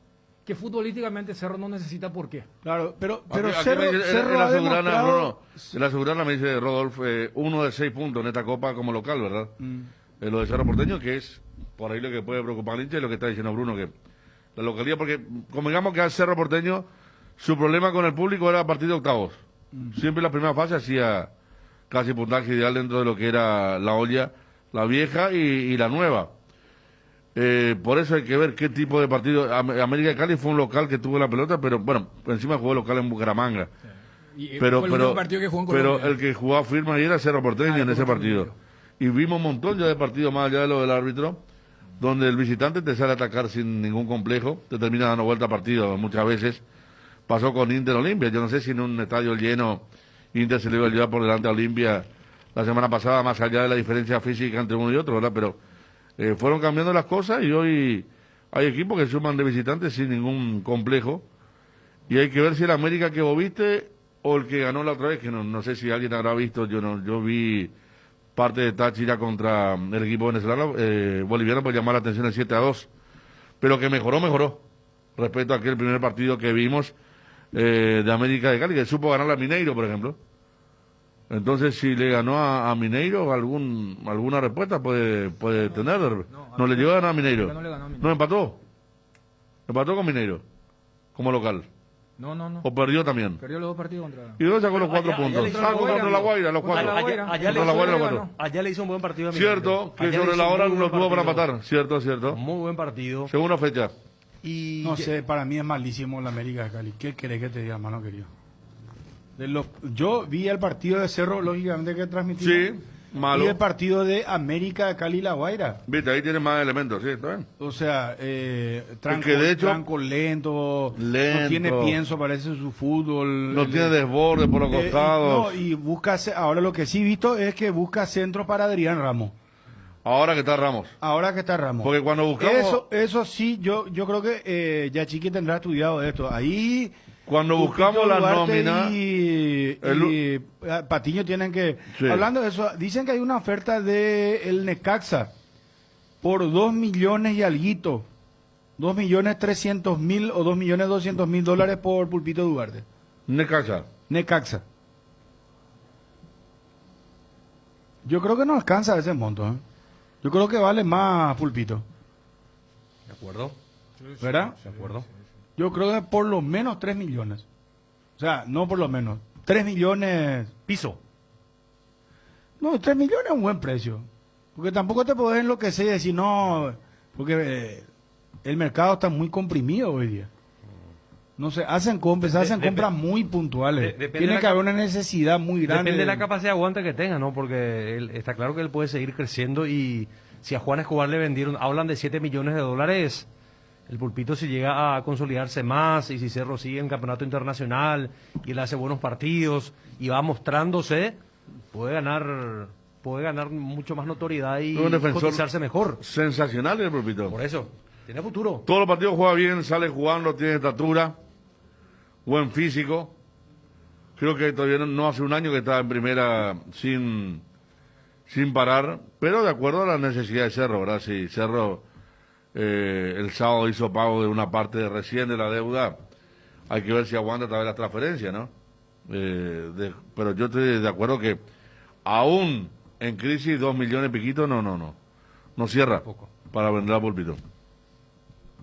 que futbolísticamente Cerro no necesita. ¿Por qué? Claro, pero Aquí Cerro ha demostrado... En la Azulgrana me dice Rodolfo, 1 de 6 puntos en esta Copa como local, ¿verdad? Lo de Cerro Porteño, que es por ahí lo que puede preocupar al hincha, y lo que está diciendo Bruno, que la localidad, porque como digamos que al Cerro Porteño, su problema con el público era a partir de octavos. Siempre en la primera fase hacía casi puntaje ideal dentro de lo que era la olla, la vieja y la nueva. Por eso hay que ver qué tipo de partido. América de Cali fue un local que tuvo la pelota, pero bueno, encima jugó local en Bucaramanga. Pero el que jugaba firme ahí era Cerro Porteño en ese partido. Y vimos un montón ya de partidos más allá de lo del árbitro, donde el visitante te sale a atacar sin ningún complejo, te termina dando vuelta a partido muchas veces. Pasó con Inter Olimpia, yo no sé si en un estadio lleno Inter se le iba a llevar por delante a Olimpia la semana pasada, más allá de la diferencia física entre uno y otro, ¿verdad? Pero fueron cambiando las cosas y hoy hay equipos que suman de visitantes sin ningún complejo, y hay que ver si el América que vos viste o el que ganó la otra vez, que no sé si alguien habrá visto, yo vi parte de Táchira contra el equipo venezolano, boliviano, por llamar la atención el 7-2, pero que mejoró respecto a aquel primer partido que vimos de América de Cali, que supo ganar a Mineiro, por ejemplo. Entonces, si le ganó a Mineiro, alguna respuesta puede tener. No le llegó a ganar a Mineiro. No, empató con Mineiro como local. No. ¿O perdió también? Perdió los 2 partidos contra... ¿Y dónde sacó los 4 puntos? Contra la Guaira, los 4. Allá le hizo un buen partido a Cierto, que sobre la hora no tuvo para matar. Cierto. Muy buen partido. Segunda fecha. Y no sé, para mí es malísimo la América de Cali. ¿Qué querés que te diga, hermano querido? Yo vi el partido de Cerro, lógicamente, que transmití. Sí, malo. Y el partido de América de Cali y La Guaira. Viste, ahí tiene más elementos, sí, está bien. O sea, tranco, de hecho, tranco lento, no tiene pienso, parece su fútbol. No tiene desborde por los costados. No, y busca, ahora lo que sí he visto es que busca centro para Adrián Ramos. Ahora que está Ramos. Porque cuando buscamos... Eso sí, yo creo que ya Chiqui tendrá estudiado esto. Ahí... Cuando buscamos la nómina... Y Patiño tienen que... Sí. Hablando de eso, dicen que hay una oferta de el Necaxa por 2 millones y alguito. 2.300.000 o 2.200.000 dólares por Pulpito Duarte. Necaxa. Yo creo que no alcanza ese monto, ¿eh? Yo creo que vale más Pulpito. ¿De acuerdo? ¿Verdad? De acuerdo. Yo creo que por lo menos 3 millones. O sea, no por lo menos. 3 millones... Piso. No, 3 millones es un buen precio. Porque tampoco te podés enloquecer y decir, no, porque el mercado está muy comprimido hoy día. No sé, hacen compras muy puntuales. Tiene que haber una necesidad muy grande. Depende de la capacidad de aguante que tenga, ¿no? Porque está claro que él puede seguir creciendo y si a Juan Escobar le vendieron, hablan de 7 millones de dólares, el Pulpito si llega a consolidarse más y si Cerro sigue en campeonato internacional y él hace buenos partidos y va mostrándose, puede ganar mucho más notoriedad y Un defensor cotizarse mejor. sensacional el Pulpito. Por eso, tiene futuro. Todos los partidos juega bien, sale jugando, tiene estatura, buen físico. Creo que todavía no hace un año que está en primera sin parar, pero de acuerdo a la necesidad de Cerro, ¿verdad? Si Cerro el sábado hizo pago de una parte recién de la deuda, hay que ver si aguanta otra vez la transferencia, ¿no? Pero yo estoy de acuerdo que aún en crisis 2 millones y piquito no cierra para vender al Pulpito.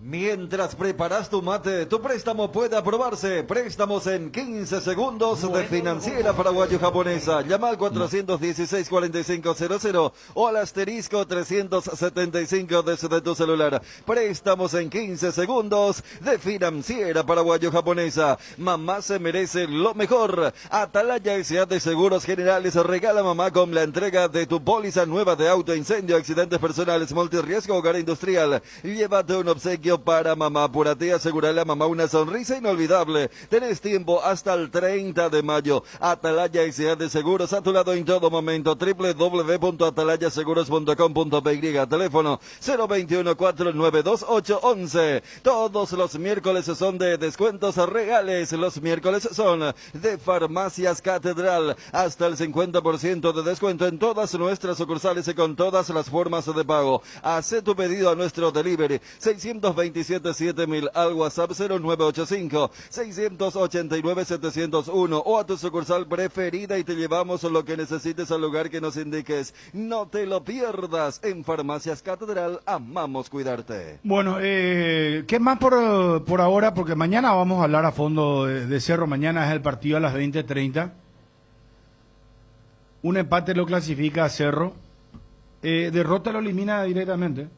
Mientras preparas tu mate, tu préstamo puede aprobarse. Préstamos en 15 segundos de Financiera Paraguayo-Japonesa. Llama al 416-4500 o al asterisco 375 desde tu celular. Préstamos en 15 segundos de Financiera Paraguayo-Japonesa. Mamá se merece lo mejor. Atalaya S.A. de Seguros Generales regala a mamá con la entrega de tu póliza nueva de auto, incendio, accidentes personales, multirriesgo, hogar industrial. Llévate un obsequio para mamá. Apúrate y asegurale a mamá una sonrisa inolvidable. Tenés tiempo hasta el 30 de mayo. Atalaya S.A. de Seguros a tu lado en todo momento. www.atalayaseguros.com.py. Teléfono 021-492-811. Todos los miércoles son de descuentos reales. Los miércoles son de Farmacias Catedral. Hasta el 50% de descuento en todas nuestras sucursales y con todas las formas de pago. Haz tu pedido a nuestro delivery 627-7000 al WhatsApp 0985-689-701 o a tu sucursal preferida y te llevamos lo que necesites al lugar que nos indiques. No te lo pierdas. En Farmacias Catedral amamos cuidarte. Bueno, ¿qué más por ahora? Porque mañana vamos a hablar a fondo de Cerro. Mañana es el partido a las 20:30. Un empate lo clasifica a Cerro. Derrota lo elimina directamente.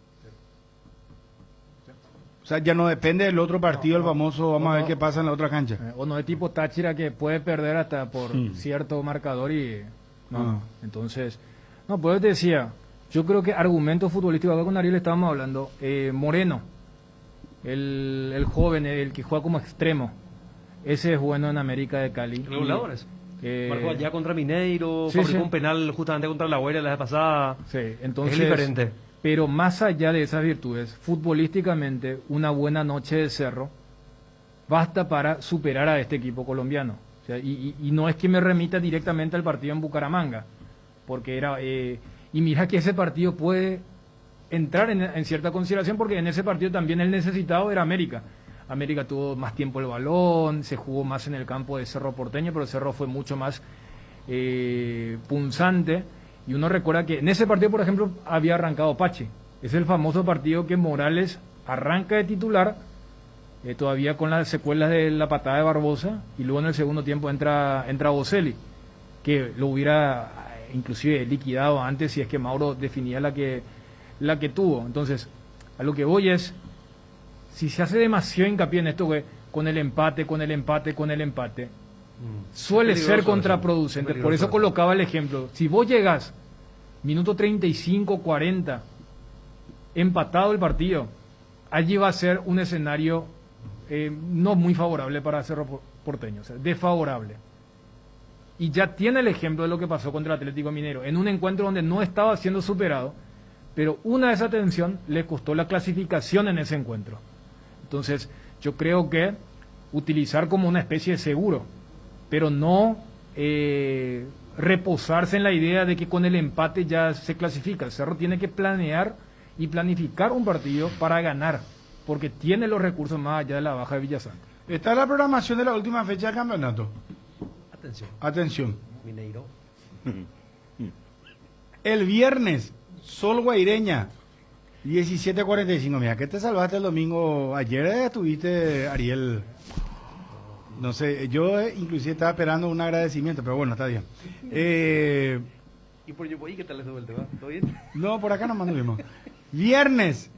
O sea, ya no depende del otro partido, el famoso, vamos a ver qué pasa en la otra cancha. O no es tipo Táchira que puede perder hasta por cierto marcador y... No, entonces... No, pues te decía, yo creo que argumento futbolístico, acá con Ariel estábamos hablando, Moreno, el joven, el que juega como extremo, ese es bueno en América de Cali. Reguladores. Marcó allá contra Mineiro, fabricó un penal justamente contra la Guaira la vez pasada. Sí, entonces... Es diferente. Pero más allá de esas virtudes, futbolísticamente, una buena noche de Cerro basta para superar a este equipo colombiano. O sea, y no es que me remita directamente al partido en Bucaramanga, porque era... y mira que ese partido puede entrar en cierta consideración, porque en ese partido también el necesitado era América. América tuvo más tiempo el balón, se jugó más en el campo de Cerro Porteño, pero Cerro fue mucho más punzante. Y uno recuerda que en ese partido, por ejemplo, había arrancado Pache. Es el famoso partido que Morales arranca de titular, todavía con las secuelas de la patada de Barbosa, y luego en el segundo tiempo entra Boselli, que lo hubiera inclusive liquidado antes si es que Mauro definía la que tuvo. Entonces, a lo que voy es, si se hace demasiado hincapié en esto, que con el empate, suele ser contraproducente. Por eso colocaba el ejemplo. Si vos llegas, minuto 35, 40, empatado el partido, allí va a ser un escenario no muy favorable para Cerro Porteño, o sea, desfavorable. Y ya tiene el ejemplo de lo que pasó contra el Atlético Mineiro, en un encuentro donde no estaba siendo superado, pero una de esa tensión le costó la clasificación en ese encuentro. Entonces, yo creo que utilizar como una especie de seguro, pero no reposarse en la idea de que con el empate ya se clasifica. El Cerro tiene que planear y planificar un partido para ganar, porque tiene los recursos más allá de la baja de Villasanta. ¿Está la programación de la última fecha del campeonato? Atención. Mineiro. El viernes, Sol Guaireña, 17:45. Mira, que te salvaste el domingo. Ayer estuviste, Ariel... No sé, yo inclusive estaba esperando un agradecimiento, pero bueno, está bien. ¿Y por Yopoí qué tal estuvo el tema? ¿Todo bien? No, por acá nomás anduvimos. Viernes,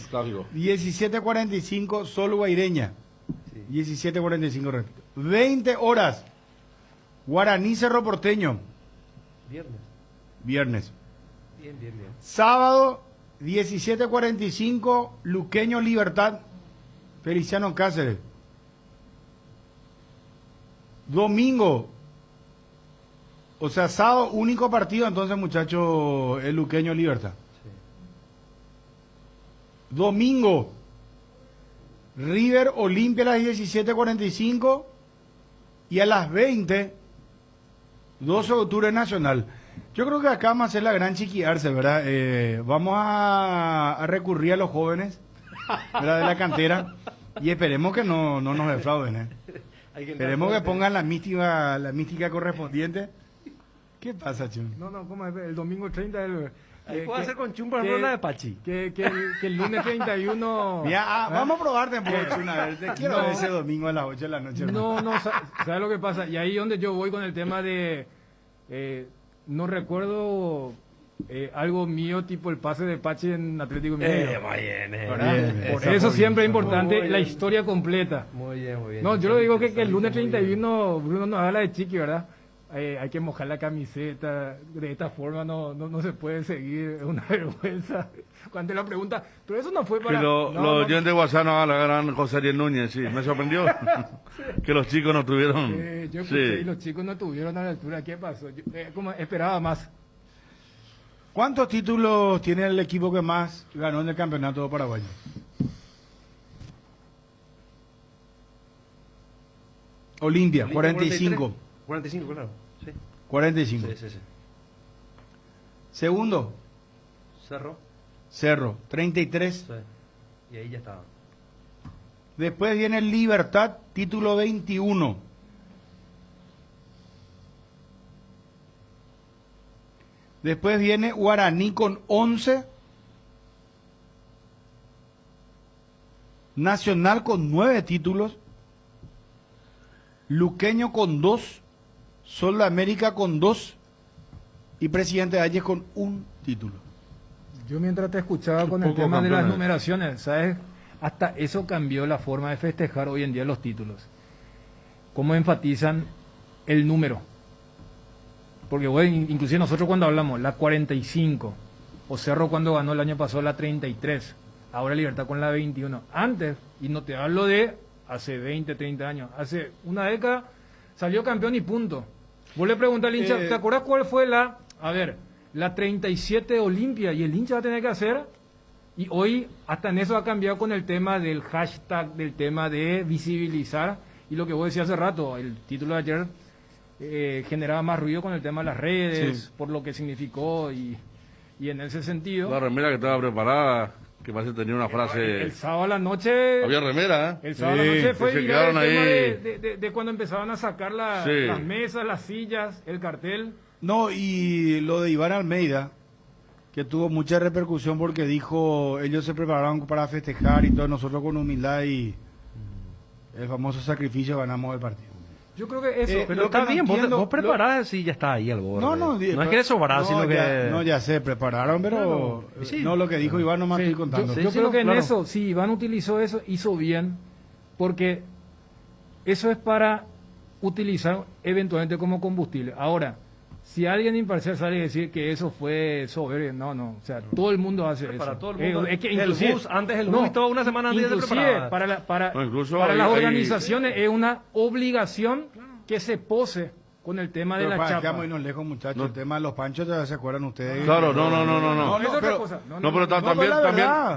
Clásico. 17:45, Sol Guaireña. 17:45, repito. 20 horas, Guaraní Cerro Porteño. Viernes. Bien. Sábado, 17:45, Luqueño Libertad, Feliciano Cáceres. Domingo, o sea, sábado, único partido, entonces, muchachos, el Luqueño Libertad. Domingo, River Olimpia a las 17:45 y a las 20, 12 de octubre Nacional. Yo creo que acá vamos a hacer la gran chiquiarse, ¿verdad? Vamos a recurrir a los jóvenes, ¿verdad? De la cantera y esperemos que no nos defrauden, ¿eh? Esperemos que pongan la mística correspondiente. ¿Qué pasa, Chum? No, ¿cómo es? El domingo 30 ¿Puedo hacer con Chum, por ejemplo, la de Pachi? Que el lunes 31... Mira, vamos a probar después, Chum, a ver. Te quiero ver ese domingo a las 8 de la noche. No, ¿sabes lo que pasa? Y ahí es donde yo voy con el tema de... no recuerdo algo mío, tipo el pase de Pachi en Atlético Mineiro. Bien. Por eso siempre es importante la historia completa. Muy bien. No, yo lo digo que el lunes 31 Bruno nos habla de Chiqui, ¿verdad? Hay que mojar la camiseta, de esta forma no se puede seguir, es una vergüenza. Cuando la pregunta, pero eso no fue para... Que los oyentes de WhatsApp no hagan la gran José Ariel Núñez, sí, me sorprendió que los chicos no tuvieron... yo escuché y los chicos no tuvieron a la altura, ¿qué pasó? Yo, como esperaba más. ¿Cuántos títulos tiene el equipo que más ganó en el campeonato paraguayo? Olimpia, 45. 45, claro. Sí. 45. Sí. Segundo, Cerro, 33. Sí. Y ahí ya estaba. Después viene Libertad, título 21. Después viene Guaraní con 11. Nacional con 9 títulos. Luqueño con 2. Sol de América con 2. Y Presidente Ayes con 1 título. Yo mientras te escuchaba con el tema de las numeraciones, ¿sabes? Hasta eso cambió la forma de festejar hoy en día los títulos. ¿Cómo enfatizan el número? Porque bueno, inclusive nosotros cuando hablamos, la 45, o Cerro cuando ganó el año pasado la 33, ahora Libertad con la 21. Antes, y no te hablo de hace 20, 30 años, hace una década salió campeón y punto. Vos le preguntás al hincha, ¿te acuerdas cuál fue la 37 Olimpia? Y el hincha va a tener que hacer, y hoy hasta en eso ha cambiado con el tema del hashtag, del tema de visibilizar, y lo que vos decías hace rato, el título de ayer generaba más ruido con el tema de las redes, por lo que significó, y en ese sentido... La remera que estaba preparada, que parece que tenía una frase... El sábado a la noche... Había remera, El sábado a la noche fue se viral quedaron el tema de cuando empezaban a sacar las mesas, las sillas, el cartel. No, y lo de Iván Almeida, que tuvo mucha repercusión porque dijo, ellos se prepararon para festejar y todo, nosotros con humildad y el famoso sacrificio ganamos el partido. Yo creo que eso... pero está bien, vos preparás y ya está ahí al borde. No es que eres sobrado, sino que... No, ya sé, prepararon, pero no lo que dijo Iván nomás estoy contando. Yo creo que en eso, si Iván utilizó eso, hizo bien, porque eso es para utilizar eventualmente como combustible. Ahora, si alguien imparcial sale a decir que eso fue soberbio, no, o sea, todo el mundo hace eso. Para todo el mundo. Es que inclusive, el bus, antes el bus estaba una semana antes de preparar. Para las organizaciones es una obligación que se pose con el tema de la chapa. Quedamos muy lejos, muchachos. El tema de los panchos, ¿ya se acuerdan ustedes? Claro, no. Es otra cosa.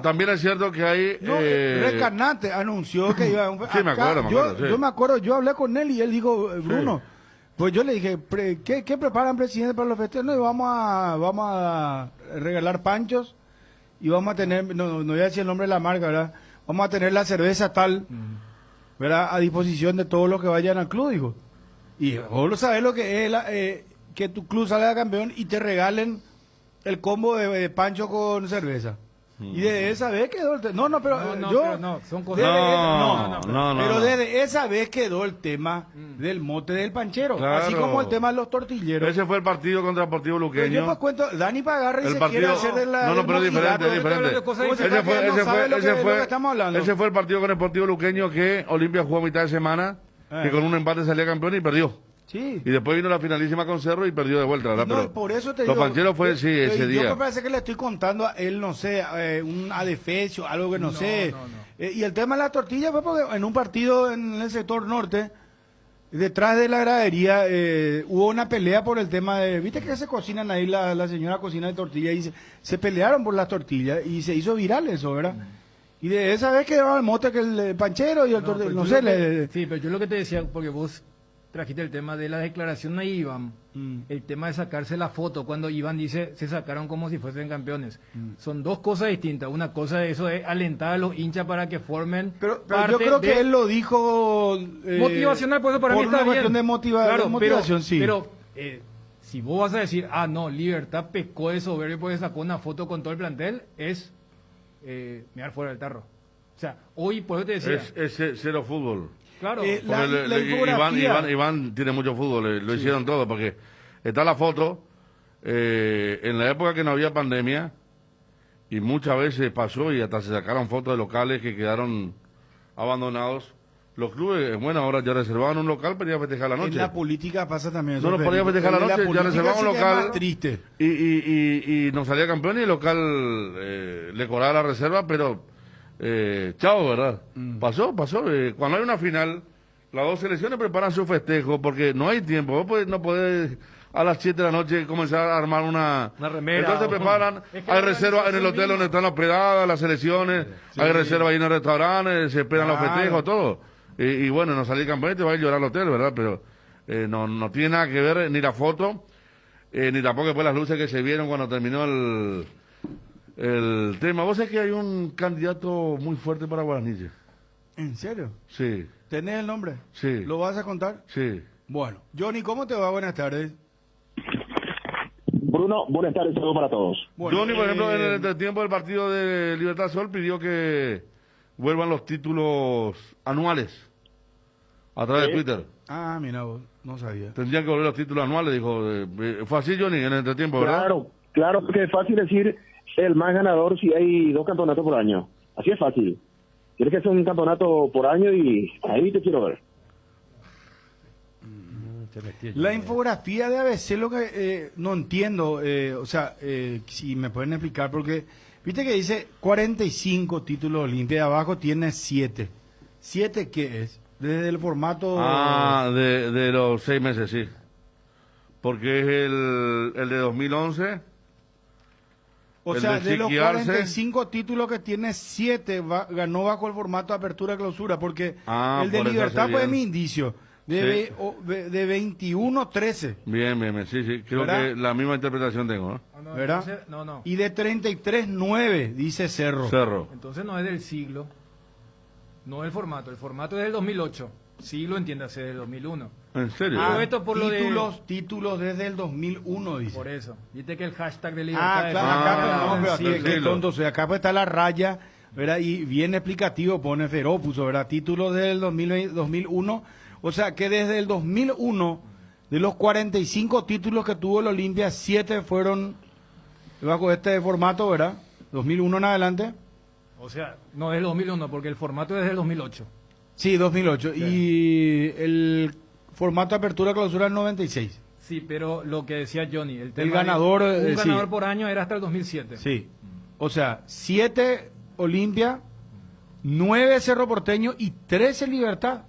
También es cierto que hay... Recanate anunció que iba a... Sí, me acuerdo. Yo me acuerdo, yo hablé con él y él dijo, Bruno... Pues yo le dije, ¿qué preparan, presidente, para los festejos? No, vamos a regalar panchos y vamos a tener, no voy a decir el nombre de la marca, ¿verdad? Vamos a tener la cerveza tal, ¿verdad? A disposición de todos los que vayan al club, dijo. Y vos lo sabés lo que es que tu club salga campeón y te regalen el combo de pancho con cerveza. Y desde esa vez quedó el tema. No, no, pero son cosas. Pero desde esa vez quedó el tema del mote del panchero. Claro. Así como el tema de los tortilleros. Ese fue el partido contra Deportivo Pero Luqueño. yo me cuento, Dani Pagarra y El se partido- quiere hacer de la. No, del pero es diferente, mojigato. es diferente. ¿Cómo se está que no sabe lo que estamos hablando? Ese fue el partido con Deportivo Luqueño que Olimpia jugó a mitad de semana, que con un empate salía campeón y perdió. Sí. Y después vino la finalísima con Cerro y perdió de vuelta, ¿verdad? No, Pero por eso te los digo. pancheros fue, sí, ese Yo día. me parece que le estoy contando a él, no sé, un adefesio, algo que no sé. Y el tema de la tortilla fue porque en un partido en el sector norte, detrás de la gradería, hubo una pelea por el tema de. ¿Viste que se cocinan ahí? La señora cocina de tortillas y se pelearon por las tortillas y se hizo viral eso, ¿verdad? Y de esa vez quedó el mote que el panchero y el tortillero, no sé. Sí, pero yo lo que te decía, porque vos trajiste el tema de la declaración a Iván, el tema de sacarse la foto, cuando Iván dice se sacaron como si fuesen campeones. Son dos cosas distintas. Una cosa de eso es alentar a los hinchas para que formen Pero yo creo que él lo dijo motivacional, por eso para mí está una cuestión bien. de motivación, sí. Pero si vos vas a decir, no, Libertad pecó de soberbio porque sacó una foto con todo el plantel, es mirar fuera del tarro. O sea, hoy, por eso te decía... Es cero fútbol. Claro. Iván tiene mucho fútbol, lo hicieron todo, porque está la foto, en la época que no había pandemia, y muchas veces pasó y hasta se sacaron fotos de locales que quedaron abandonados. Los clubes, bueno, ahora ya reservaban un local para ir a festejar la noche. En la política pasa también eso. No nos podía festejar la noche, ya reservaban un local. Más triste. Y nos salía campeón y el local le cobraba la reserva, pero chao, ¿verdad? Pasó. Cuando hay una final, las dos selecciones preparan su festejo porque no hay tiempo. Vos no podés a las 7 de la noche comenzar a armar una remera. Entonces preparan, hay reservas en el hotel donde están hospedadas las selecciones, hay reservas ahí en el restaurante, se esperan los festejos, todo. Y bueno, no salir campeón y te va a llorar al hotel, ¿verdad? Pero no tiene nada que ver ni la foto, ni tampoco después las luces que se vieron cuando terminó el tema. ¿Vos sabés que hay un candidato muy fuerte para Guaraní? ¿En serio? Sí. ¿Tenés el nombre? Sí. ¿Lo vas a contar? Sí. Bueno, Johnny, ¿cómo te va? Buenas tardes. Bruno, buenas tardes, saludos para todos. Bueno, Johnny, por ejemplo, en el entretiempo del partido de Libertad Sol pidió que vuelvan los títulos anuales a través de Twitter. Ah, mira vos, no sabía. Tendrían que volver los títulos anuales, dijo. Fue así, Johnny, en el entretiempo, ¿verdad? Claro, porque es fácil decir el más ganador si hay 2 campeonatos por año. Así es fácil. Tienes que hacer un campeonato por año y ahí te quiero ver. La infografía de ABC, lo que no entiendo, si me pueden explicar, porque viste que dice 45 títulos Olimpia, de abajo tiene 7. ¿7 qué es? Desde el formato... de los 6 meses, sí. Porque es el de 2011. O sea, de los 45 títulos que tiene, 7 ganó bajo el formato apertura-clausura, porque el de Libertad fue mi indicio. De 21-13. Bien, sí. Creo que la misma interpretación tengo, ¿no? ¿Verdad? Entonces, no. Y de 33-9, dice Cerro. Entonces no es del siglo, no el formato es del 2008. Siglo, entiéndase, del 2001. ¿En serio? Esto por títulos desde el 2001, dice. Por eso. Viste que el hashtag de Libertad... Acá está la raya, ¿verdad? Y bien explicativo pone Ferópuso, ¿verdad? Títulos del 2001. O sea que desde el 2001, de los 45 títulos que tuvo el Olimpia, 7 fueron bajo este formato, ¿verdad? 2001 en adelante. O sea, no es el 2001, porque el formato es del 2008. Sí, 2008. Sí. Y el formato de apertura-clausura es 96. Sí, pero lo que decía Johnny, el tema ganador, un ganador por año era hasta el 2007. Sí. O sea, 7 Olimpia, 9 Cerro Porteño y 13 Libertad.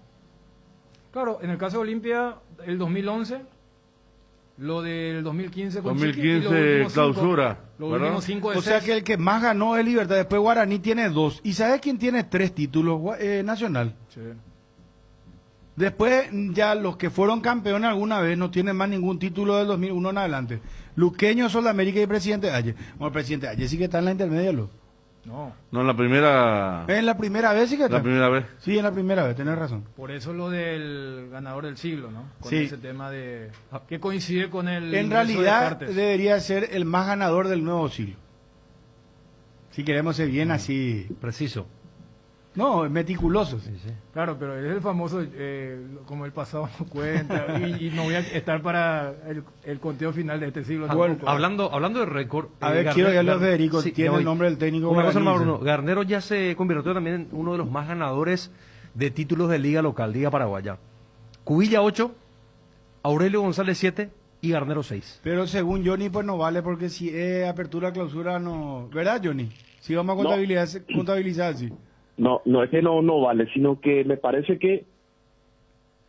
Claro, en el caso de Olimpia, el 2011, lo del 2015 con 2015 clausura. Los últimos 5 de O sea que el que más ganó es Libertad, después Guaraní tiene 2. ¿Y sabes quién tiene 3 títulos? Nacional. Sí. Después ya los que fueron campeones alguna vez no tienen más ningún título del 2001 en adelante. Luqueño, Sol de América y Presidente Aye. Bueno, el Presidente Aye sí que está en la intermedia, No, en la primera... En la primera vez sí que está. La primera vez. Sí, en la primera vez, tenés razón. Por eso lo del ganador del siglo, ¿no? Con sí. ese tema de... que coincide con el... En realidad debería ser el más ganador del nuevo siglo. Si queremos ser bien así. Preciso. No, meticulosos. Claro, pero es el famoso, como el pasado no cuenta, y no voy a estar para el conteo final de este siglo. Bueno, tampoco. hablando de récord. A ver, quiero que Federico tiene el nombre del técnico. Una cosa, guaraní. Bruno, Garnero ya se convirtió también en uno de los más ganadores de títulos de liga local, liga paraguaya. Cubilla 8, Aurelio González 7 y Garnero 6. Pero según Johnny, pues no vale, porque si es apertura, clausura, no. ¿Verdad, Johnny? Si vamos a contabilizar, sí. No, no es que no vale, sino que me parece que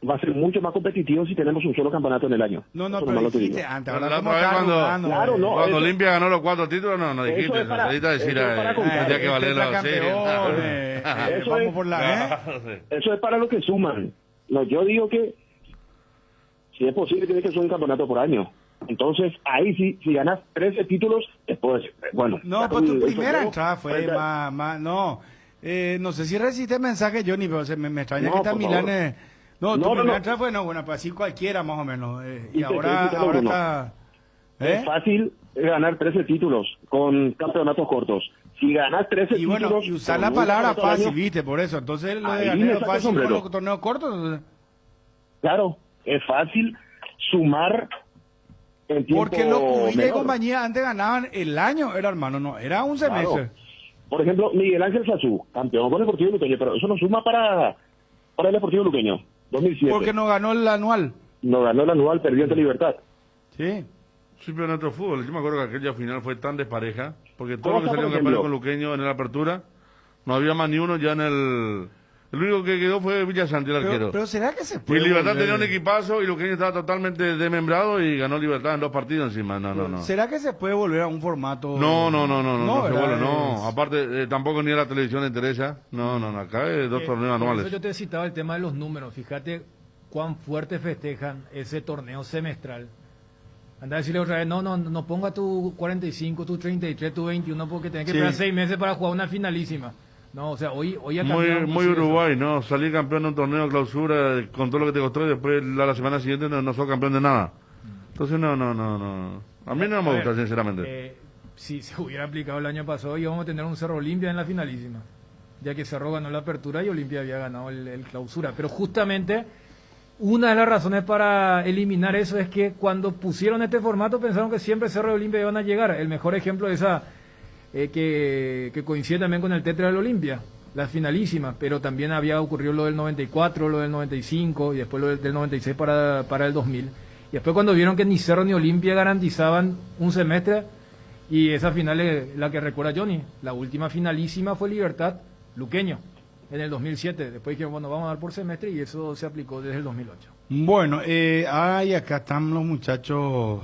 va a ser mucho más competitivo si tenemos un solo campeonato en el año. No, Eso pero nomás lo te dijiste digo. antes. La Ahora otra vez cuando, Claro, no, cuando eso- Olimpia ganó los 4 títulos, no dijiste. Eso es para- Necesita decir eso es para contar. tendría que valer la serie. Eso vamos es- por la... Eso es para los que suman. No, yo digo que si es posible tiene que ser un campeonato por año. Entonces, ahí sí, si ganas 13 títulos, después, bueno. No, ya pues tu con el primera sorteo, entrada fue ahorita- más, no. No sé si recibiste mensaje, Johnny, pero me extraña No, que está por Milán. favor. No, tu No, primera no. entrada fue, no, bueno, pues así cualquiera más o menos. Y Y te ahora quiero decir algo, está... Es fácil ganar 13 títulos con campeonatos cortos. Si ganas 13 Y bueno, títulos... y usar con la un palabra campeonato al fácil, año, viste, por eso. Entonces lo de ahí Garnero me es saca el fácil con sombrero. los torneos cortos. Claro, es fácil sumar en tiempo Porque los Cubilla y menor. compañía antes ganaban el año, era hermano, no, era un semestre. Claro. Por ejemplo, Miguel Ángel Sazú, campeón con el Deportivo Luqueño, pero eso no suma para el Deportivo Luqueño, 2007. Porque no ganó el anual. No ganó el anual, perdió ante Libertad. Sí. Sí, pero en nuestro fútbol, yo me acuerdo que aquella final fue tan despareja, porque todos ¿Cómo los que está, por salieron campeones ejemplo? con Luqueño en la apertura, no había más ni uno ya en el... El único que quedó fue Villasanti, el arquero. Pero ¿será que se Y puede Libertad volver? tenía un equipazo y Luqueño estaba totalmente desmembrado y ganó Libertad en 2 partidos encima. No. ¿Será que se puede volver a un formato? No se ¿verdad? vuelve, no. Aparte, tampoco ni a la televisión le interesa. No, acá es 2 torneos Por anuales. eso yo te citaba el tema de los números. Fíjate cuán fuerte festejan ese torneo semestral. Anda a decirle otra vez, no ponga tu 45, tu 33, tu 21, porque tenés que Sí. esperar 6 meses para jugar una finalísima. No, o sea, hoy ha Muy, cambiado muy mucho Uruguay, ¿no? Salir campeón de un torneo de clausura con todo lo que te costó y después la semana siguiente no sos campeón de nada. Entonces, no. A mí no me A gusta, ver, sinceramente. Si se hubiera aplicado el año pasado, íbamos a tener un Cerro Olimpia en la finalísima, ya que Cerro ganó la apertura y Olimpia había ganado el clausura. Pero justamente una de las razones para eliminar eso es que cuando pusieron este formato pensaron que siempre Cerro y Olimpia iban a llegar. El mejor ejemplo de esa que coincide también con el Tetra del Olimpia, las finalísimas, pero también había ocurrido lo del 94, lo del 95 y después lo del 96 para el 2000. Y después cuando vieron que ni Cerro ni Olimpia garantizaban un semestre, y esa final es la que recuerda Johnny, la última finalísima fue Libertad Luqueño en el 2007. Después dijeron, bueno, vamos a dar por semestre y eso se aplicó desde el 2008. Bueno, acá están los muchachos.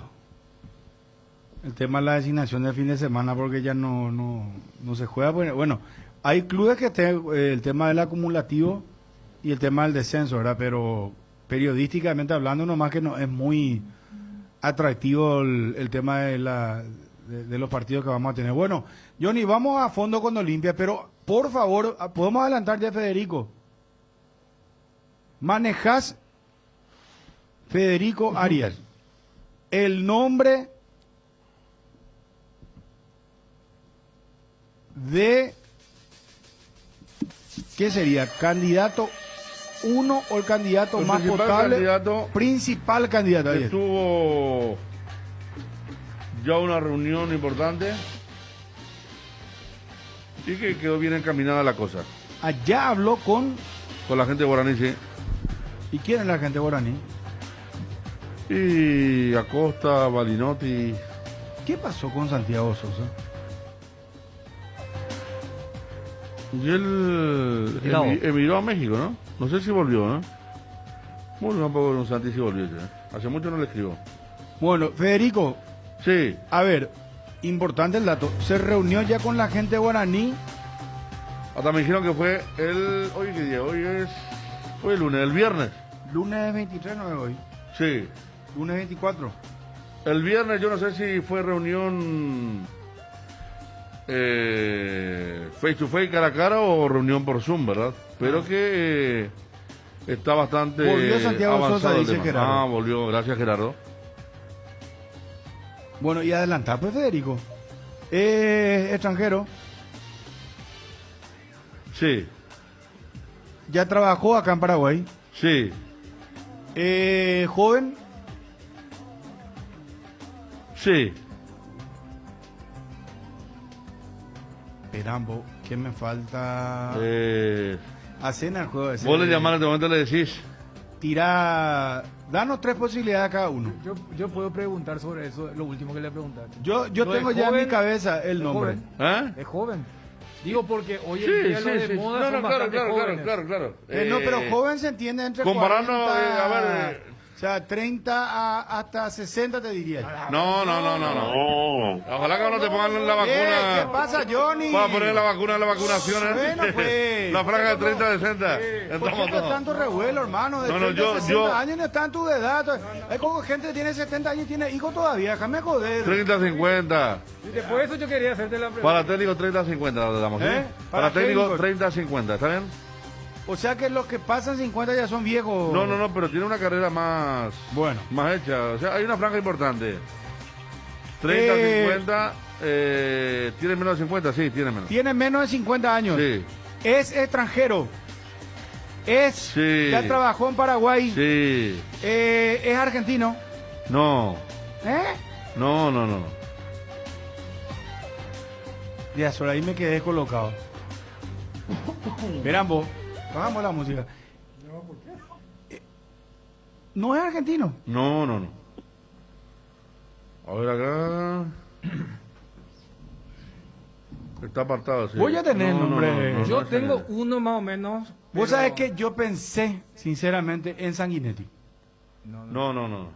El tema de la designación del fin de semana, porque ya no se juega. Bueno, hay clubes que tienen el tema del acumulativo y el tema del descenso, ¿verdad? Pero periodísticamente hablando, nomás que no es muy atractivo el tema de los partidos que vamos a tener. Bueno, Johnny, vamos a fondo con Olimpia, pero por favor, ¿podemos adelantar ya, Federico? Manejas, Federico Arias, el nombre de, ¿qué sería? ¿Candidato 1 o el candidato El más principal potable? candidato Principal candidato. ahí es. Estuvo ya una reunión importante y que quedó bien encaminada la cosa. Allá habló con la gente de Guaraní, sí. ¿Y quién es la gente de Guaraní? Y Acosta, Balinotti. ¿Qué pasó con Santiago Sosa? Y él Tirado. emigró a México, ¿no? No sé si volvió, ¿no? Bueno, tampoco con Santi si volvió ya. Hace mucho no le escribo. Bueno, Federico. Sí. A ver, importante el dato. Se reunió ya con la gente de Guaraní. Hasta me dijeron que fue hoy qué día, fue el lunes, el viernes. Lunes 23, no es hoy. Sí. Lunes 24. El viernes yo no sé si fue reunión face to face, cara a cara, o reunión por Zoom, ¿verdad? Pero que está bastante Volvió Santiago avanzado Sosa, el dice tema. Gerardo. Volvió, gracias Gerardo. Bueno, y adelantar, pues, Federico. Extranjero. Sí. Ya trabajó acá en Paraguay. Sí. Joven. Sí. Perambo, ¿qué me falta? Hacen el juego ese. Vos le llamás en este momento y le decís. Tira. Danos 3 posibilidades a cada uno. Yo puedo preguntar sobre eso, lo último que le preguntaste. Yo Lo tengo de ya en joven, mi cabeza el es nombre. joven. Es joven. Digo porque hoy en día lo de moda No, son claro, bastante jóvenes. claro. No, pero joven se entiende entre comparando, 40, a ver, o sea, 30 hasta 60 te diría. No. Ojalá que no te pongan la vacuna. ¿Qué pasa, Johnny? Para poner la vacuna en la vacunación. Bueno, pues. La franja de 30 de 60. ¿Por qué no tanto revuelo, hermano? De No, 30 a 60 años no están tu de edad. Hay como gente que tiene 70 años y tiene hijos todavía. Déjame joder. 30 50. Y por eso yo quería hacerte la pregunta. Para técnico 30 50 le damos, ¿sí? Para técnico 30 50, ¿está bien? O sea que los que pasan 50 ya son viejos. No, pero tiene una carrera más hecha. O sea, hay una franja importante. 30, 50, tiene menos de 50, sí, tiene menos. Tiene menos de 50 años. Sí. Es extranjero. Sí. Ya trabajó en Paraguay. Sí. Es argentino. No. No. Ya, sobre ahí me quedé colocado. Verán vos. Bajamos la música. ¿No es argentino? No. A ver acá. Está apartado, sí. Voy a tener el nombre. Yo tengo uno más o menos. Vos sabés que yo pensé, sinceramente, en Sanguinetti. No.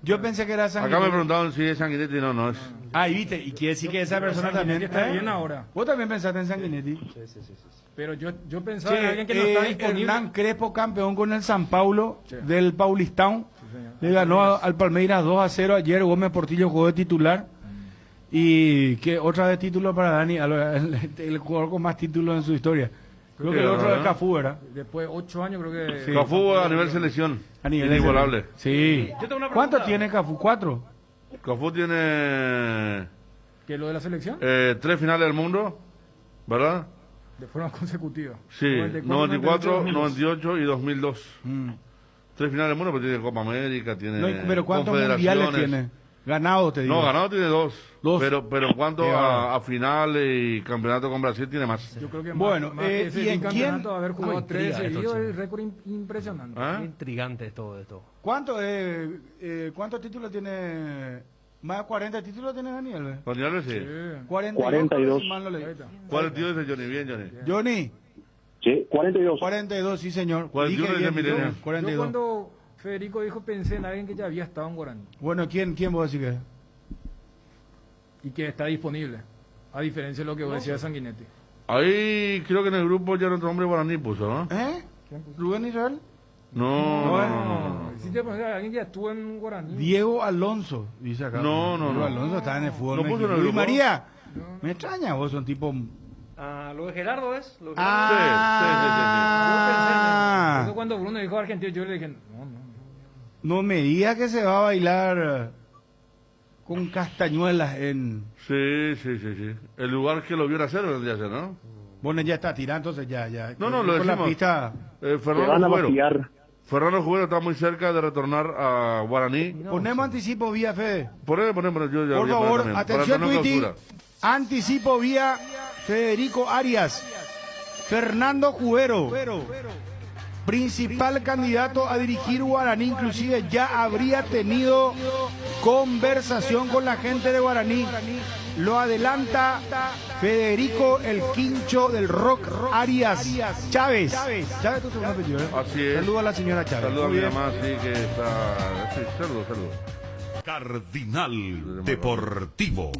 Yo pensé que era Sanguinetti. Acá me preguntaban si es Sanguinetti, no es. Ah, y viste, y quiere decir que esa persona también está bien ahora. Vos también pensaste en Sanguinetti. Sí. Pero yo pensaba en alguien que no está disponible. Hernán Crespo, campeón con el San Paulo del Paulistán. Le ganó al Palmeiras 2-0 ayer. Gómez Portillo jugó de titular. Y que otra vez título para Dani, el jugador con más títulos en su historia. Creo que el otro es Cafú, ¿verdad? Después de 8 años creo que... Sí. Cafú a nivel selección. A nivel inigualable. Sí. ¿Cuánto tiene Cafú? ¿4? Cafú tiene... ¿Qué, lo de la selección? 3 finales del mundo, ¿verdad? De forma consecutiva. Sí, 94, 98 y 2002. 3 finales del mundo, pero tiene Copa América, tiene pero ¿cuántos mundiales tiene? Ganado, te digo. No, ganado tiene 2. Pero en cuanto a finales y campeonato con Brasil tiene más. Yo creo que bueno, más que ese ¿y en quién? Haber jugado 3 seguidos, el récord impresionante. Qué intrigante es todo esto. ¿Cuántos títulos tiene? Más de 40 títulos tiene Daniel. Daniel, sí. 42. Si mal no leí. ¿Cuál tío dice Johnny? Bien, Johnny. Johnny. Sí, 42. 42, sí, señor. ¿Cuál tío dice Milenio? 42. Yo cuando Federico dijo pensé en alguien que ya había estado en Guaraní. Bueno, ¿quién vos decís que es? Y que está disponible. A diferencia de lo que vos decías de Sanguinetti. Ahí creo que en el grupo ya otro hombre guaraní puso, ¿no? ¿Rubén Israel? No. Si te pones a alguien que ya estuvo en Guaraní. Diego Alonso, dice acá. No. Diego Alonso está en el fútbol. ¿No puso en el Luis grupo? María, me extraña, vos son tipo... Lo de Gerardo es. Sí. Yo pensé en eso. Cuando Bruno dijo argentino, yo le dije, no. No me diga que se va a bailar con castañuelas en... Sí. El lugar que lo vio nacer vendría a ser, ¿no? Bueno, ya está tirando, entonces ya. No, lo con decimos. la pista... Fernando Jubero está muy cerca de retornar a Guaraní. Ponemos anticipo vía Fede. Ponemos yo ya. Por favor, también, atención, para Twitty. clausura. Anticipo vía Federico Arias. Fernando Jubero. Principal candidato a dirigir Guaraní, inclusive ya habría tenido conversación con la gente de Guaraní. Lo adelanta Federico el Quincho del Rock Arias Chávez. Chávez, tu segundo apellido, ¿eh? Así es. Saludo a la señora Chávez. Saludo a mi mamá, sí, que está... Sí, saludo. Cardinal Deportivo.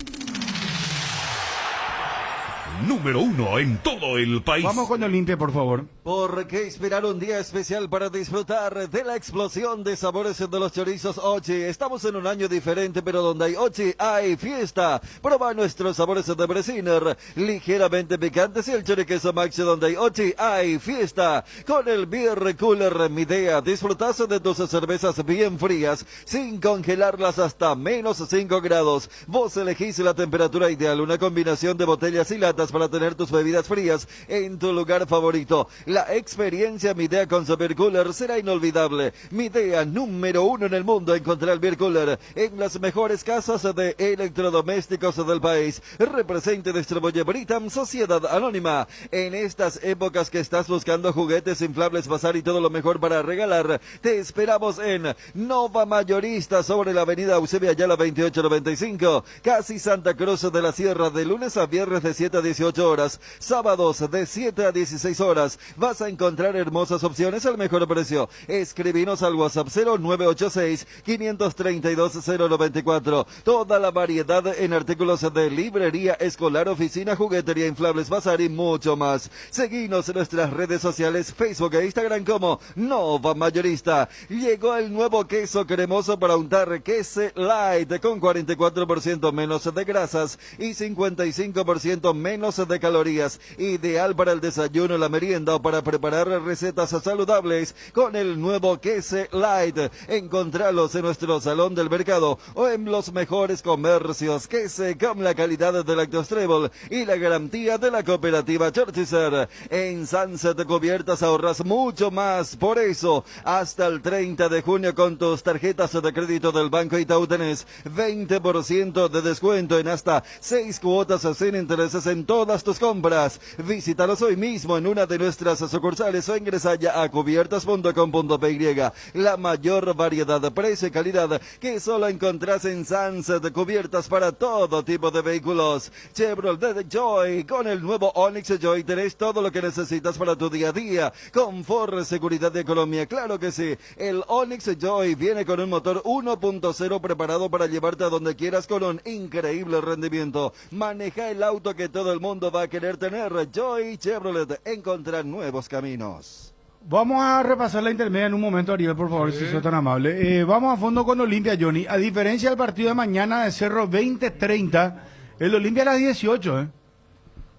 Número 1 en todo el país. Vamos con Olimpia, por favor. ¿Por qué esperar un día especial para disfrutar de la explosión de sabores de los chorizos Ochi? Estamos en un año diferente, pero donde hay Ochi hay fiesta. Proba nuestros sabores de Bresiner, ligeramente picantes, y el choriqueso Maxi. Donde hay Ochi hay fiesta. Con el Beer Cooler Midea, disfrutas de tus cervezas bien frías, sin congelarlas hasta -5 grados. Vos elegís la temperatura ideal, una combinación de botellas y latas necesitas para tener tus bebidas frías en tu lugar favorito. La experiencia Midea con su Beer Cooler será inolvidable. Midea, número 1 en el mundo, encontrar el Beer Cooler en las mejores casas de electrodomésticos del país. Represente distribuye Britam Sociedad Anónima. En estas épocas que estás buscando juguetes, inflables, bazar y todo lo mejor para regalar, te esperamos en Nova Mayorista sobre la avenida Eusebio Ayala 2895, casi Santa Cruz de la Sierra, de lunes a viernes de 7 a 18 horas, sábados de 7 a 16 horas. Vas a encontrar hermosas opciones al mejor precio. Escribinos al WhatsApp 0986-532-094. Toda la variedad en artículos de librería escolar, oficina, juguetería, inflables, bazar y mucho más. Seguinos en nuestras redes sociales, Facebook e Instagram como Nova Mayorista. Llegó el nuevo queso cremoso para untar, Queso Light, con 44% menos de grasas y 55% menos de calorías. Ideal para el desayuno, la merienda o para preparar recetas saludables con el nuevo Queso Light. Encontralos en nuestro salón del mercado o en los mejores comercios. Queso con la calidad de Lactos Trébol y la garantía de la cooperativa Chorchizer. En Sunset Cubiertas ahorras mucho más. Por eso, hasta el 30 de junio con tus tarjetas de crédito del Banco Itaú tenés 20% de descuento en hasta 6 cuotas sin intereses en todas tus compras. Visítalos hoy mismo en una de nuestras sucursales o ingresa ya a cubiertas.com.py. La mayor variedad, precio y calidad que solo encontrás en Sunset Cubiertas para todo tipo de vehículos. Chevrolet Joy, con el nuevo Onix Joy tenés todo lo que necesitas para tu día a día. Confort, seguridad y economía, claro que sí. El Onix Joy viene con un motor 1.0 preparado para llevarte a donde quieras con un increíble rendimiento. Maneja el auto que todo el mundo va a querer tener. Joy Chevrolet, encontrar nuevos caminos. Vamos a repasar la intermedia en un momento, Ariel, por favor, si sos tan amable. Vamos a fondo con Olimpia, Johnny. A diferencia del partido de mañana de Cerro 20-30, el Olimpia a las 18, ¿eh?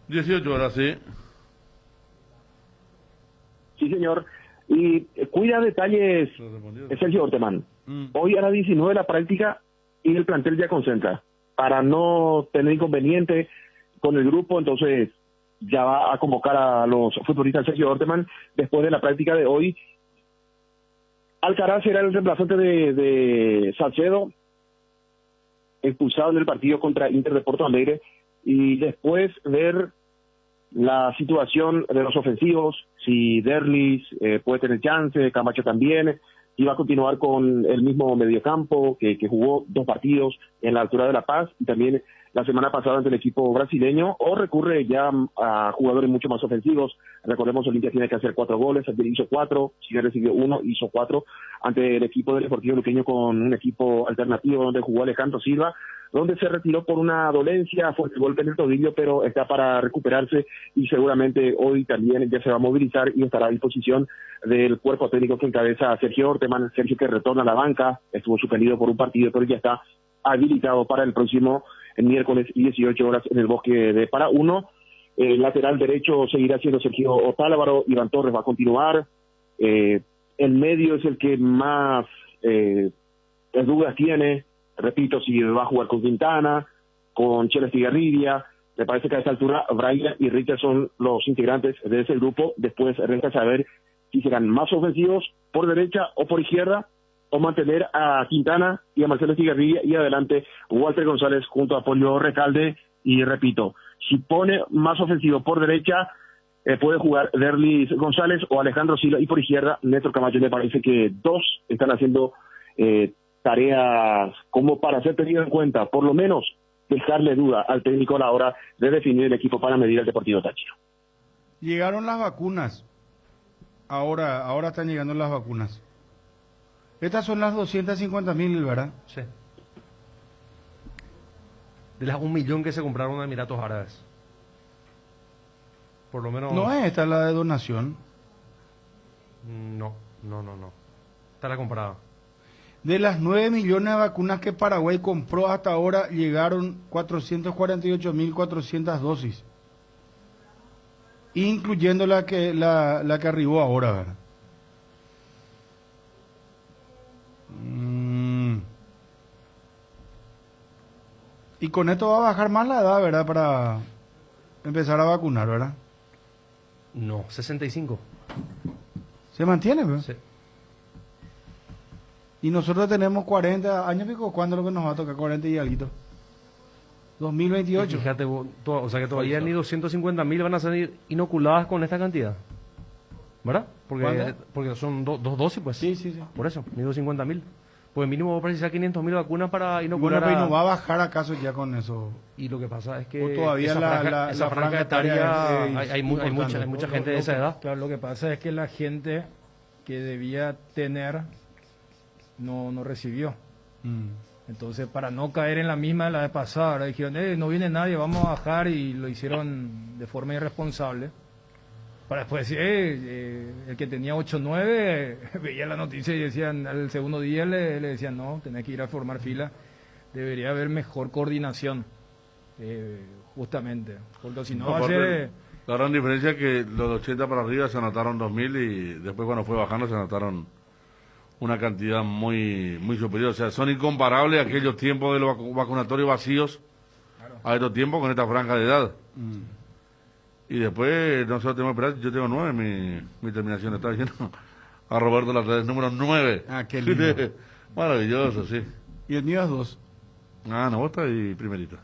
18 horas, sí. Sí, señor. Y cuida detalles, Sergio Orteman. Hoy a las 19 la práctica y el plantel ya concentra. Para no tener inconveniente con el grupo, entonces ya va a convocar a los futbolistas Sergio Orteman después de la práctica de hoy. Alcaraz era el reemplazante de Salcedo, expulsado en el partido contra Inter de Porto Alegre, y después ver la situación de los ofensivos, si Derlis puede tener chance, Camacho también, y va a continuar con el mismo mediocampo que jugó 2 partidos en la altura de La Paz y también la semana pasada ante el equipo brasileño, o recurre ya a jugadores mucho más ofensivos. Recordemos, Olimpia tiene que hacer 4 goles, ayer hizo 4, Chile recibió 1, hizo 4 ante el equipo del Deportivo Luqueño con un equipo alternativo donde jugó Alejandro Silva, donde se retiró por una dolencia, fuerte golpe en el tobillo, pero está para recuperarse y seguramente hoy también ya se va a movilizar y estará a disposición del cuerpo técnico que encabeza a Sergio Orteman. Sergio, que retorna a la banca, estuvo suspendido por un partido, pero ya está habilitado para el próximo miércoles 18 horas en el Bosque de Pará 1. El lateral derecho seguirá siendo Sergio Otálvaro, Iván Torres va a continuar. El medio es el que más dudas tiene. Repito, si va a jugar con Quintana, con Chela Estigarribia. Me parece que a esta altura Brian y Richard son los integrantes de ese grupo. Después resta saber si serán más ofensivos por derecha o por izquierda, o mantener a Quintana y a Marcelo Estigarribia, y adelante Walter González junto a Pollo Recalde. Y repito, si pone más ofensivo por derecha, puede jugar Derlis González o Alejandro Silva, y por izquierda Néstor Camacho. Me parece que 2 están haciendo tareas como para ser tenido en cuenta, por lo menos dejarle duda al técnico a la hora de definir el equipo para medir el Deportivo Táchira. Llegaron las vacunas. Ahora están llegando las vacunas. Estas son las 250.000, ¿verdad? Sí. De las 1 millón que se compraron en Emiratos Árabes. Por lo menos... ¿No es esta la de donación? No. Está la comprada. De las 9 millones de vacunas que Paraguay compró hasta ahora, llegaron 448.400 dosis. Incluyendo la que arribó ahora, ¿verdad? Y con esto va a bajar más la edad, ¿verdad? empezar a vacunar, ¿verdad? No, 65. ¿Se mantiene, pues? Sí. Y nosotros tenemos 40 años, pico, ¿cuándo es lo que nos va a tocar? 40 y algo. 2028. Fíjate, o sea que todavía ni 250.000 van a salir inoculadas con esta cantidad. ¿Verdad? Porque son dos dosis, pues. Sí. Por eso, ni 250.000. Pues mínimo va a precisar 500.000 vacunas para inocular. Bueno, pero ¿y no va a bajar acaso ya con eso? Y lo que pasa es que o todavía esa franja etaria hay mucha gente de esa edad. Claro, lo que pasa es que la gente que debía tener no recibió. Entonces, para no caer en la misma de la vez pasada, ahora dijeron, no viene nadie, vamos a bajar, y lo hicieron de forma irresponsable. Para después decir, el que tenía 8-9 veía la noticia y decían, al segundo día le decían, no, tenés que ir a formar fila, debería haber mejor coordinación, justamente, porque si no va a ser... La gran diferencia es que los de 80 para arriba se anotaron 2.000 y después cuando fue bajando se anotaron una cantidad muy superior. O sea, son incomparables aquellos tiempos de los vacunatorios vacíos a estos tiempos con esta franja de edad. Y después nosotros tenemos que esperar, yo tengo 9, mi terminación está diciendo a Roberto las redes número 9. Ah, qué lindo. Maravilloso, sí. Y el mío es 2. Ah, no, vos estás ahí primerita.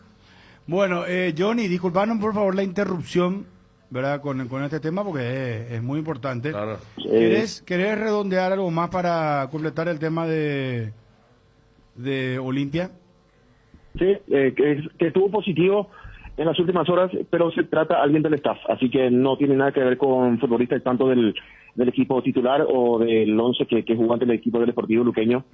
Bueno, Johnny, disculpanos por favor la interrupción, ¿verdad? Con este tema porque es muy importante. Claro. ¿Querés redondear algo más para completar el tema de Olimpia? Sí, que estuvo positivo en las últimas horas, pero se trata de alguien del staff, así que no tiene nada que ver con futbolistas tanto del equipo titular o del 11 que jugó ante el equipo del Deportivo Luqueño.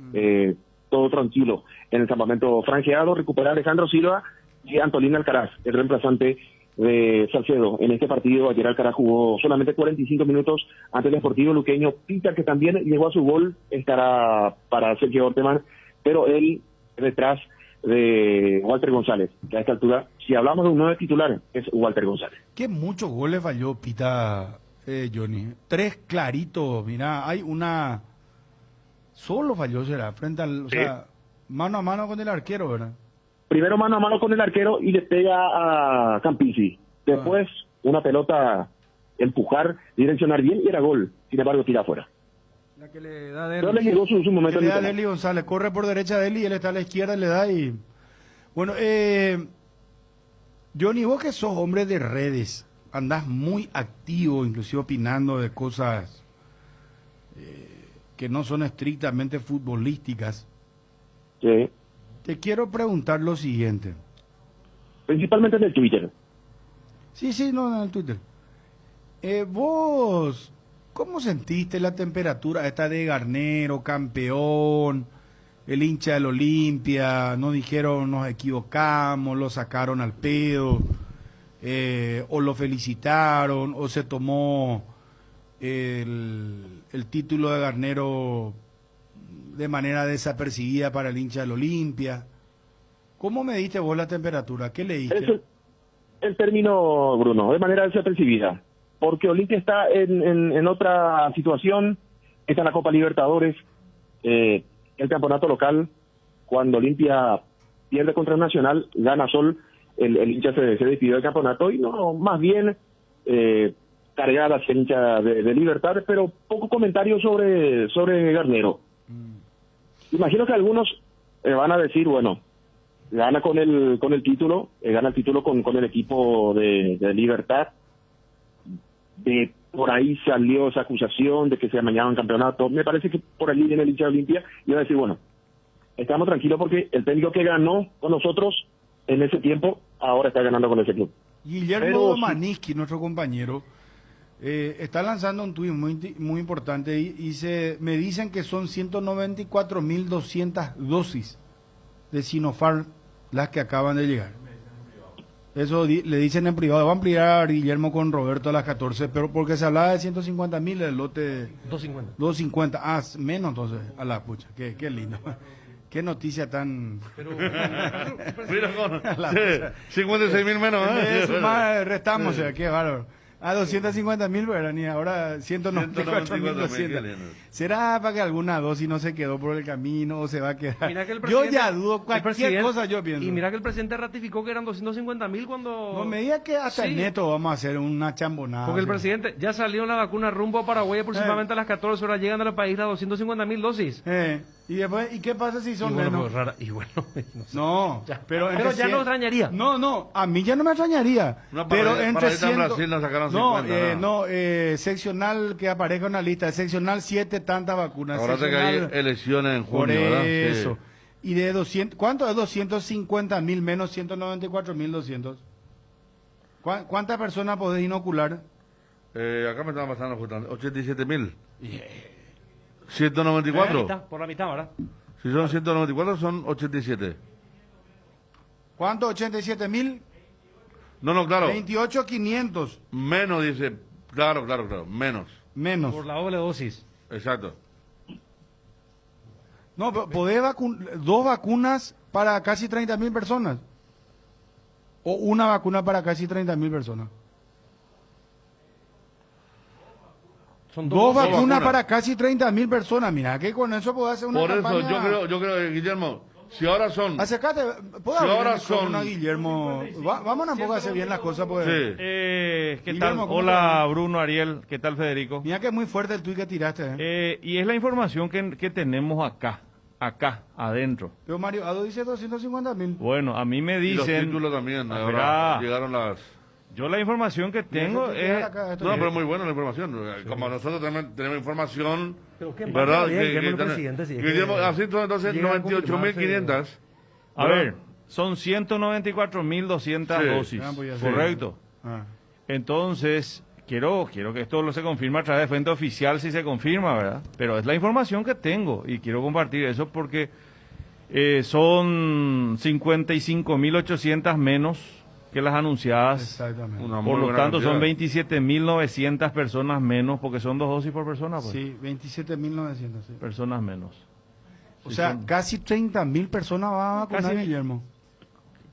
Todo tranquilo en el campamento franjeado. Recupera Alejandro Silva y Antolín Alcaraz, el reemplazante de Salcedo. En este partido ayer Alcaraz jugó solamente 45 minutos ante el Deportivo Luqueño. Pita, que también llegó a su gol, estará para Sergio Orteman, pero él detrás de Walter González, que a esta altura, si hablamos de un 9 titular, es Walter González. ¿Qué muchos goles falló Pita, Johnny? 3 claritos, mira, hay una... Solo falló, será, frente al... O sea, mano a mano con el arquero, ¿verdad? Primero mano a mano con el arquero y le pega a Campisi. Después, una pelota, empujar, direccionar bien y era gol. Sin embargo, tira afuera. La que le da Pero le llegó su momento. Le da a Deli González, corre por derecha de Deli y él está a la izquierda, le da y... Bueno, Johnny, vos que sos hombre de redes, andás muy activo, inclusive opinando de cosas que no son estrictamente futbolísticas. Sí. Te quiero preguntar lo siguiente. Principalmente en el Twitter. Sí, no, en el Twitter. Vos... ¿Cómo sentiste la temperatura esta de Garnero, campeón, el hincha del Olimpia? No dijeron nos equivocamos, lo sacaron al pedo, o lo felicitaron, o se tomó el título de Garnero de manera desapercibida para el hincha del Olimpia. ¿Cómo mediste vos la temperatura? ¿Qué leíste? El término, Bruno, de manera desapercibida. Porque Olimpia está en otra situación, está en la Copa Libertadores, el campeonato local, cuando Olimpia pierde contra el Nacional, gana Sol, el hincha se despidió del campeonato y no, más bien cargada hacia el hincha de Libertad, pero poco comentario sobre Garnero. Imagino que algunos van a decir, bueno, gana con el título, gana el título con el equipo de Libertad. Por ahí salió esa acusación de que se amañaban campeonato. Me parece que por allí viene el hincha de Olimpia y va a decir, bueno, estamos tranquilos porque el técnico que ganó con nosotros en ese tiempo, ahora está ganando con ese club. Guillermo Maniski, nuestro compañero, está lanzando un tuit muy importante y me dicen que son 194.200 dosis de Sinopharm las que acaban de llegar. Eso le dicen en privado. Va a ampliar Guillermo con Roberto a las 14, pero porque se hablaba de 150.000 el lote... 250. Ah, menos entonces. A la pucha, qué lindo. Qué noticia tan... Mira, 56.000 menos, ¿eh? Más restamos, qué bárbaro. A 250.000, ¿verdad? Ni ahora 194.200. ¿Será para que alguna dosis no se quedó por el camino o se va a quedar? Mira que el Yo presidente- ya dudo el cualquier presidente- cosa, yo pienso. Y mira que el presidente ratificó que eran 250.000 cuando... No me diga que hasta Sí. el neto vamos a hacer una chambonada. Porque el sí. presidente ya salió la vacuna rumbo a Paraguay aproximadamente a las 14 horas. Llegan al país las 250.000 dosis. Y después, ¿y qué pasa si son Y bueno, menos? pues, rara- y bueno, no sé. No, pero Pero ya no extrañaría. No, a mí ya no me extrañaría. No, pero para entre ahorita en 100 Brasil nos sacaron no, 50, seccional que aparezca en la lista, seccional 7 tantas vacunas. Ahora que hay seccional- elecciones en por junio, ¿verdad? Sí. eso. Y de 200, ¿cuánto es 250.000 menos 194.200? ¿Cuántas personas podés inocular? Acá me estaban pasando justamente 87.000. Por 194. la mitad, ¿verdad? Si son 194, son 87. ¿Cuánto? 87.000. No, claro. 28.500. Menos, dice. Claro, menos. Menos. Por la doble dosis. Exacto. No, pero podés dos vacunas para casi 30.000 personas. O una vacuna para casi 30.000 personas. Son Dos vacunas vacunas. para casi 30.000 personas. Mira, que con eso podés hacer una Por eso, campaña. yo creo, Guillermo, si ahora son. Acércate, ¿puedo Si abrir ahora el micrófono a son- Guillermo? Vámonos un poco a hacer bien las cosas. Pues. Sí. ¿Qué Guillermo, tal? ¿cómo Hola, Bruno, Ariel. ¿Qué tal, Federico? Mira que es muy fuerte el tuit que tiraste. Y es la información que tenemos acá, adentro. Pero Mario Ado dice 250.000. Bueno, a mí me Y los dicen... títulos también. Ah, Ahora verá. llegaron las. Yo la información que tengo es... No, pero muy buena la información. Como nosotros tenemos información, Pero qué ¿verdad? mal, Guillermo, el presidente, sí, es que- Guillermo, así entonces llega a 98.500. A ver, son 194.200 Sí. dosis, Ah, pues ya sé. correcto. Ah. Entonces, quiero que esto lo se confirme a través de fuente oficial si se confirma, ¿verdad? Pero es la información que tengo y quiero compartir eso porque son 55.800 menos que las anunciadas. Exactamente. Una muy Por lo buena tanto, son cantidad. 27.900 personas menos porque son 2 dosis por persona, pues. Sí, 27.900. Sí. Personas menos. O Sí, sea, son- casi 30.000 personas van a vacunar, Casi- Guillermo.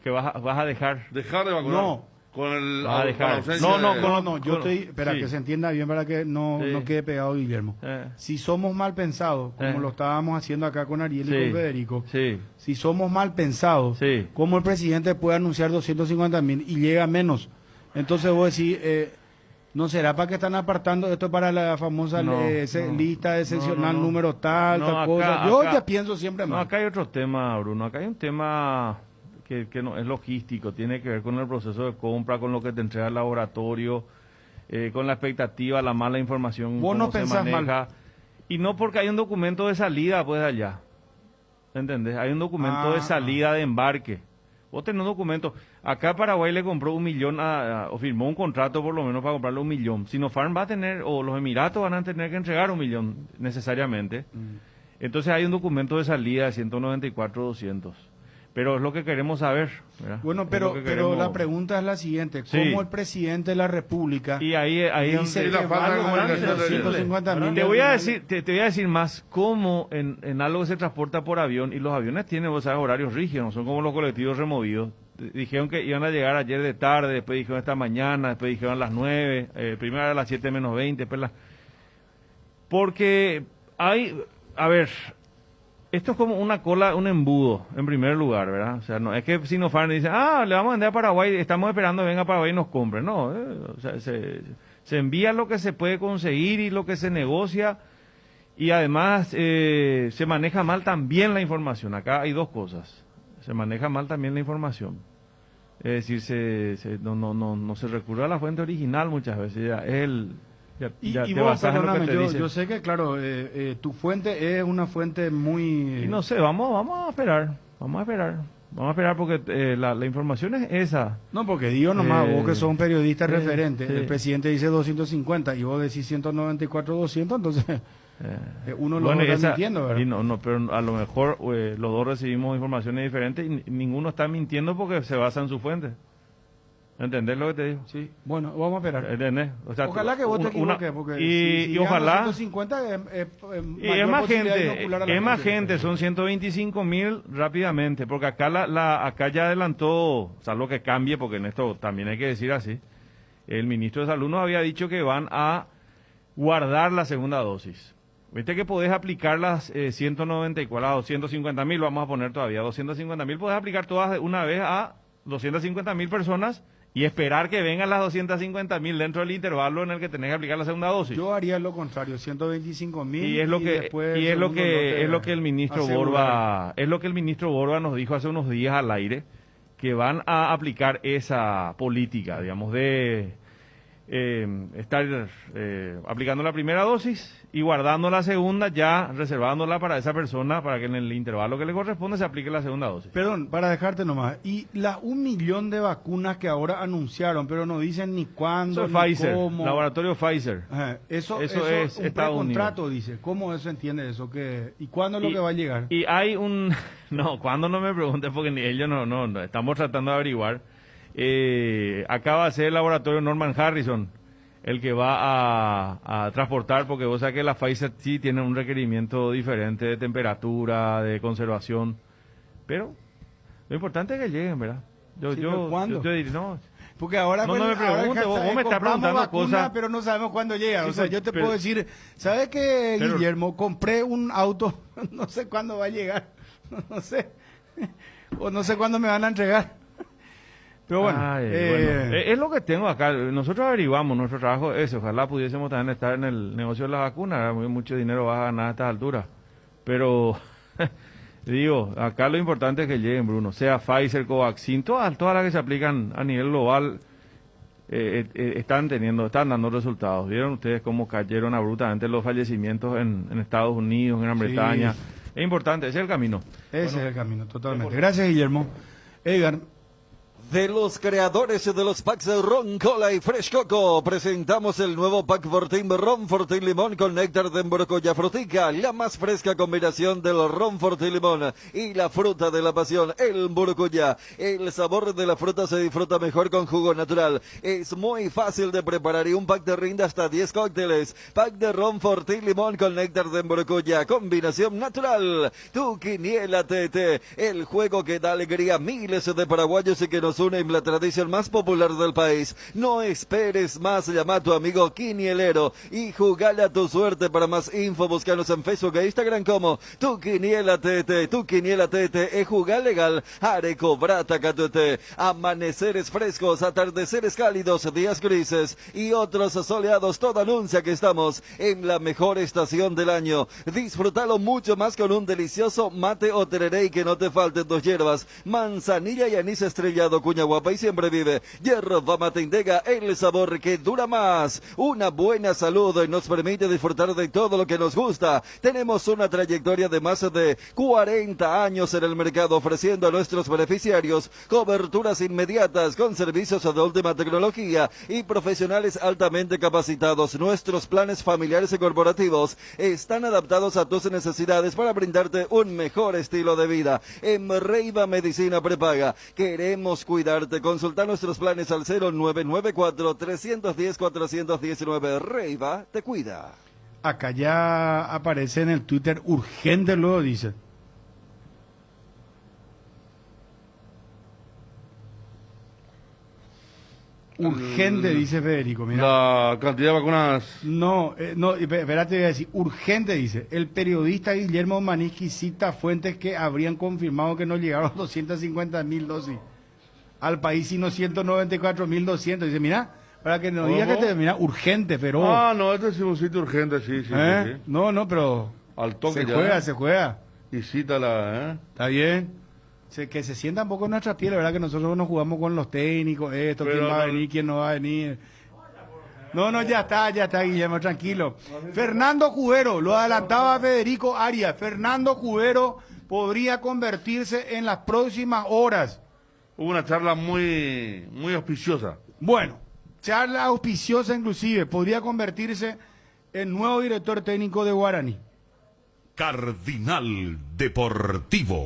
que vas a dejar. Dejar de vacunar. No. Con el. Vas a dejar. con la ausencia No, de- No, yo con- estoy, espera, sí. que se entienda bien para que no, Sí. no quede pegado Guillermo. Si somos mal pensados, como lo estábamos haciendo acá con Ariel y Sí. con Federico, Sí. si somos mal pensados, Sí. ¿cómo el presidente puede anunciar 250.000 y llega menos? Entonces vos decís, ¿no será para que están apartando esto para la famosa No, lista de seccional no. número tal, No, tal acá- cosa? Yo acá- ya pienso siempre No, mal. acá hay otro tema, Bruno. Acá hay un tema que no es logístico, tiene que ver con el proceso de compra, con lo que te entrega el laboratorio, con la expectativa, la mala información, Vos cómo no se pensás maneja. mal. Y no porque hay un documento de salida, pues, de allá. ¿Entendés? Hay un documento de Ah. salida de embarque. Vos tenés un documento. Acá Paraguay le compró 1 millón, o firmó un contrato por lo menos para comprarle 1 millón. Sinopharm va a tener, o los Emiratos van a tener que entregar 1 millón necesariamente. Entonces hay un documento de salida de 194.200. Pero es lo que queremos saber, ¿verdad? Bueno, Es pero lo que pero queremos. la pregunta es la siguiente. Sí. ¿Cómo el presidente de la República Y ahí dice donde- que va a lograr Imposible. 250.000? Te voy a decir más cómo en algo que se transporta por avión, y los aviones tienen, vos sabes, horarios rígidos, no son como los colectivos removidos. Dijeron que iban a llegar ayer de tarde, después dijeron esta mañana, después dijeron a las 9, primero a las 7 menos 20, después porque hay, a ver, esto es como una cola, un embudo, en primer lugar, ¿verdad? O sea, no es que Sinopharm dice, le vamos a vender a Paraguay, estamos esperando que venga a Paraguay y nos compre. No, o sea, se envía lo que se puede conseguir y lo que se negocia, y además se maneja mal también la información. Acá hay dos cosas. Se maneja mal también la información. Es decir, no se recurre a la fuente original muchas veces. Ya Y te vos, basás en lo que perdóname, te dicen. yo sé que, claro, tu fuente es una fuente muy... Y no sé, vamos a esperar. Vamos a esperar porque la información es esa. No, porque digo nomás, vos que sos un periodista referente, sí. el presidente dice 250 y vos decís 194.200, entonces uno lo está mintiendo, ¿verdad? Y no, pero a lo mejor los dos recibimos informaciones diferentes y ninguno está mintiendo porque se basa en su fuente. ¿Entendés lo que te digo? Sí. Bueno, vamos a esperar. ¿Entendés? O sea, Ojalá que vos te una- equivoques, porque y llegan a ojalá... 150 Y es más gente, son 125.000 rápidamente, porque acá acá ya adelantó, salvo que cambie, porque en esto también hay que decir así, el ministro de Salud nos había dicho que van a guardar la segunda dosis. Viste que podés aplicar las 194, las 250.000, vamos a poner todavía 250.000, podés aplicar todas de una vez a 250.000 personas y esperar que vengan las 250.000 dentro del intervalo en el que tenés que aplicar la segunda dosis. Yo haría lo contrario, 125.000 y es lo que el ministro Borba, es lo que el ministro Borba nos dijo hace unos días al aire, que van a aplicar esa política, digamos, de estar aplicando la primera dosis y guardando la segunda, ya reservándola para esa persona, para que en el intervalo que le corresponde se aplique la segunda dosis. Perdón, para dejarte nomás, y las 1 millón de vacunas que ahora anunciaron, pero no dicen ni cuándo, eso es ni Pfizer, cómo. Laboratorio Pfizer. Eso es un Estados precontrato, Unidos. Dice. ¿Cómo eso entiende eso? ¿Y cuándo es lo que va a llegar? Y hay un... No, ¿cuándo? No me preguntes porque ni ellos no, estamos tratando de averiguar. Acaba de ser el laboratorio Norman Harrison el que va a transportar, porque vos sabés que la Pfizer sí tiene un requerimiento diferente de temperatura, de conservación, pero lo importante es que lleguen, ¿verdad? ¿Cuándo? Yo te diría, no, porque ahora no me preguntes, vos me estás preguntando vacuna, cosas, pero no sabemos cuándo llega. Sí, o sea, yo te puedo decir, ¿sabes qué, Guillermo? Compré un auto, no sé cuándo va a llegar, no sé, o no sé cuándo me van a entregar. Pero bueno, es lo que tengo acá. Nosotros averiguamos, nuestro trabajo es ese. Ojalá pudiésemos también estar en el negocio de las vacunas. Mucho dinero vas a ganar a estas alturas. Pero, digo, acá lo importante es que lleguen, Bruno. Sea Pfizer, Covaxin, todas las que se aplican a nivel global están dando resultados. ¿Vieron ustedes cómo cayeron abruptamente los fallecimientos en Estados Unidos, en Gran Bretaña? Es importante, ese es el camino. Ese es el camino, totalmente. Gracias, Guillermo. Edgar. De los creadores de los packs de Ron, Cola y Fresh Coco, presentamos el nuevo pack Fortín Ron Fortín Limón con néctar de morocoya frutica, la más fresca combinación del Ron Fortín Limón y la fruta de la pasión, el morocoya. El sabor de la fruta se disfruta mejor con jugo natural. Es muy fácil de preparar y un pack te rinde hasta 10 cócteles. Pack de Ron Fortín Limón con néctar de morocoya, combinación natural. Tu quiniela TT, el juego que da alegría a miles de paraguayos y que nos une en la tradición más popular del país. No esperes más, llama a tu amigo quinielero y jugale a tu suerte. Para más info, búscanos en Facebook e Instagram como Tu Quiniela TT. Tu Quiniela TT es jugar legal. Areco Brata Catete. Amaneceres frescos, atardeceres cálidos, días grises y otros soleados. Todo anuncia que estamos en la mejor estación del año. Disfrútalo mucho más con un delicioso mate o tereré y que no te falten 2 hierbas, manzanilla y anís estrellado. Cuña Guapa y siempre vive. Yerba Mate Indega, el sabor que dura más. Una buena salud nos permite disfrutar de todo lo que nos gusta. Tenemos una trayectoria de más de 40 años en el mercado, ofreciendo a nuestros beneficiarios coberturas inmediatas con servicios de última tecnología y profesionales altamente capacitados. Nuestros planes familiares y corporativos están adaptados a tus necesidades para brindarte un mejor estilo de vida. En Reiva Medicina Prepaga queremos cuidarte. Consulta nuestros planes al 0994-310-419. Reiva te cuida. Acá ya aparece en el Twitter urgente, luego dice. Urgente, dice Federico. Mira. La cantidad de vacunas. No, espérate, voy a decir. Urgente, dice. El periodista Guillermo Maniski cita fuentes que habrían confirmado que no llegaron 250.000 dosis al país, sino 194.200. Dice, mira, para que no diga que te mira, urgente, pero... no, este es un sitio urgente, sí. No, pero... Al toque se juega. Y cítala, Está bien. Que se sienta un poco en nuestra piel, ¿verdad? Que nosotros nos jugamos con los técnicos, quién va a venir, quién no va a venir. No, ya está, Guillermo, tranquilo. Fernando Cubero, lo adelantaba Federico Arias. Fernando Cubero podría convertirse en las próximas horas. Hubo una charla muy auspiciosa. Bueno, charla auspiciosa inclusive. Podría convertirse en nuevo director técnico de Guaraní. Cardinal Deportivo.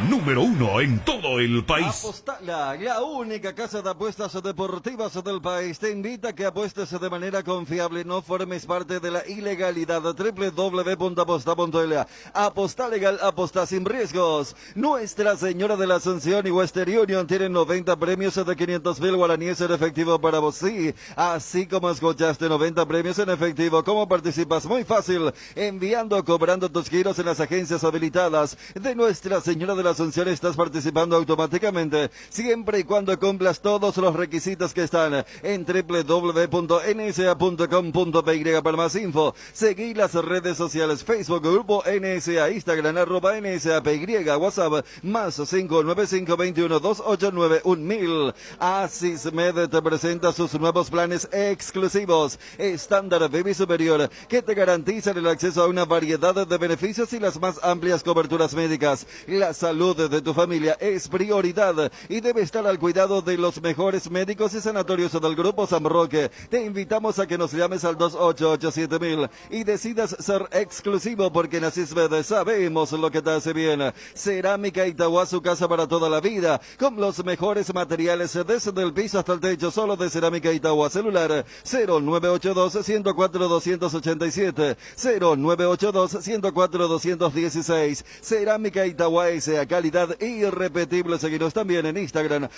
número 1 en todo el país. Apostala, la única casa de apuestas deportivas del país, te invita a que apuestes de manera confiable, no formes parte de la ilegalidad. www.aposta.la. Aposta legal, aposta sin riesgos. Nuestra Señora de la Asunción y Western Union tienen 90 premios de 500,000 guaraníes en efectivo para vos. Sí, así como escuchaste, 90 premios en efectivo. ¿Cómo participas? Muy fácil, enviando o cobrando tus giros en las agencias habilitadas de Nuestra Señora de la Asunción. Estás participando automáticamente, siempre y cuando cumplas todos los requisitos que están en www.nsa.com.py. Para más info, seguí las redes sociales: Facebook, Grupo NSA, Instagram, @NSAPY, WhatsApp, más 595-21-289-1000. Asismed te presenta sus nuevos planes exclusivos, estándar Baby Superior, que te garantizan el acceso a una variedad de beneficios y las más amplias coberturas médicas. La salud de tu familia es prioridad y debe estar al cuidado de los mejores médicos y sanatorios del Grupo San Roque. Te invitamos a que nos llames al 2887.000 y decidas ser exclusivo, porque en Asismed sabemos lo que te hace bien. Cerámica Itagua, su casa para toda la vida, con los mejores materiales desde el piso hasta el techo, solo de Cerámica Itagua. Celular 0982-104-287, 0982-104-216. Cerámica Itagua S.A., calidad irrepetible. Seguinos también en Instagram,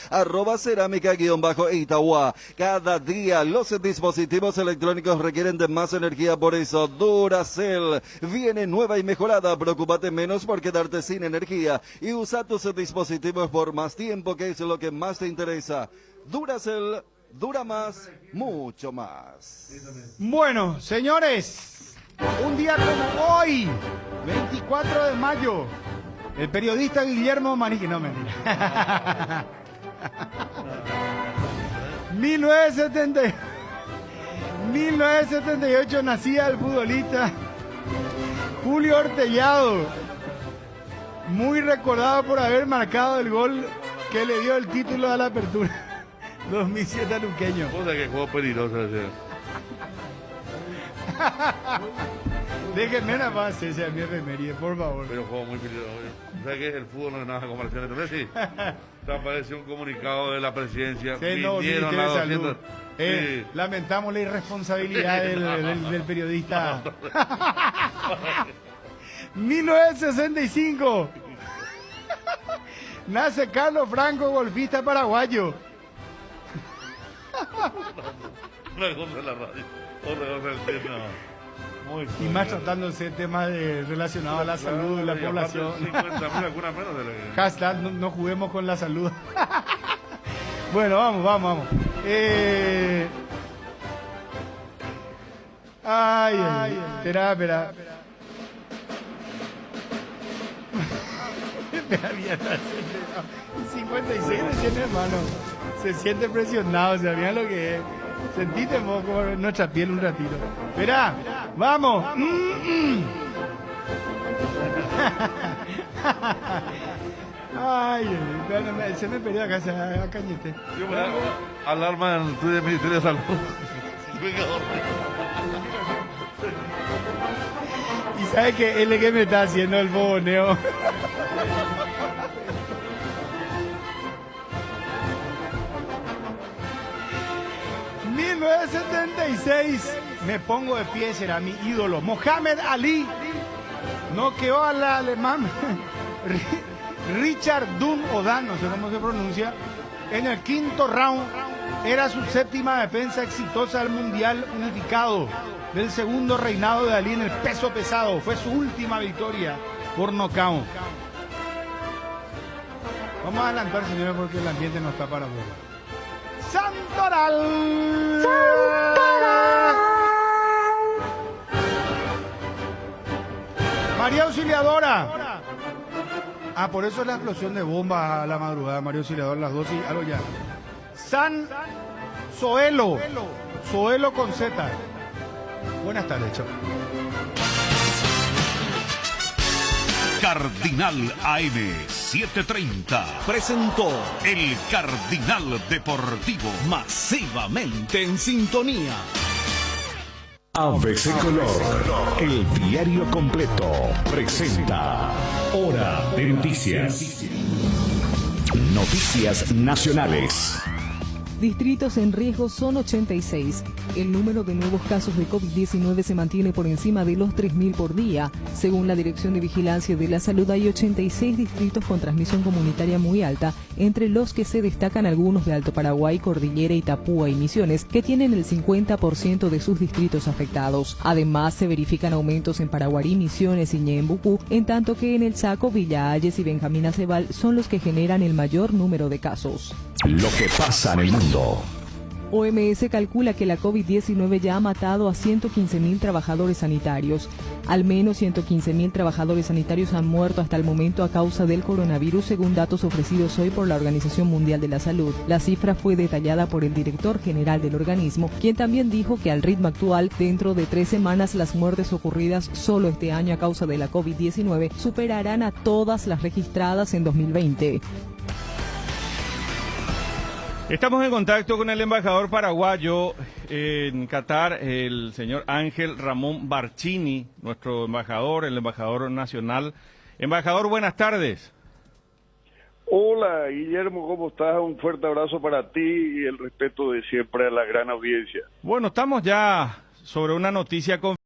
@cerámica_Itagua. Cada día los dispositivos electrónicos requieren de más energía, por eso Duracell viene nueva y mejorada. Preocúpate menos por quedarte sin energía y usa tus dispositivos por más tiempo, que es lo que más te interesa. Duracell dura más, mucho más. Bueno, señores, un día como hoy, 24 de mayo, el periodista Guillermo Manique, no mentira. 1978 nacía el futbolista Julio Ortellado, muy recordado por haber marcado el gol que le dio el título a la Apertura 2007 a Luqueño. Cosa que juego peligroso ese. Déjenme nada más ese a mi efeméride, por favor. Pero juego muy peligroso. ¿Sabes qué? El fútbol no es nada comparación. ¿Entonces sí? Te apareció un comunicado de la presidencia. Sí, no, Vinieron Ministerio a de 200. Salud. Sí. Lamentamos la irresponsabilidad del periodista. 1965. Nace Carlos Franco, golfista paraguayo. Una cosa de la radio, otra cosa del tema. Muy Y más tratándose temas relacionados a la salud de la población. 50.000, alguna menos de lo que... Hashtag, no juguemos con la salud. Bueno, vamos. Ay. Espera. Espera, ya está. 56 recién, hermano. Se siente presionado, ¿sabían lo que es? Sentiste moco en nuestra piel un ratito. Espera, vamos. Ay, se me perdió acá, a cañete. Yo me hago alarma en el Ministerio de Salud. Y sabe que él es que me está haciendo el boboneo. ...1976... me pongo de pie, será mi ídolo. Mohamed Ali noqueó al alemán Richard Dunn o Dan, no sé cómo se pronuncia, en el quinto round. Era su séptima defensa exitosa del Mundial Unificado del segundo reinado de Ali en el peso pesado. Fue su última victoria por nocaut. Vamos a adelantar, señores, porque el ambiente no está para verlo. ¡Santoral! María Auxiliadora. Por eso es la explosión de bomba a la madrugada. María Auxiliadora a las 12 y algo ya. San Zoelo. Zoelo con Z. Buenas tardes, chao. Cardinal AM 730 presentó el Cardinal Deportivo, masivamente en sintonía. ABC Color, el diario completo, presenta Hora de Noticias. Noticias nacionales. Distritos en riesgo son 86. El número de nuevos casos de COVID-19 se mantiene por encima de los 3.000 por día. Según la Dirección de Vigilancia de la Salud, hay 86 distritos con transmisión comunitaria muy alta, entre los que se destacan algunos de Alto Paraguay, Cordillera, Itapúa y Misiones, que tienen el 50% de sus distritos afectados. Además, se verifican aumentos en Paraguarí, Misiones y Ñembucú, en tanto que en El Chaco, Villa Ayes y Benjamín Acebal son los que generan el mayor número de casos. Lo que pasa en el mundo. OMS calcula que la COVID-19 ya ha matado a 115.000 trabajadores sanitarios. Al menos 115.000 trabajadores sanitarios han muerto hasta el momento a causa del coronavirus, según datos ofrecidos hoy por la Organización Mundial de la Salud. La cifra fue detallada por el director general del organismo, quien también dijo que al ritmo actual, dentro de 3 semanas, las muertes ocurridas solo este año a causa de la COVID-19 superarán a todas las registradas en 2020. Estamos en contacto con el embajador paraguayo en Qatar, el señor Ángel Ramón Barcini, nuestro embajador, el embajador nacional. Embajador, buenas tardes. Hola, Guillermo, ¿cómo estás? Un fuerte abrazo para ti y el respeto de siempre a la gran audiencia. Bueno, estamos ya sobre una noticia